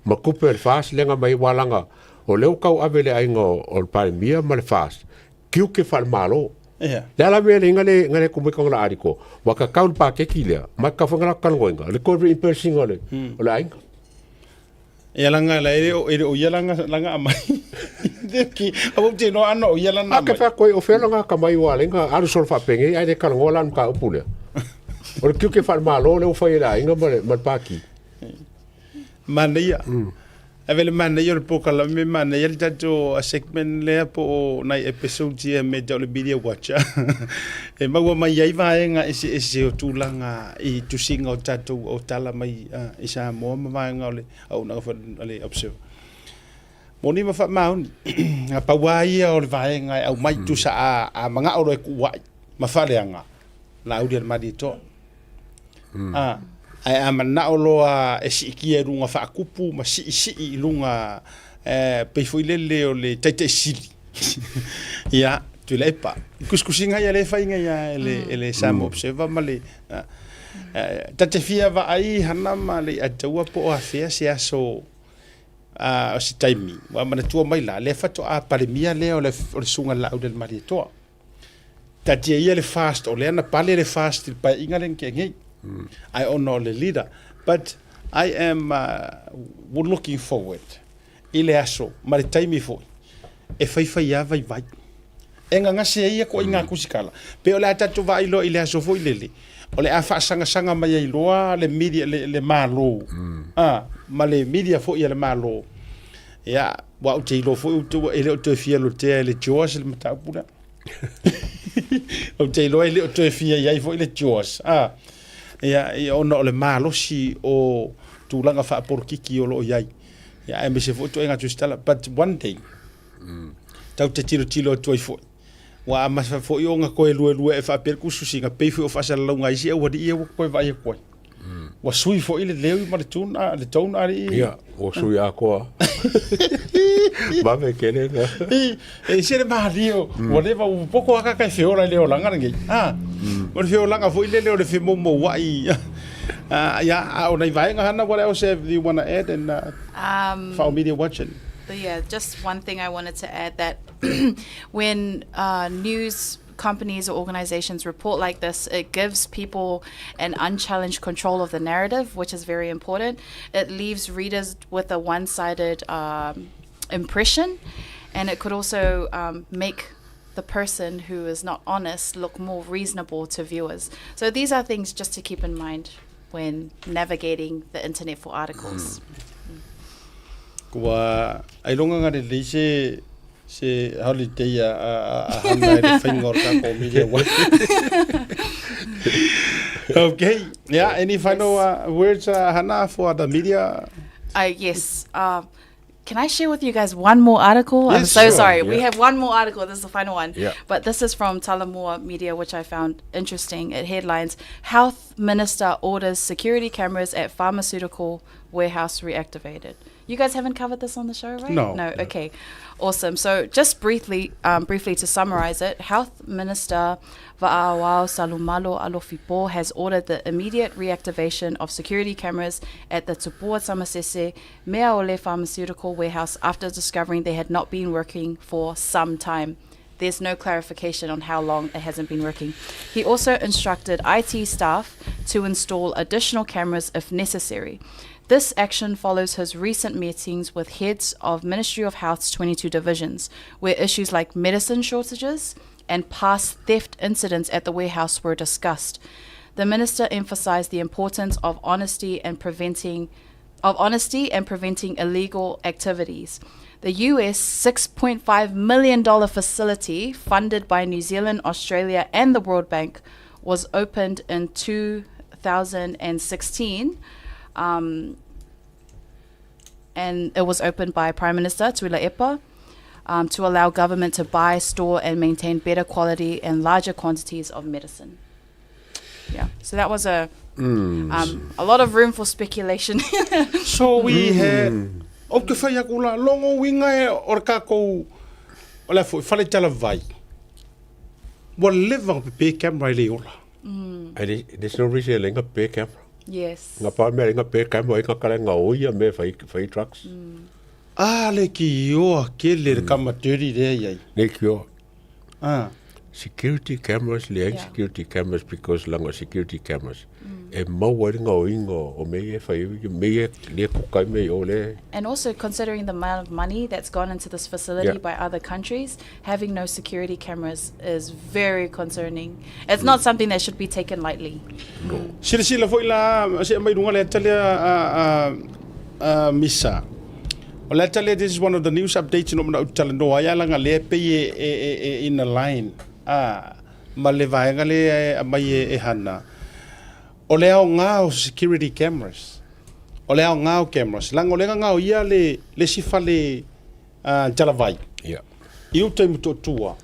ma kupe el fast lenga mai walanga o leu kau avele ainga o Parimia ma le fast kiu ke fal malo le ala vele ngale kumikong la ariko waka kaun pa ke kilia ma ka fangala kalngoinga le ko reimbursing ole o la ainga langa la o langa amai ki abo te no ano langa ka fa ko o felanga ka mai walenga aru sol fa penge ai de kalngolan ka upule o kiu ke fal malo le o fa ila ainga ma pa ki Mania. Avele manaia le pokala me manaia le tato a segment le po nai episode ia me le video watcha. E maua mai ai vaenga ese o tulanga I tusinga o tato o tala mai I Samoa ma vaenga le au na fa le observe. Moni ma fa maun a pawai o le vaenga au mai tu sa a manga o le kuai ma faleanga. La audia madi to. ai amana o loa e siiki e runga whaakupu ma si i lunga pei foi lele o le taite sili ia tu le pa kuskusinga ia le fainga ia ele Samoa Observer ma le tate fia va ai hana ma le ataua po a fea se aso o si taimi wa mana tua mai la le fato a palemia le o le sunga la o del maritoa tate ia le fast o le ana pale le fast pa inga len ke ngai I honor the leader, but I am looking forward. Ile aso, mare taimi foi. E fai ia vai. E nga ngase ia ko inga kusikala. Pe ole atatu vai lo ile aso foi lele. Ole afa sanga mai ai loa le media le malo. Ma le media foi ia le malo. Ya, wa te lo foi tu ele o te fia lo te le George le matapula. O te lo ele o te fia ia foi le George. Ia ona o le malosi o tulaga fa'aporokiki o lo'o iai ia e mese fo'i to'ega tusitala but one day tau te tilo atu ai fo'i ua amasa fo'i o gakoe luelue e fa'apele kususiga pei fo'i o fa'asalalauga isi e ua li'i e ua koe vai e koe ua sui fo'i le leu ma le tauna ali'i ia ua sui a koa mame kelenga e se le mahalio ua leva ua poko akaka e feola i le olaga lagei o le feolaga fo'i lele o le femomoua'i ia o nei vaega hana what else have you want to add and for our media watching? But yeah, just one thing I wanted to add that when news companies or organizations report like this, it gives people an unchallenged control of the narrative, which is very important. It leaves readers with a one-sided impression, and it could also make the person who is not honest look more reasonable to viewers. So these are things just to keep in mind when navigating the internet for articles. Kua ai longa ngare leise se holiday a hana le finger ka ko media. Okay, yeah, any final words Hannah for the media? Yes. Can I share with you guys one more article? Yes, I'm so sure. sorry. Yeah. We have one more article. This is the final one. Yeah. But this is from Talamua Media, which I found interesting. It headlines, Health Minister orders security cameras at pharmaceutical warehouse reactivated. You guys haven't covered this on the show, right? No. No, okay. Awesome. So just briefly to summarize it, Health Minister Va'awao Salumalo Alofipo has ordered the immediate reactivation of security cameras at the Tupua Samasese Meaole pharmaceutical warehouse after discovering they had not been working for some time. There's no clarification on how long it hasn't been working. He also instructed IT staff to install additional cameras if necessary. This action follows his recent meetings with heads of Ministry of Health's 22 divisions, where issues like medicine shortages and past theft incidents at the warehouse were discussed. The minister emphasized the importance of honesty and preventing illegal activities. The US $6.5 million facility, funded by New Zealand, Australia, and the World Bank, was opened in 2016. And it was opened by Prime Minister Tuila Epa to allow government to buy, store, and maintain better quality and larger quantities of medicine. Yeah, so that was a lot of room for speculation. So we had o ke fai akula longo winga e or ka ko ola fo fale tala vai. What live on pe camera le ola. There's no reason lenga pe camera. Yes. Nga pa me lenga pe camera inga kala nga oia me fai trucks. Le ki o ke le kama dirty there yai. Ne ki o. Security cameras, security cameras because langa security cameras. E mau nga oingo o me e fai me le kukai me o le. And also considering the amount of money that's gone into this facility by other countries, having no security cameras is very concerning. It's not something that should be taken lightly. No. Sila foi la se mai runga le tale misa. Well, this is one of the news updates no mana talendo aya langa le pe in a line. Ma le vaenga le mai e hana. O le au ngao security cameras. O le au ngao cameras. Lango le ngao ia le sifale talavai. Yeah. Iu te muto tua.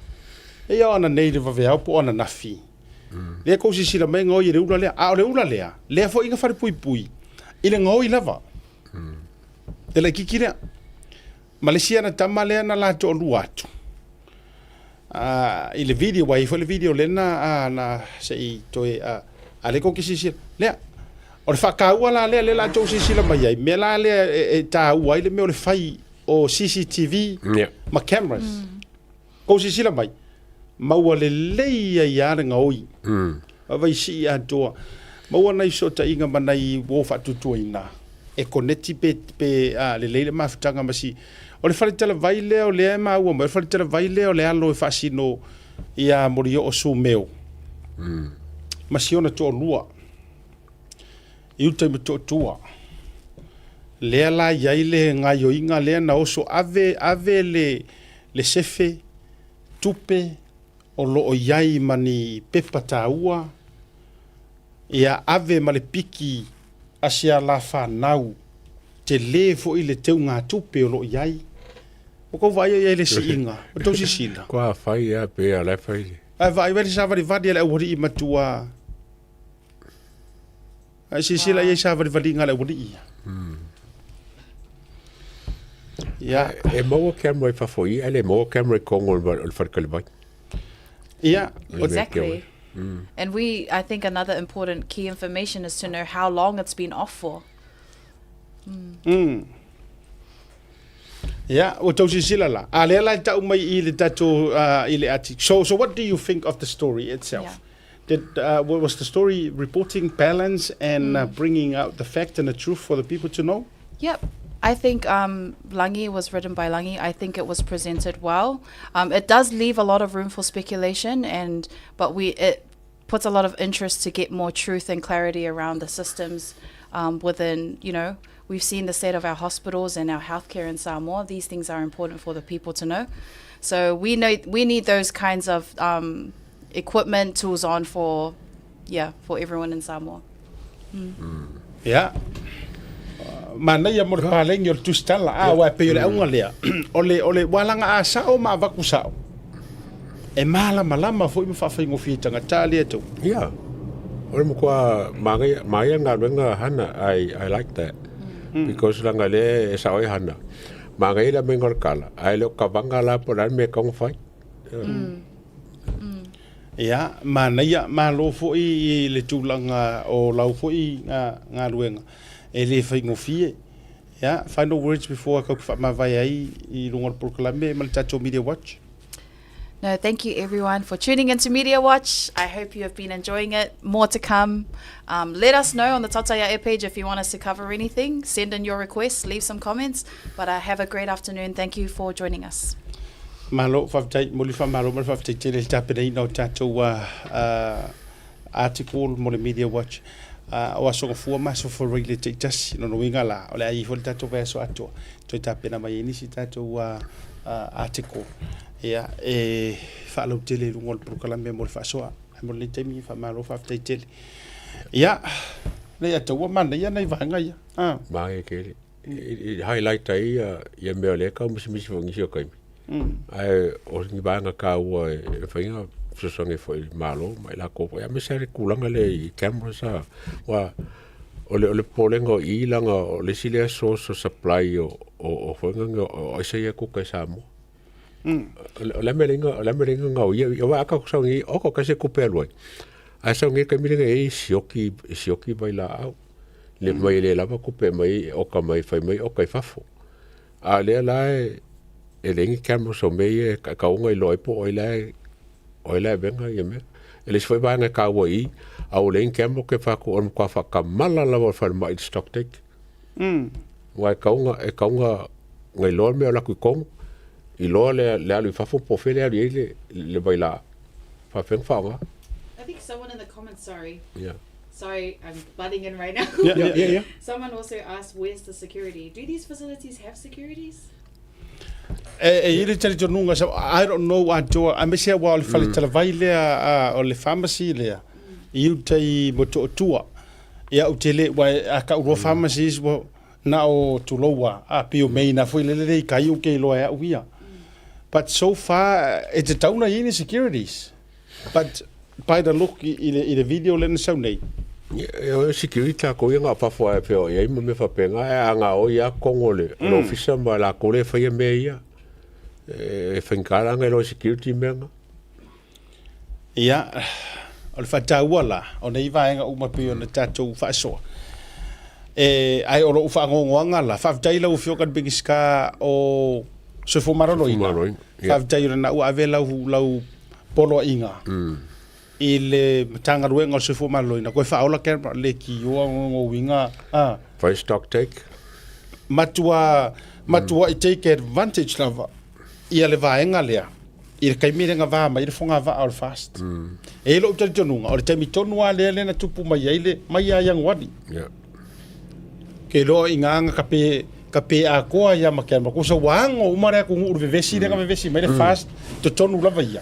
E au ana native of au po ana nafi. Le ko si sila mai ngoi le ula le a le ula le fo inga fare pui ile ngoi lava te le kikira Malaysia na tamale na la to luatu ile video wai fo le video le na sei to ale ko kisi sila le o le whakaua le la to si sila mai ai me la le ta wai le me o le fai o CCTV ma cameras ko si sila mai maua le leia ia nga oi vai si a to maua nei so ta inga manai wo fa tutu ina e koneti pe le leile mafutanga masi o le fale tele vai le o le ma wo le fale tele vai le o le alo fa sino ia morio o su meu masi ona to lua iu te to tua le la ia ile nga yo inga le na oso ave le sefe tupe o lo o iai mani pepa taua ia ave ma le piki asia la whanau te le fo i le teu ngā tupe o lo iai o kou vai iai le si inga o tau si sila kua whai a pe a le whai a vai veri sa vari vadi ale uri i matua a si sila iai sa vari vadi ngale uri ia ia e maua camera i whafoi ale maua camera i kongo o le whakalivai. Yeah, exactly. And I think another important key information is to know how long it's been off for. Yeah, o tau si sila la. A lea lai tau mai i le tato i le ati. So what do you think of the story itself? What was the story reporting balance and bringing out the fact and the truth for the people to know? Yep. I think Langi was written by Langi. I think it was presented well. It does leave a lot of room for speculation, but it puts a lot of interest to get more truth and clarity around the systems within, we've seen the state of our hospitals and our healthcare in Samoa. These things are important for the people to know. So we need those kinds of equipment, tools on for everyone in Samoa. Yeah. Mana ia mo paleng yo tustala wa pe le unga lea ole walanga a sao ma vaku sao e mala malama foi me fa ngo fi tanga tali to yeah ole mo kwa mai nga renga hana I like that because langa le sao hana mangai la mengor kala ai lo kavanga la poran me kong fai ya mana ia malo foi le tulanga o lau foi nga ruenga ele fai ngofie yeah final words before I go ma vai ai I lunga proclame mal tato Media Watch. No, thank you everyone for tuning into Media Watch. I hope you have been enjoying it. More to come. Let us know on the Tataya Air page if you want us to cover anything. Send in your requests, leave some comments. But have a great afternoon. Thank you for joining us. Malo faftai molifa malo mal faftai tele tapena no tato article mo le Media Watch. O aso fu ma so for really take just no winga la ole ai fo tato verso ato to tapena mai ni si tato article ya fa lo tele ngol proclame mo fa so mo le temi fa malo fa tele ya le ato wa man ya nei vanga ya mai ke highlight ai ya me le ka mo si ngi si kai ai o ni banga ka o fa inga so nge foi malo mai la ko ya me sere kulanga le camera sa wa ole polengo I langa ole sile so supply o fonga o se ya ku ka sa mo ole merenga nga ya wa ka so ngi o ko ka se ku pelo a so ngi ka mi nge sioki vai la le mai le la ku pe mai o ka mai fai mai o kai fafo a le la e le ngi camera so me ka ngai loi po oila venga yeme eles foi banga ka wai au len kemo ke fa ko on kwa fa kamala la fa mai stock take wa kaunga ngai lor me la ku kong I lo le lu fa fo po fe le baila fa feng fa nga I think someone in the comments, sorry, I'm butting in right now. Yeah. Someone also asked, where's the security? Do these facilities have securities? Iri tali tonunga sa I don't know ato a me se wa le fale tala vai le o le pharmacy le I utai moto tua ia utele wa aka uro pharmacies wo na o tulowa a pio me na foi le kai o ke lo ya uia but so far it's a town in securities but pai da look i le video le sau nei. Security ko ia nga pafo e peo ia me fa penga e nga o ia kongole no ofisa ma la kole fa ia me ia e finkara nga lo security menga ia o le fatauala o nei vaenga uma pe ona tatou fa so ai o lo fa ngonga la fa tai la ufio kan bigiska o se fo marolo ina fa tai na u avela lau polo inga ile tanga ruenga se fo marolo ina ko fa ola ke le ki o winga for stock take matua i take advantage lava ia le vaenga lea i kai mirenga va mai le fonga va all fast e lo tele tonu o le temi tonu ale na tupu mai ile mai ia yang wadi ke lo inganga kape a koa ia makema ko so wango umare ko ngur vevesi le vevesi mai le fast to tonu lava ia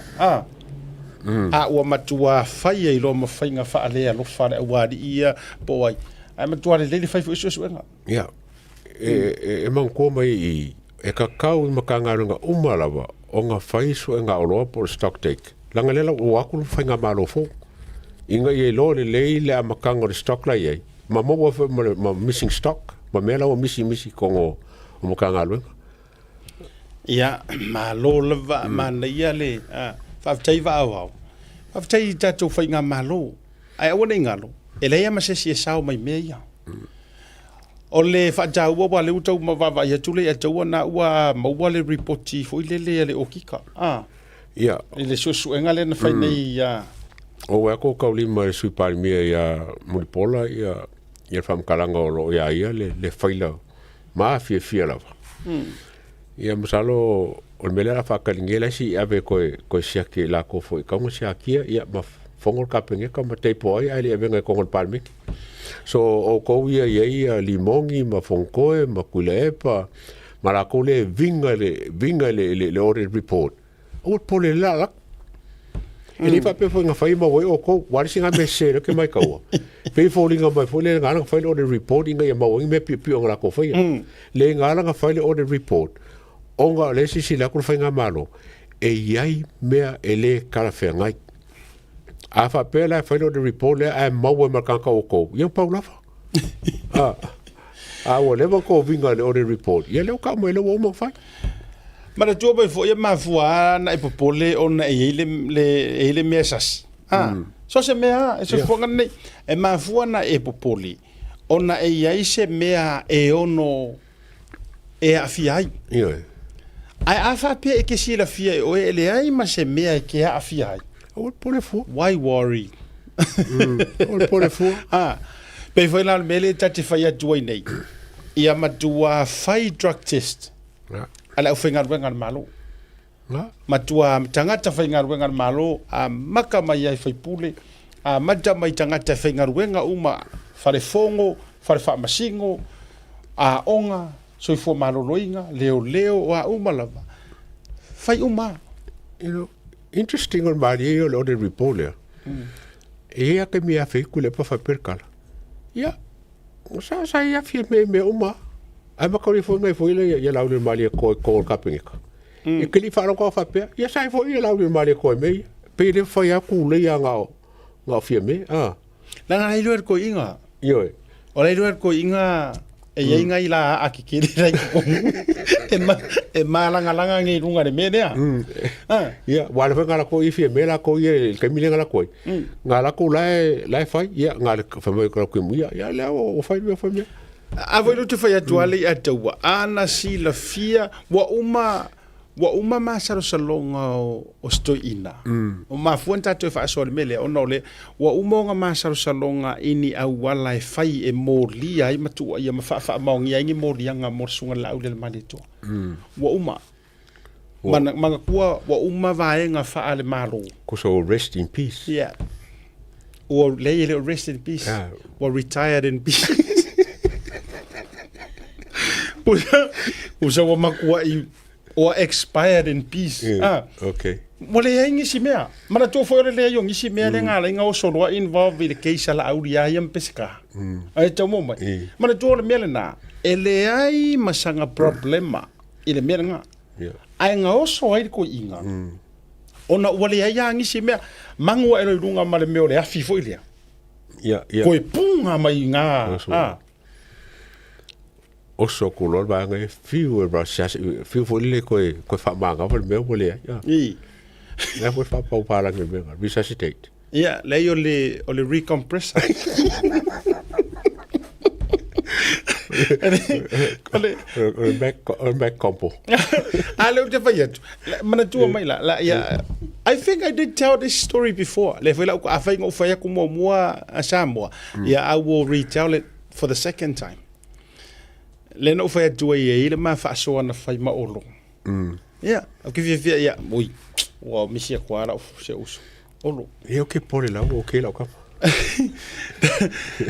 a o matua fai i lo mafainga fa ale lo fa wadi ia po ai ai matua le fai fo so nga ia e man ko mai e kakau makangarunga umalava o nga faiso e nga oloa por stock take. Langa lela o akulu whainga malo fo. Inga i e lo le leile a makanga o stock la iei. Ma mowa ma missing stock. Ma mela o misi kongo o makanga aluenga. Ia, ma lo lava, ma na ia le. Whaftai wa au au. Whaftai tatou whainga malo. Ai awana ingalo. E leia ma sesi e sao mai mea ia. O le whaatau ua le utau mawawa ia tule ia taua na ua maua le reporti fo ile le o kika. Ia. Ile suenga le na whainei ia. O wako kaulima le sui parimia ia Muripola ia whamkaranga o lo ia le whaila maa fia lava. Ia masalo o le mele la whakalingela si ave koe siake la kofo i kaunga siakia ia ma whongol kapenge ka ma teipo ai le avenga kongol parimiki. So o kou ia limongi ma fonkoe ma kuleepa ma la kou le vinga le audit report o pole la la e li pape fo nga fai ma o kou wari singa me se ke mai kaua pe fo linga mai fo le nga fai le audit report inga ia ma o me pi o nga ko fai le nga fai le audit report o nga le si la ko fai nga malo e iai mea ele kala fe ngai a fa pela fa no report le a maua markanka o ko ia paulafa o level ko vinga le o report ia le ka mo le o mo fa mara tu ba fo ia ma fua na e popole on e le mesas so se mea e se fo ngane e ma fua na e popole ona e ia se mea e ono e afiai ia ai afa pe e ke si la fia o e le ai ma se mea e ke afiai o pole fu why worry o pole fu pe foi la mele tati fai atu nei ia matua fai drug test ala ufinga wenga malo matua tangata fainga wenga malo a maka mai ai fai pule a mata mai tangata fainga wenga uma fare fongo fare fa masingo a onga so fo malo loinga leo a uma lava fai uma interesting on Maria o le report le. E a ke mi a fe kule pa fa perkala. Ya. O sa ia fi me uma. Ai ma ko fo ngai fo ile ya laule Maria ko kapinga. E ke li fa ko fa pe. Ya sai fo ile laule Maria ko me. Pe le fa ya ku le ya nga fi me. La nga ile ko inga. Yo. O le ile ko inga e ia inga ila a ki kiri rai ko e langa ngi runga de medea ia wala fa ngala ko ifi me la ko ye ke mi ngala ko ngala ko lai fai ia ngala fa me ko mu ia la o fai me a voi tu fa ya tuale a taua ana si la fia wa uma masaro salonga o stoina o ma fuanta to fa so mele o no le wa uma nga masaro salonga ini a wala e fai e moli ai matu ia ma fa maungi ai moli nga morsunga la u le malito wa uma manga kua wa uma vaenga fa ale malo ko so rest in peace yeah or lay rest in peace or retired in peace usa wa makua i or expired in peace. Okay. Wale ya ngisi mea. Mana to fo le yo ngisi mea le ngala nga o solo involved with the case ala auria yam pesca. Ai to mo mai. Mana to le mea na ele ai masanga problema ile mea nga. Ai nga o so ai ko inga. ona wale ai ngisi mea mangu e runga ma le meo le afi foi lea ko e punga mai nga oso kulor ba ngai fiu e brasa fiu foi le ko fa manga fa meo le na foi fa pau para ngai mea resuscitate le ole recompressor back compo. I think I did tell this story before. I will retell it for the second time. Yeah, I'll give you a well, Monsieur Quara, Olo. You keep pouring out, okay, look.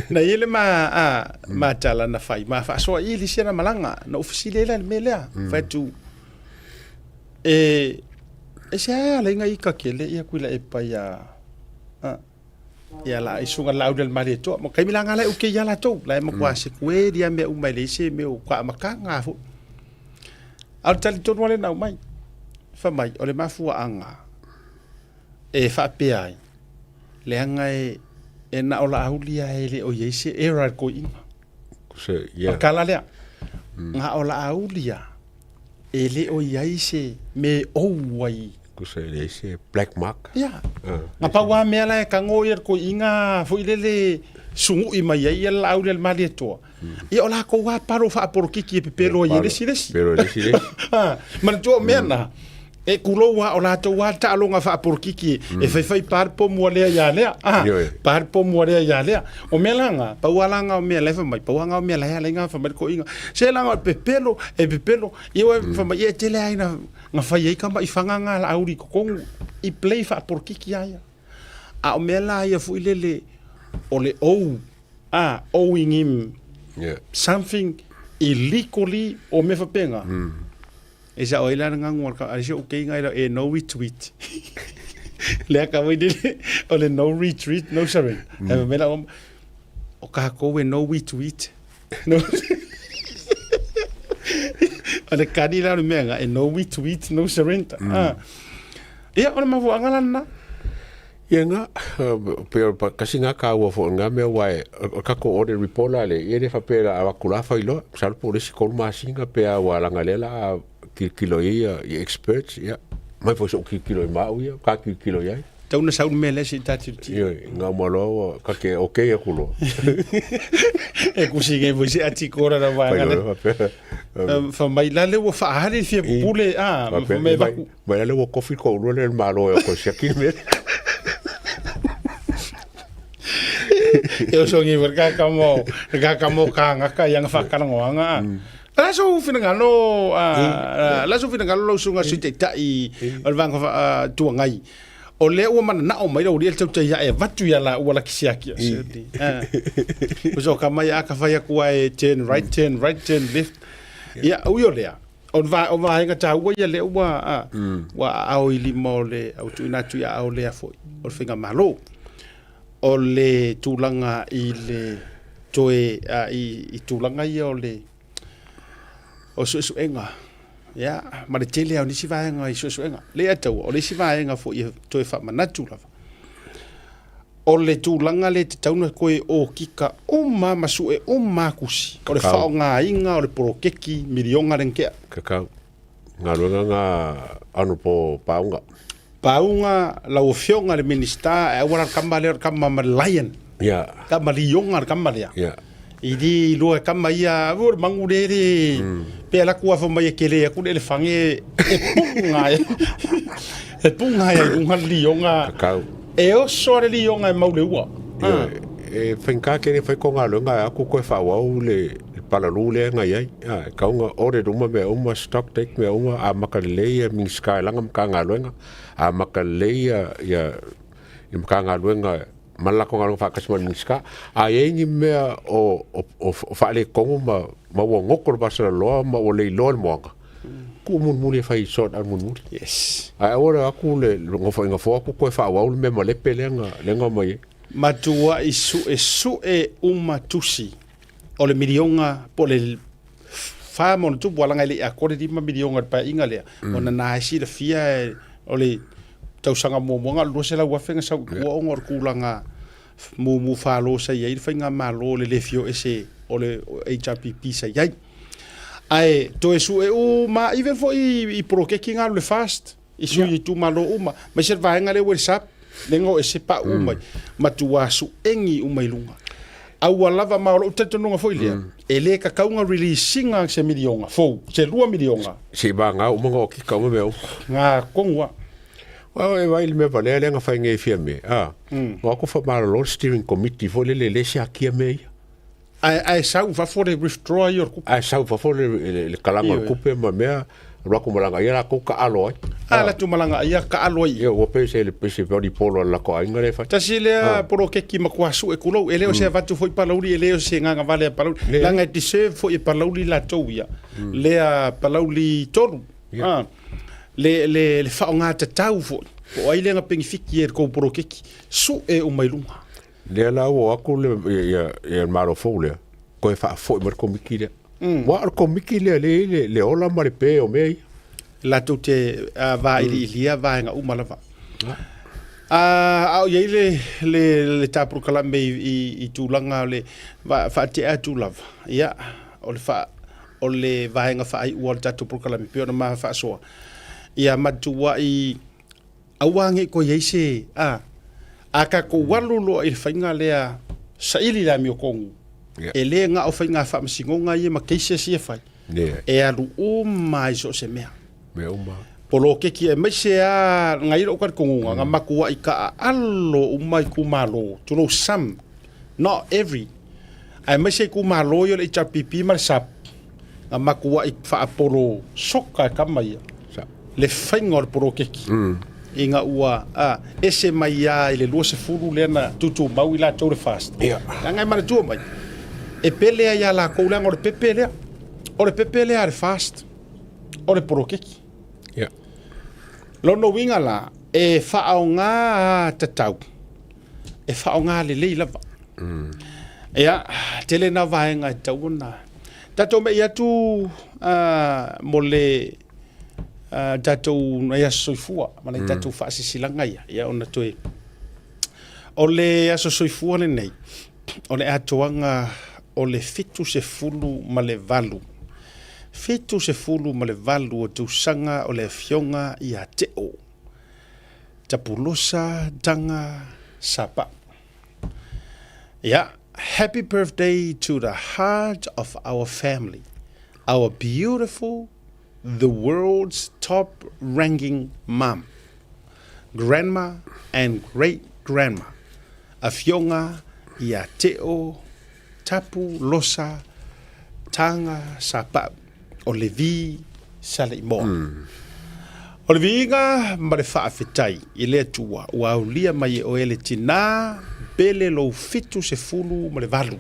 Na ele ma tala na fai ma fa so ili sera malanga na ofisile la melea fa tu e sia la ngai ka kele ia kuila e pa ya la isunga laudel mari to mo kai milanga la uke ya la to la mo kwa se kwe dia me umai le se me kwa makanga fu al tali to wale na mai fa mai ole ma fu anga e fa pe ai le ngai e na ola aulia ele o yese era ko inga se ya kala le nga ola aulia ele o yese me o wai ko se le se black mark ya nga pa wa me la ka ngo yer ko inga fo ile sungu i mai ia la aulia le mali to e ola ko wa paro fa por kiki pe pero yele sile pero le sile man to mena e kulo wa ola to wa ta longa fa por kiki e fai par po mo le ya le par po mo le ya le o melanga pa walanga o me le fa mai pa wanga o me la ya le nga fa mai ko inga se langa pe pelo e wa fa mai e tele ai na nga fa ye ka mai fanga nga la auri ko i play fa por kiki ya a o mela ya fu ile ole o ingim something illegally o me fa penga e sa oila nga ngor ka a o ke nga e no retweet le ka we dile o le no retweet no surrender e me la o ka ko we no retweet no ale kadi la me nga e no retweet no surrender e ona ma vo ngala na yenga pero kasi nga ka wo fo nga me wai ka ko ore ripola le e fa pera a kula fa ilo sal por ese kol ma singa pe a wala ngalela kilo ia experts ya mai foi so kilo ma ia ka kilo ia tau na saun mele si tatu ti nga malo ka ke okay e kulo e kusinge voi se atikora na wa ngale fa mai la le wo fa hali fi pule me va mai le wo coffee ko lo le malo e ko se ki me eu songi verka kamo ka nga yang fa kana nga la so fina ngalo lo sunga sute tai al vanga tu ngai o le o mana na o mai o le tau ya e vatu ya la wala kisiaki o so kama ya ka fa ya kwa e turn right turn left ya o yo le o va nga ta o ya le wa au ili mole au tu na tu ya o le fo o finga malo o le tulanga i le toe i tulanga i o le o su enga ya ma le tele au nisi vaenga i su enga le atau o le si vaenga fo i toe fa manatu lava o le tulanga le te tauna koe o kika o ma masu e o makusi o le fa nga inga o le porokeki milionga renkea kakau nga runga nga anu po paunga la ofionga le minista e ora kama lion kama lionga kama ya idi lo kama ia vor mangurere pe la kua fo mai kele ku le fange e punga ya un lionga e o sore lionga mau le ua e fenka ke ne foi ko nga lunga ku ko fa wa le para lule nga ia ka nga ore duma me uma stock take me uma a makale min sky langam ka nga lunga a makale ya im ka nga lunga malako nga fa kasman min ska a yengi me o fa le ko ma wo ngokor basra lo ma o le lo mo ku mun muli fa isot al mun muli yes a ora ku le ngofo ngofo ku ko fa wa me mo le pelenga lenga mai matua isu uma tusi o le milionga po le famo tu bola ngai le akore di ma milionga pa inga le ona na si le fia o le tausanga momonga lo se la wa fenga sa o ngor kulanga mu falo sa ye fenga malo le lefio ese o le HRPP sa ye ai to esu o ma even for I proke kinga le fast isu I tu malo uma ma se va ngale WhatsApp lengo ese pa uma matua su engi uma ilunga au lava ma o tete no foi le ele ka kaunga releasinga se milionga fo se 2 milionga se ba nga o mo ki ka mo be nga kongwa wa e vai me vale le nga fa nge firme wa ko fa ma lo steering committee fo le se aki me ai sau va for withdraw your ai sau va for le kalanga kupe ma me ro ko malanga ia ko ka alo ala tu malanga ia ka alo ia o pe se le pe se vodi polo la ko ainga le fa ta sile poro ke ki makwasu e kulo ele o se va tu foi palauri ele o se nga vale palauri langa deserve foi palauri la toia le palauri toru le fa nga ta tau fo o ai le nga pengifiki e ko poro ke ki su e o mailunga le la o aku le ia maro fo le ko fa fo mar ko mikile wa ko mikile le ola mare pe o mei la tu te va ilia va nga umalava au ye le ta proclame I tu langa le va fa te atu lava ya o le va nga fa I wal ta tu proclame pe ona ma fa so ya matua I awange ko ye se aka ko walulo I fainga le sa ili la mi kongu ele nga o fainga fa msingonga ye ma keise se fai e alu o mai so se mea me uma polo ke ki e mese ngai ro ka kongu nga makua I ka allo o mai ku malo to know some not every ai mese ku malo yo le HRPP mar sap nga makua I fa polo soka kamai le fainga polo ke ki inga ua ese mai le lua se furu lena tutu mau I la tau le fast ngai mana tu mai e pele ya la ko la ngor pepele ar fast ore porokeki lo no winga la e faonga tatau e faonga le lava ya tele na vaenga tauna tato me ya tu mole tato na ya soifua mana tato fa sisilanga ya ona toe ole ya soifua le nei ole atoanga ole fitu se fulu malevalu fitu se fulu malevalu o tusanga ole fionga ia teo tapulosa tanga sapa happy birthday to the heart of our family, our beautiful, the world's top ranking mom, grandma and great grandma afionga ia teo tapu losa tanga sapa o levi salaimo o levi nga mare faafetai I le tua ua ulia mai o ele tina bele lo fitu se fulu mare valu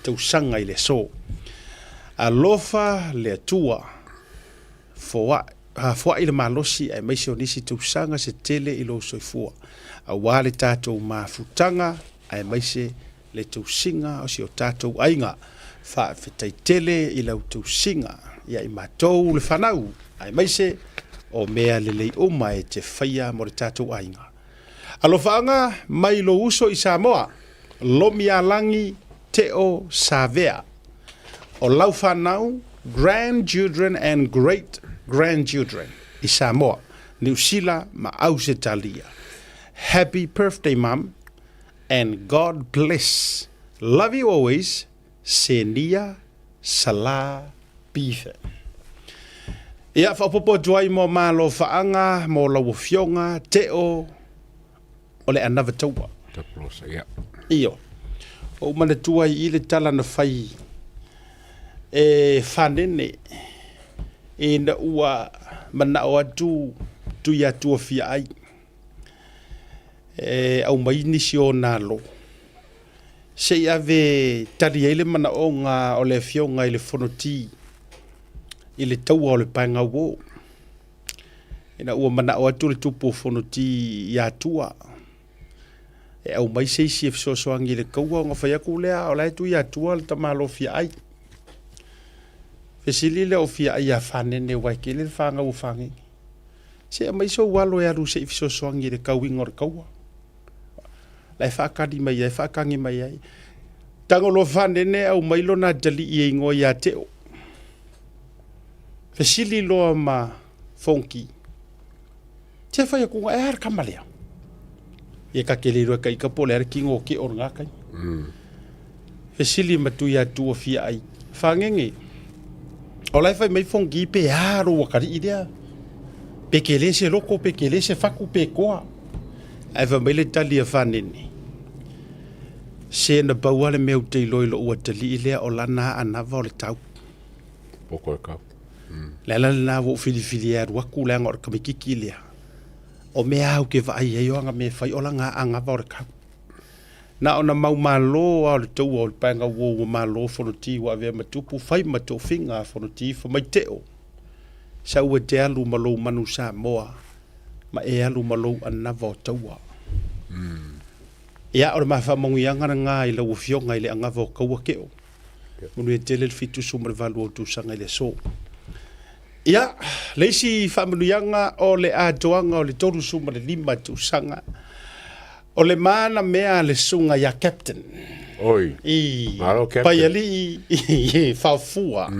tausanga I le so alofa le tua foa I le malosi ai mai se onisi tausanga se tele I lo soifua a wale tatou mafutanga ai mai se le tausinga o si o tatou ainga fa fetaitele I lau tausinga ia I matou le whanau ai mai se o mea lelei o mai te whaia mo le tatou ainga alofaanga mai lo uso I Samoa lomi alangi te o savea o lau whanau grandchildren and great grandchildren I Samoa New Zealand ma Ausitalia. Happy birthday, Mom, and God bless. Love you always. Senia Salah Bife. Ia whapopo tuai mo malo whaanga, mo lau fionga, teo, o le anava taua. Taplosa, ia. Iyo. O mana tuai I le tala na whai e whanene e na ua mana o atu tu ia tua fia ai. Au mai nisi o nalo. Se ave tali ele mana o ngā o le fionga I le whanoti I le taua o le paenga wo. Ina ua mana o atu le tupu o whanoti ia tua. E au mai se isi e fisosoangi le kaua o ngā whaiaku lea o lai tu ia tua le tamalo fia ai. Fesili le o fia ai a whanene waike le whanga u whangi. Se mai so walo ya ru se fiso soangi le kauinga o kaua. Lai whakari mai ai, whakangi mai ai. Tango lo whane ne au mailo na dali i ingo ia te o. Fesili loa ma fonki. Te whai akunga e har kamalea. Ia ka kelirua ka ika pole ar kingo ke or ngakai. Fesili matu ia tua fia ai. Whangenge. O lai whai mai fonki pe haro wakari idea. Pekele se loko, pekele se faku pe koa. Ai wha mai le tali a whanene. Se na bauale meu te loilo ua tali i lea o lana anawa o le tau. Poko e kau. Lala na wo fili e ruaku lea ngor kamikiki lea. O mea au ke vai e yoanga me whai ola ngā anga o le kau. Na ona mau malo o le tau o le panga wo malo whanoti wa vea matupu whai mato whinga whanoti wha mai teo. Sa ua te alu malo manu sa moa. Ma e alu malo anawa o taua. Ia ora mafa mongi angara ngā i lau fionga i le anga o kaua keo. Munu e tele le fitu sumare valu o tu sanga i le so. Ia, leisi whamanu yanga o le atoanga o le toru sumare lima tu sanga. O le mana mea le sunga ya captain. Oi. Maro captain. Pai ali i whawfua.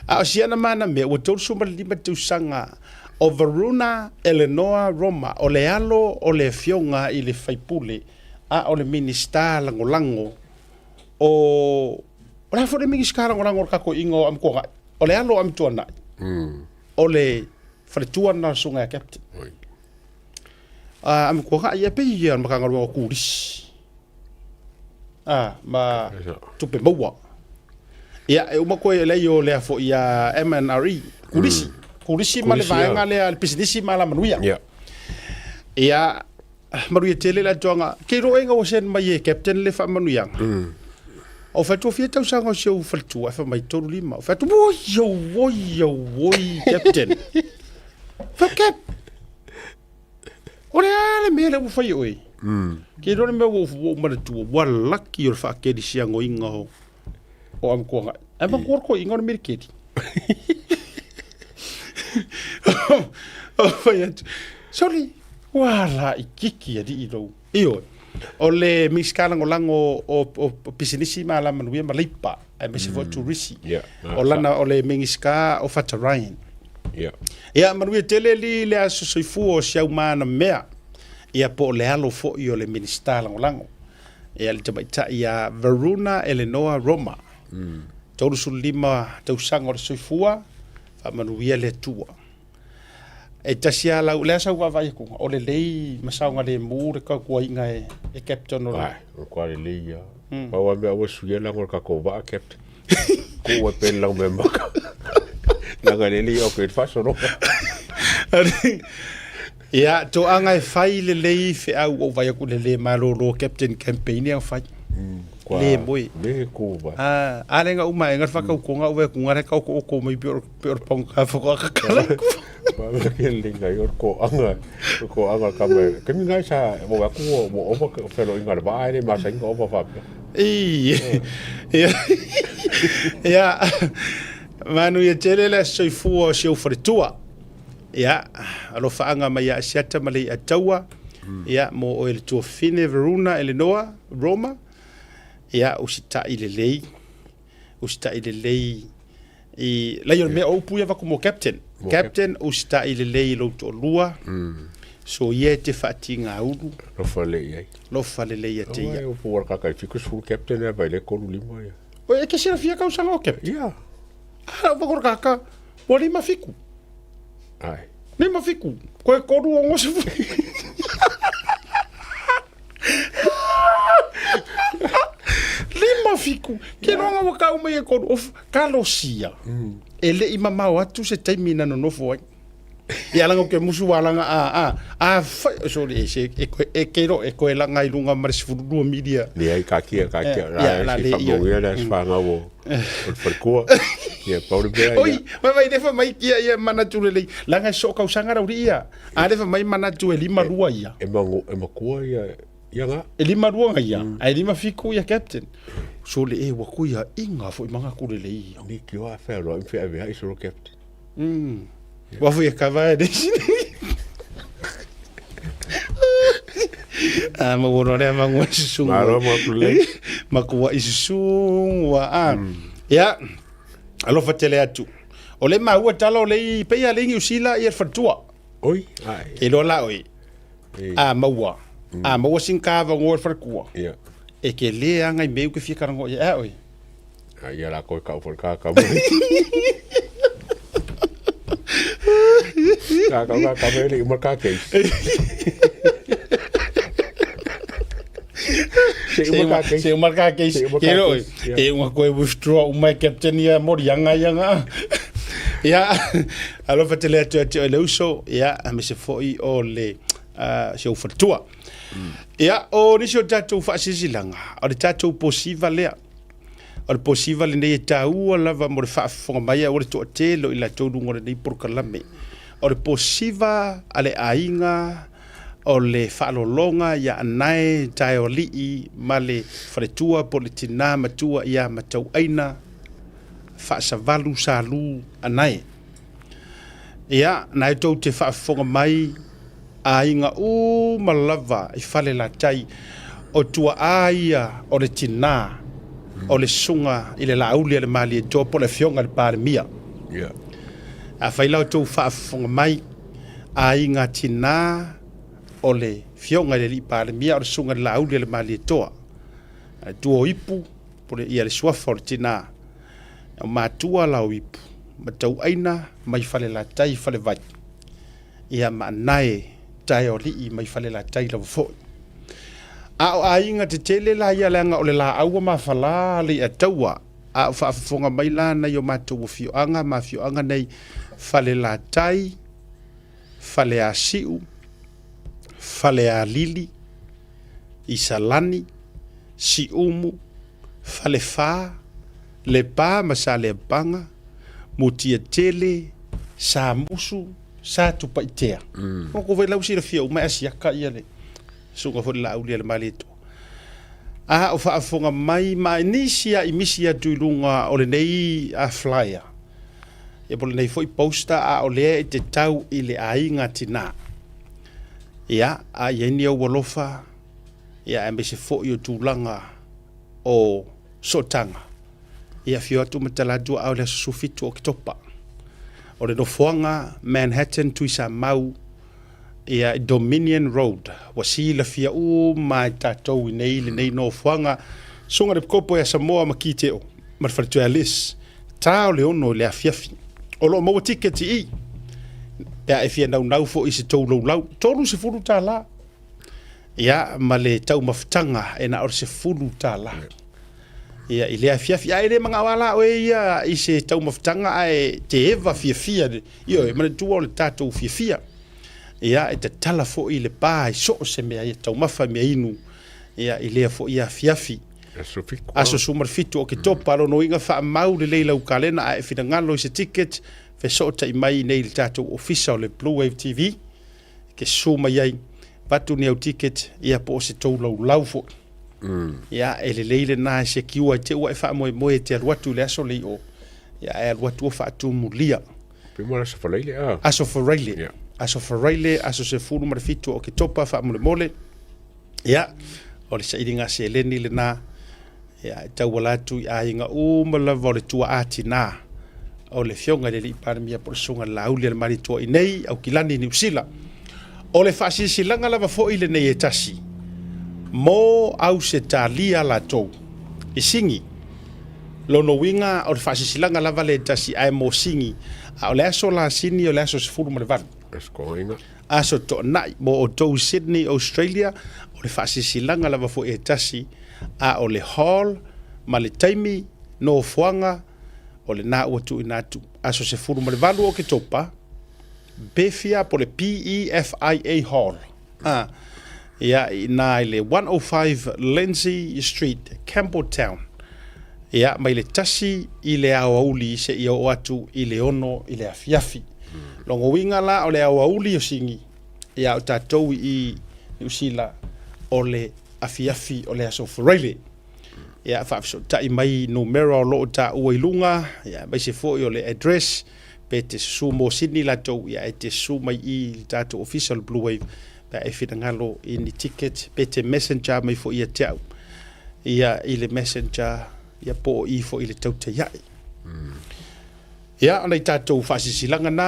A o siana mana mea o toru sumare lima tu sanga. O Varuna, Eleanor, Roma. O le alo o le fionga i le whaipule. A o le minista lango. O la fo le minista lango kako ingo am ko o le alo am tuana. O le fale tuana sunga ya captain. Am ko ga ia pe ia makanga ro kuris. Ma tupe maua. Ia e uma ko le yo le fo ia MNRE kurisi. Kurisi ma le vaenga le al pisidisi ma la manuia. Ia maruia tele la tonga ke roenga o sen mai captain le fa manuia. O fa tu fia tau sanga se o fa tu fa mai toru lima. O fa tu woi captain. Fa cap. Ora ale me le fa oi. Ke ro me wo ma tu wa lucky o fa ke di siango inga o am ko nga. Am ko inga no merketi. Sorry. Wala ikiki adi ilo. Iyo. O le miskala ngolango o pisinisi ma la manuia ma leipa. Ai me se fo turisi. O lana o le mingiska o fatarain. Ia manuia tele li le aso soifu o siau mana mea. Ia po le alo fo i o le ministala ngolango. Ia le tamaita ia Varuna, Eleanor, Roma. Tauru su lima tausanga o le soifua. Fa manuia le tua. E tasia la le sa wa vai ko o le lei masaunga le mu re ka ko inga e captain o ko le lei ya pa wa me o su la ko ka ko va captain ko wa pen la me maka la ga le lei o ke fa so no ya to anga e fai le lei fe au o vai ko le malo ro captain campaign ya fai le moi me ko va alenga uma enga fa ka ko nga o ko ngare ka ko mai pior pong ka fa ka kala Ba ke linga yo ko anga ka me ke mi ngai sa mo ba ko mo o ko felo inga ba ai ma sa inga o fa ya manu ye tele la so fu o so fritua ya alo fa anga mai ya siata mali atawa ya mo o el tu fine Verona Eleanor Roma ya usita ile lei i la yo me o pu ya va como captain usta ile lei lo to lua so ye te fatinga ulu lo fale le ye te ya o por ka ka fiku sul captain e vai le ko limo ya o e ke se fia ka usa lo captain ya va ko ka o li ma fiku ai ni ma fiku ko ko ru o se lima fiku ke no nga ka o me ko of kalosia ele i mama o atu se taimina no nofo ai ia langa ke musu walanga sorry se e kero e ko langa i lunga mar se fudu media ni ai ka kia la le ia la sfanga wo por ko ia por be oi vai defa mai kia ia mana tu le langa so ka usanga ria a defa mai mana tu e lima rua ia e mo ko ia nga e lima rua ia ai lima fiku ia captain so le e wa ku ia inga fo manga ku le ia ni ki wa fa ro in fa ai so captain wa fu ia ka vai de Ma wono le mangua susu. Maro mo pule. Makua isusu wa ya. Alo fatele atu. O le maua tala o le pe ya le usila ia fatua. Oi, ai. E lo la oi. Maua. Maua sinkava ngor fakua. Ia. E ke le anga i meu ke fia karango ia oi. Ia la ko ka for ka ka. Ka le mo ka ke. Se marca que quiero unha coe withdraw uma captain ia morianga yanga ya alo fatele atu le uso ya me se foi o le se o fatua ya o ni se tatu fasilanga o le tatu posiva le o le posiva le nei tau la va mo fa fonga mai o le to telo ila to ngore nei por kalame o le posiva ale ainga o le whaalolonga ia anai tae o lii ma le wharetua po le tina matua ia matau aina whaasavalu salu anai. Ia, nai tau te whaafonga mai a inga malava i whale la tai o tua aia o le tina o le sunga i le lauli le mali e tō po le fionga le pāremia. Yeah. A whailau tau whaafonga mai a inga tina o le fionga le li pāremia o le sunga le lauli le mali e toa. Tua ipu, po le ia le suafa o le tina. O mātua lau ipu. Matau aina, mai whale la tai whale vai. Ia maanae tai o li mai whale la tai lau fōi. A o a inga te tele la ia leanga o le la aua ma whala le a taua. A o whaafonga mai la nei o mātua fioanga, ma fioanga nei whale la tai, whale a siu, fale a lili, isalani, si umu, fale fa, le pa masa le banga, mutia tele, sa musu, sa tupa itea. Moko vai lau sira fia uma asiaka ia le. Sunga fo la ulia le maleto. A o whaafonga mai ma inisia imisia tuilunga o le nei a flyer. E pole nei foi poster a o lea e te tau i le ainga tina. Ia, a ieni au walofa, ia e me se fo i o tūlanga o sotanga. Ia fio atu mataladu au le sufitu o kitopa. O le nofoanga Manhattan tui sa mau, ia Dominion Road. Wasi la fia u mai tatou i nei le nei nofoanga. Sunga le kopo ya Samoa makite o. Marfaritu ya lis. Tau le ono le afiafi. O lo maua tiketi i. Ia e fia nau fo i se tau lau. Tolu se fulu tā la. Ia ma le tau mafutanga e na or se fulu tā la. Ia i le afiafi. Ia e le mga wala o ia i se tau mafutanga e te eva fia. Io e mana tua o le tātou fia. Ia e te tala fo i le pā i so se mea i tau mafa mea inu. Ia i lea fo i afiafi. Aso sumar fitu o ke topa alo no inga wha mau le leila ukalena a e fina ngalo i se ticket fe sota i mai nei le tātou ofisa o le Blue Wave TV ke suma iai vatu ni au ticket ia po se tau lau fo ia e le leile na se kiua te ua e wha moe te aluatu le aso lei o ia e aluatu o wha atu mulia Pimo aso whaleile aso whaleile aso whaleile aso se fulu marifitu o ke topa wha mole ia o le sa iringa se leni le na ia tau walatu i ainga malava o le tua atina o le fionga le li parmia por sunga lauli le mari tua i nei au kilani ni usila o le fasisilanga lava fo i le nei e tasi mo au se talia la tou i singi lono winga o le fasisilanga lava le tasi ai mo singi o le aso la sini o le aso se furu ma le vanu aso to nai mo o tou Sydney Australia o le fasisilanga lava fo i tasi a o le hall ma le taimi no fuanga o le na watu inatu aso se furu ma le valu o ke topa befia po le PEFIA hall ia na le 105 Lindsay Street Campbelltown ia mai le tasi i le awauli se i o atu i le ono i le afiafi longo winga la o le awauli o singi ia o tatou i usila o le afiafi o le aso fureile. Ia whaafso tai mai numero o loo ta uailunga, ia mai se fōi o le address, pe te su mo Sydney la tau, ia e te su mai i tato official Blue Wave, pe e fina ngalo ini ticket pe te messenger mai fo ia tau ia i le messenger ia po i fo i le tau te iai ia ana i tātou whasisilanga na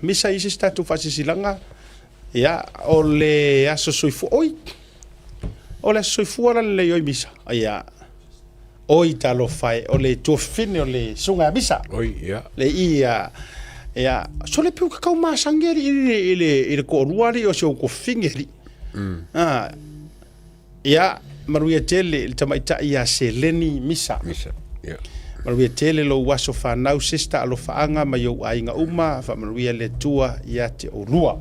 misa isi tātou whasisilanga ia o le aso soifu oi o le aso soifu ala le oi misa ia oi talo fai o le tuafine o le sunga misa oi ia le ia ia so le piu kakau masangeri i le koruari o se o kofingeri ia maruia tele le tamaita ia se leni misa ia maruia tele lo waso whanau sista alo whaanga mai au ainga uma wha maruia le tua ia te orua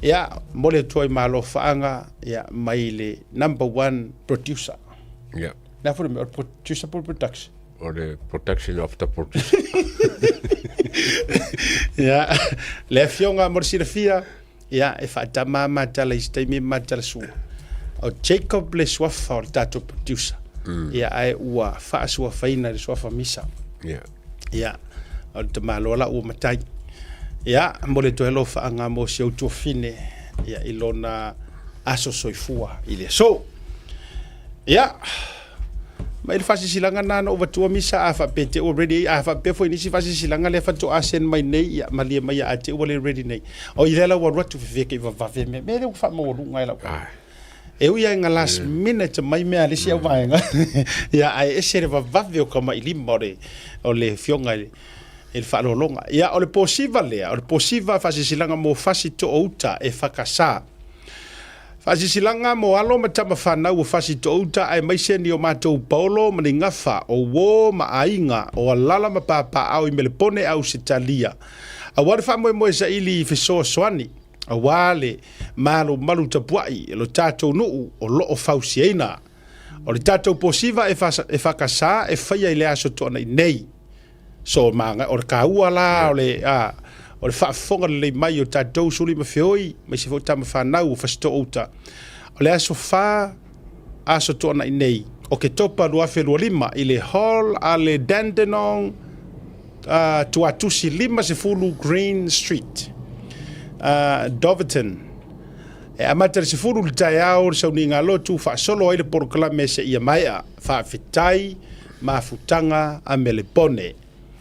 ia mo le tua i malo whaanga ia mai le #1 producer ia na fo me producer for production or the protection of the producer ia le fionga morsira fia ia e whaatama matala i staimi matala su o Jacob le swafa o le tato producer ia ai ua whaasua whaina le swafa misa ia o te malola ua matai ia mo le tohelo whaanga mo si au tuafine ia ilona aso soifua i le so ia mai le fasisilanga nana o vatua misa a whapete already a whapefo inisi fasisilanga le whato asen mai nei ia malia mai a te ua le ready nei o i lela wa ratu fefeke i vavave me le ufa mawarunga ila e uia inga last minute mai mea lisi au vaenga ia ai esere vavave o kama ilima o le fionga il whalolonga ia o le posiva lea o le posiva fasisilanga mo fasi to outa e whakasa fasisilanga mo alo matama whanau o fasi to outa ai maiseni o mātou Paulo mani ngafa o wō ma ainga o alala ma papa au i melepone au se talia a wale whamoe moe sa ili i fesoa soani a wale malo malu tapuai lo tātou nuu o loo fausiena o le tātou posiva e whakasa e whaia i le aso toana i nei so manga o le kaua la o le whaafonga le mai o tātou suli ma whioi mai se fotama whanau o fasito outa o le aso wha aso toana i nei o ke topa ruafe rua lima i le hall a le Dandenong tuatusi 5 Green Street Doverton e amata le 10 le tai au le sauninga lotu whaasolo ai le poroklame se ia maia whaafitai mafutanga a Melepone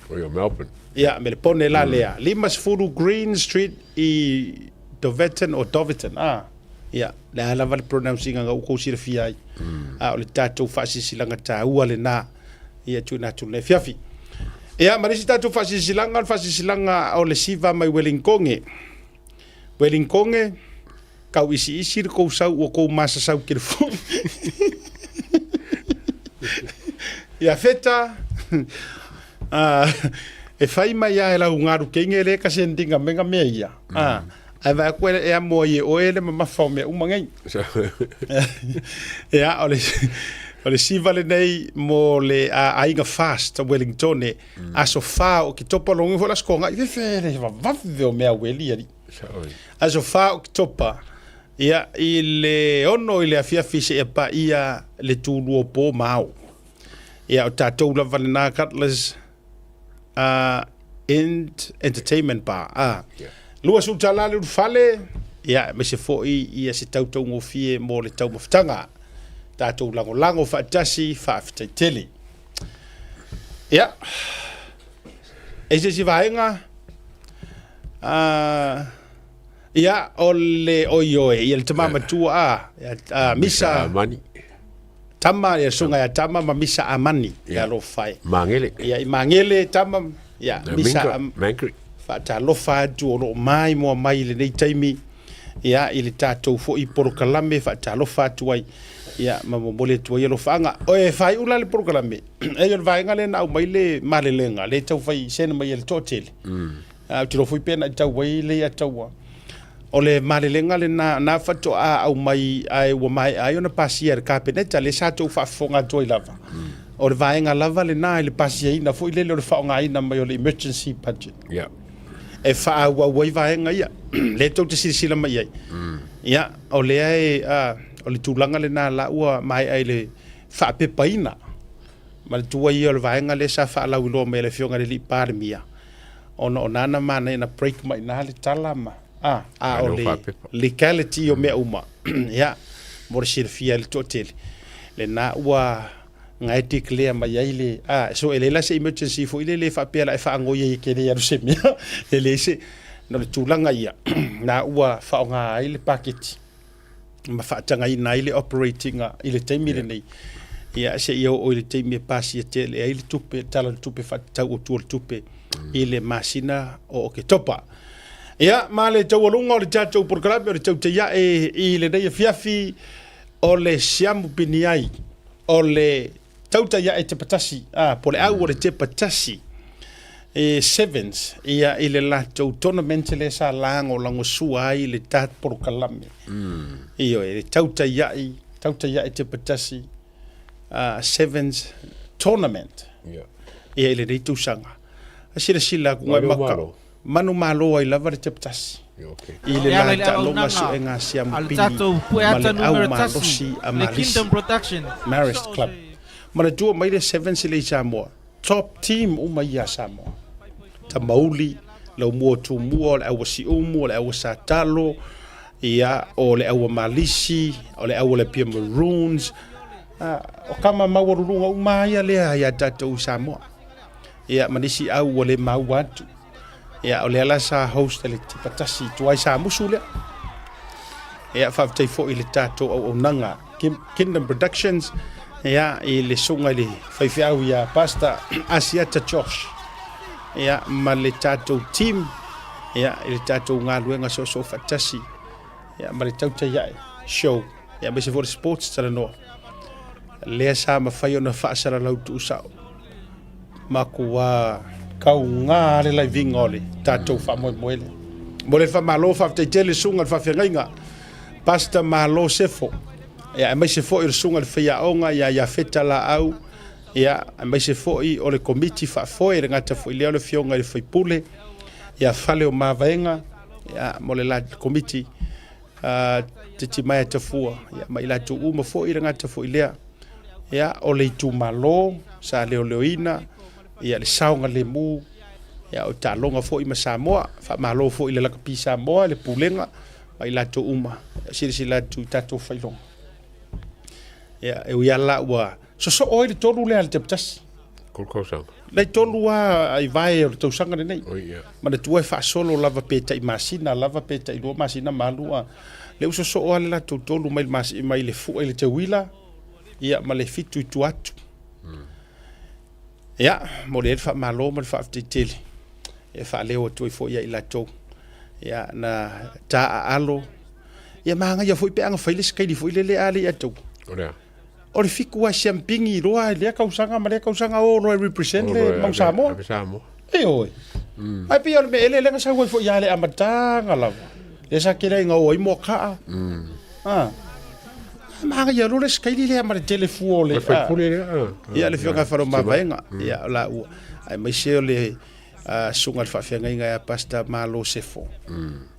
o Melbourne ia Melepone la lea 5 Green Street i Doverton o Doverton ia le ala vale pronouncing nga uko sira fia ai o le tatou whaasisilanga tāua le nā ia tūna tūna fiafi ia marisi tatou whaasisilanga o le siva mai Wellingkonge kau isi le kou sau o kou masa sau kere fu ia feta e whai mai a e lau ngaru kenge le ka sendinga menga mea ia ai vai koe e amo i o ele ma mawhau mea umangai ia o le siva le nei mo le ainga fast a Wellington aso wha o ki topa longi ho las konga i whewhere wavave o mea weli ari aso wha o ki topa ia i le ono i le afia fise e pa ia le tūru o pō mao ia o tātou la vale nā Cutlers entertainment bar lua su tala le fale ia me se foi ia se tautou ngofie mo le tau maftanga tātou lango whaatasi whaafitaitele ia e se si vaenga ia o le oioe ia le tamama tua misa mani tama ia sunga ia tama ma misa amani ia lo fai mangele ia i mangele tama ia misa mangre fata lofa tu o mai mo mai le nei taimi ia i le tātou fo i porokalame fata lofa tu ai ia ma mo mole tu ia lo fanga o e fai ula le porokalame e yo vai ngale na mai le malelenga le tau fai sen mai le totel ti lo fui pena tau wai le ia tau o le malelenga le na fato au mai ai wa mai ai ona pasia ka peneta le sa tu fa fonga toi lava o le vai lava le na le pasia ina fo le le fa nga ina mai o le emergency budget yeah e fa wa wai vai nga ia le to te sila mai ai ia o le ai o le tulanga le na la ua mai ai le fa pe paina ma le tua ia le vai nga le sa fa la ulo me le fionga le li parmia ona nana mana na break mai na le talama o legality o mea uma ia mo le silafia le toʻatele lenā ua ngai declare mai ai le so e lela se emergency fo ile le faapea lae faagoi ai kele alu se mea e lē se na le tulaga ia na ua faaaogā ai le paketi ma faatagaina ai le operating i le taimi lenei ia se ia o le taimi e pasia te le ai le tupe tala le tupe faatau o tua le tupe i le masina o ke topa ia ma le taualuga o le tatou programe o le tautaiaʻe i lenei afiafi o le siamu pini ai o le tautaiaʻe te patasi po le au o le te patasi sevens ia i le latou tournament le salaga o lagosua ai le tapolokalame io e le tautaiaʻe te patasi sevens tournament ia i lenei tusaga asilasila akuga maka manu malo ai lava le te patasi i le lataloga suʻega siamupini ma le au malosi a malisi marist club ma le tua mai le sevens i le Samoa top team uma ia Samoa tamauli lau mua tumua o le aua siumu o le aua satalo ia o le aua malisi o le aua le pia maroons o kama mauaruluga uma ia lea ia tatou Samoa ia manisi au o le mau atu ia o le ala sa host le tipatasi tuai sa musu lea ia faafetai foʻi le tatou auaunaga Kingdom Productions ia i le suga i le faifeau ia pasta Asiata Josh ia ma le tatou team ia i le tatou galuega so faatasi ia ma le tautaiaʻe show ia ma se foʻi le sports talanoa lea sa mafai ona faasalalau tuusao ma kua kauga le laiviga o le tatou faamoemoele mo le faamālō faafetaitea le suga le faafegaiga pasta mālō sefo ia e maise foʻi o le suga le faiaʻoga ia feta laau ia e maise foʻi o le komiti faafoe le gata foʻi lea o le fioga i le faipule ia fale o mavaega ia mo le la komiti te timai e tafua ia ma i latou uma foʻi le gata foʻi lea ia o le itumālō sa leoleoina ia le saoga lemu ia o taloga foʻi ma Samoa faamālō foʻi le lakapi Samoa le pulega ma i latou uma silasila atu tatou failoga ia e ia la ua sosoo ai le tolu lea le tapatasi kolkausaga lai tolu ai vae o le tausaga lenei ma le tua e faasolo lava petaʻi masina lava petaʻi lua masina malua le usosoo a le latou tolu mai le fuʻa i le tauila ia ma le fitu itu atu ia mo le faamālō ma le faafetaitele e faaleo atu ai foʻi ia i latou ia na taʻaalo ia magaia foʻi pe agafai le sakaili foʻi lele a leʻi atou o le fiku a siampigi loa e lea kausaga ma lea kausaga o loe represent le mau Samoa e oe ai pia o le mea elelega sau ai foʻi a le amataga lava le sa kelaiga o ai mo kaa magaia lo le sakaili lea ma le telefu o le ia le fioga falo mavaega ia la ua ai maise o le suga le faafeagaiga ia pasta mālō sefo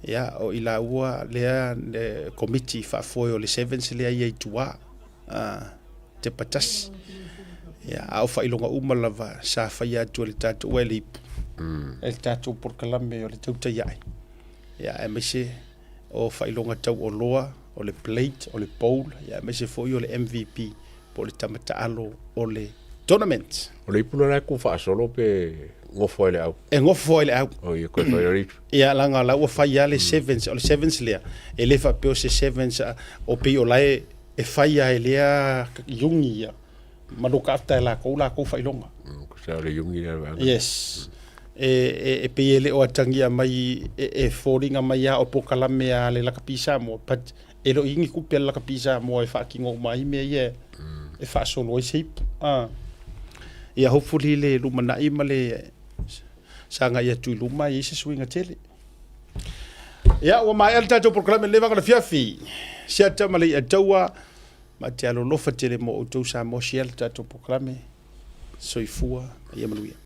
ia o i la ua lea le komiti faafoe o le sevens lea ia ituā te patasi ia ao faailoga uma lava sa faia atu o le tatou ua e le ipu e le tatou polokalame o le tautaiaʻe ia e maise o faailoga tauoloa o le plate o le pole ia maise foʻi o le MVP po le tamataalo o le tournament o le ipu lana ku faasolo pe ngofo ai le au e ngofo ai le au o ia koe fai ripu ia langa la ua fai a le sevens o le sevens lea e le faapeo se sevens o pei o lae e fai a e lea iugi ia maloka afta e lakou failoga sa le iugi lea yes e pei e le o atagia mai e foliga mai a o pokalame a le lakapi Samoa but e lo ingi kupe la lakapi Samoa e faakigo mai mea ia e faasolo ai se ipu ia hopefully le lumanaʻi ma le sanga ia tui luma i se suinga tele ia ua mai ale tatou programe le vagalafiafi siata ma le ia taua ma te alolofa tele mo outou Samoa sia le tatou programe soifua ia manuia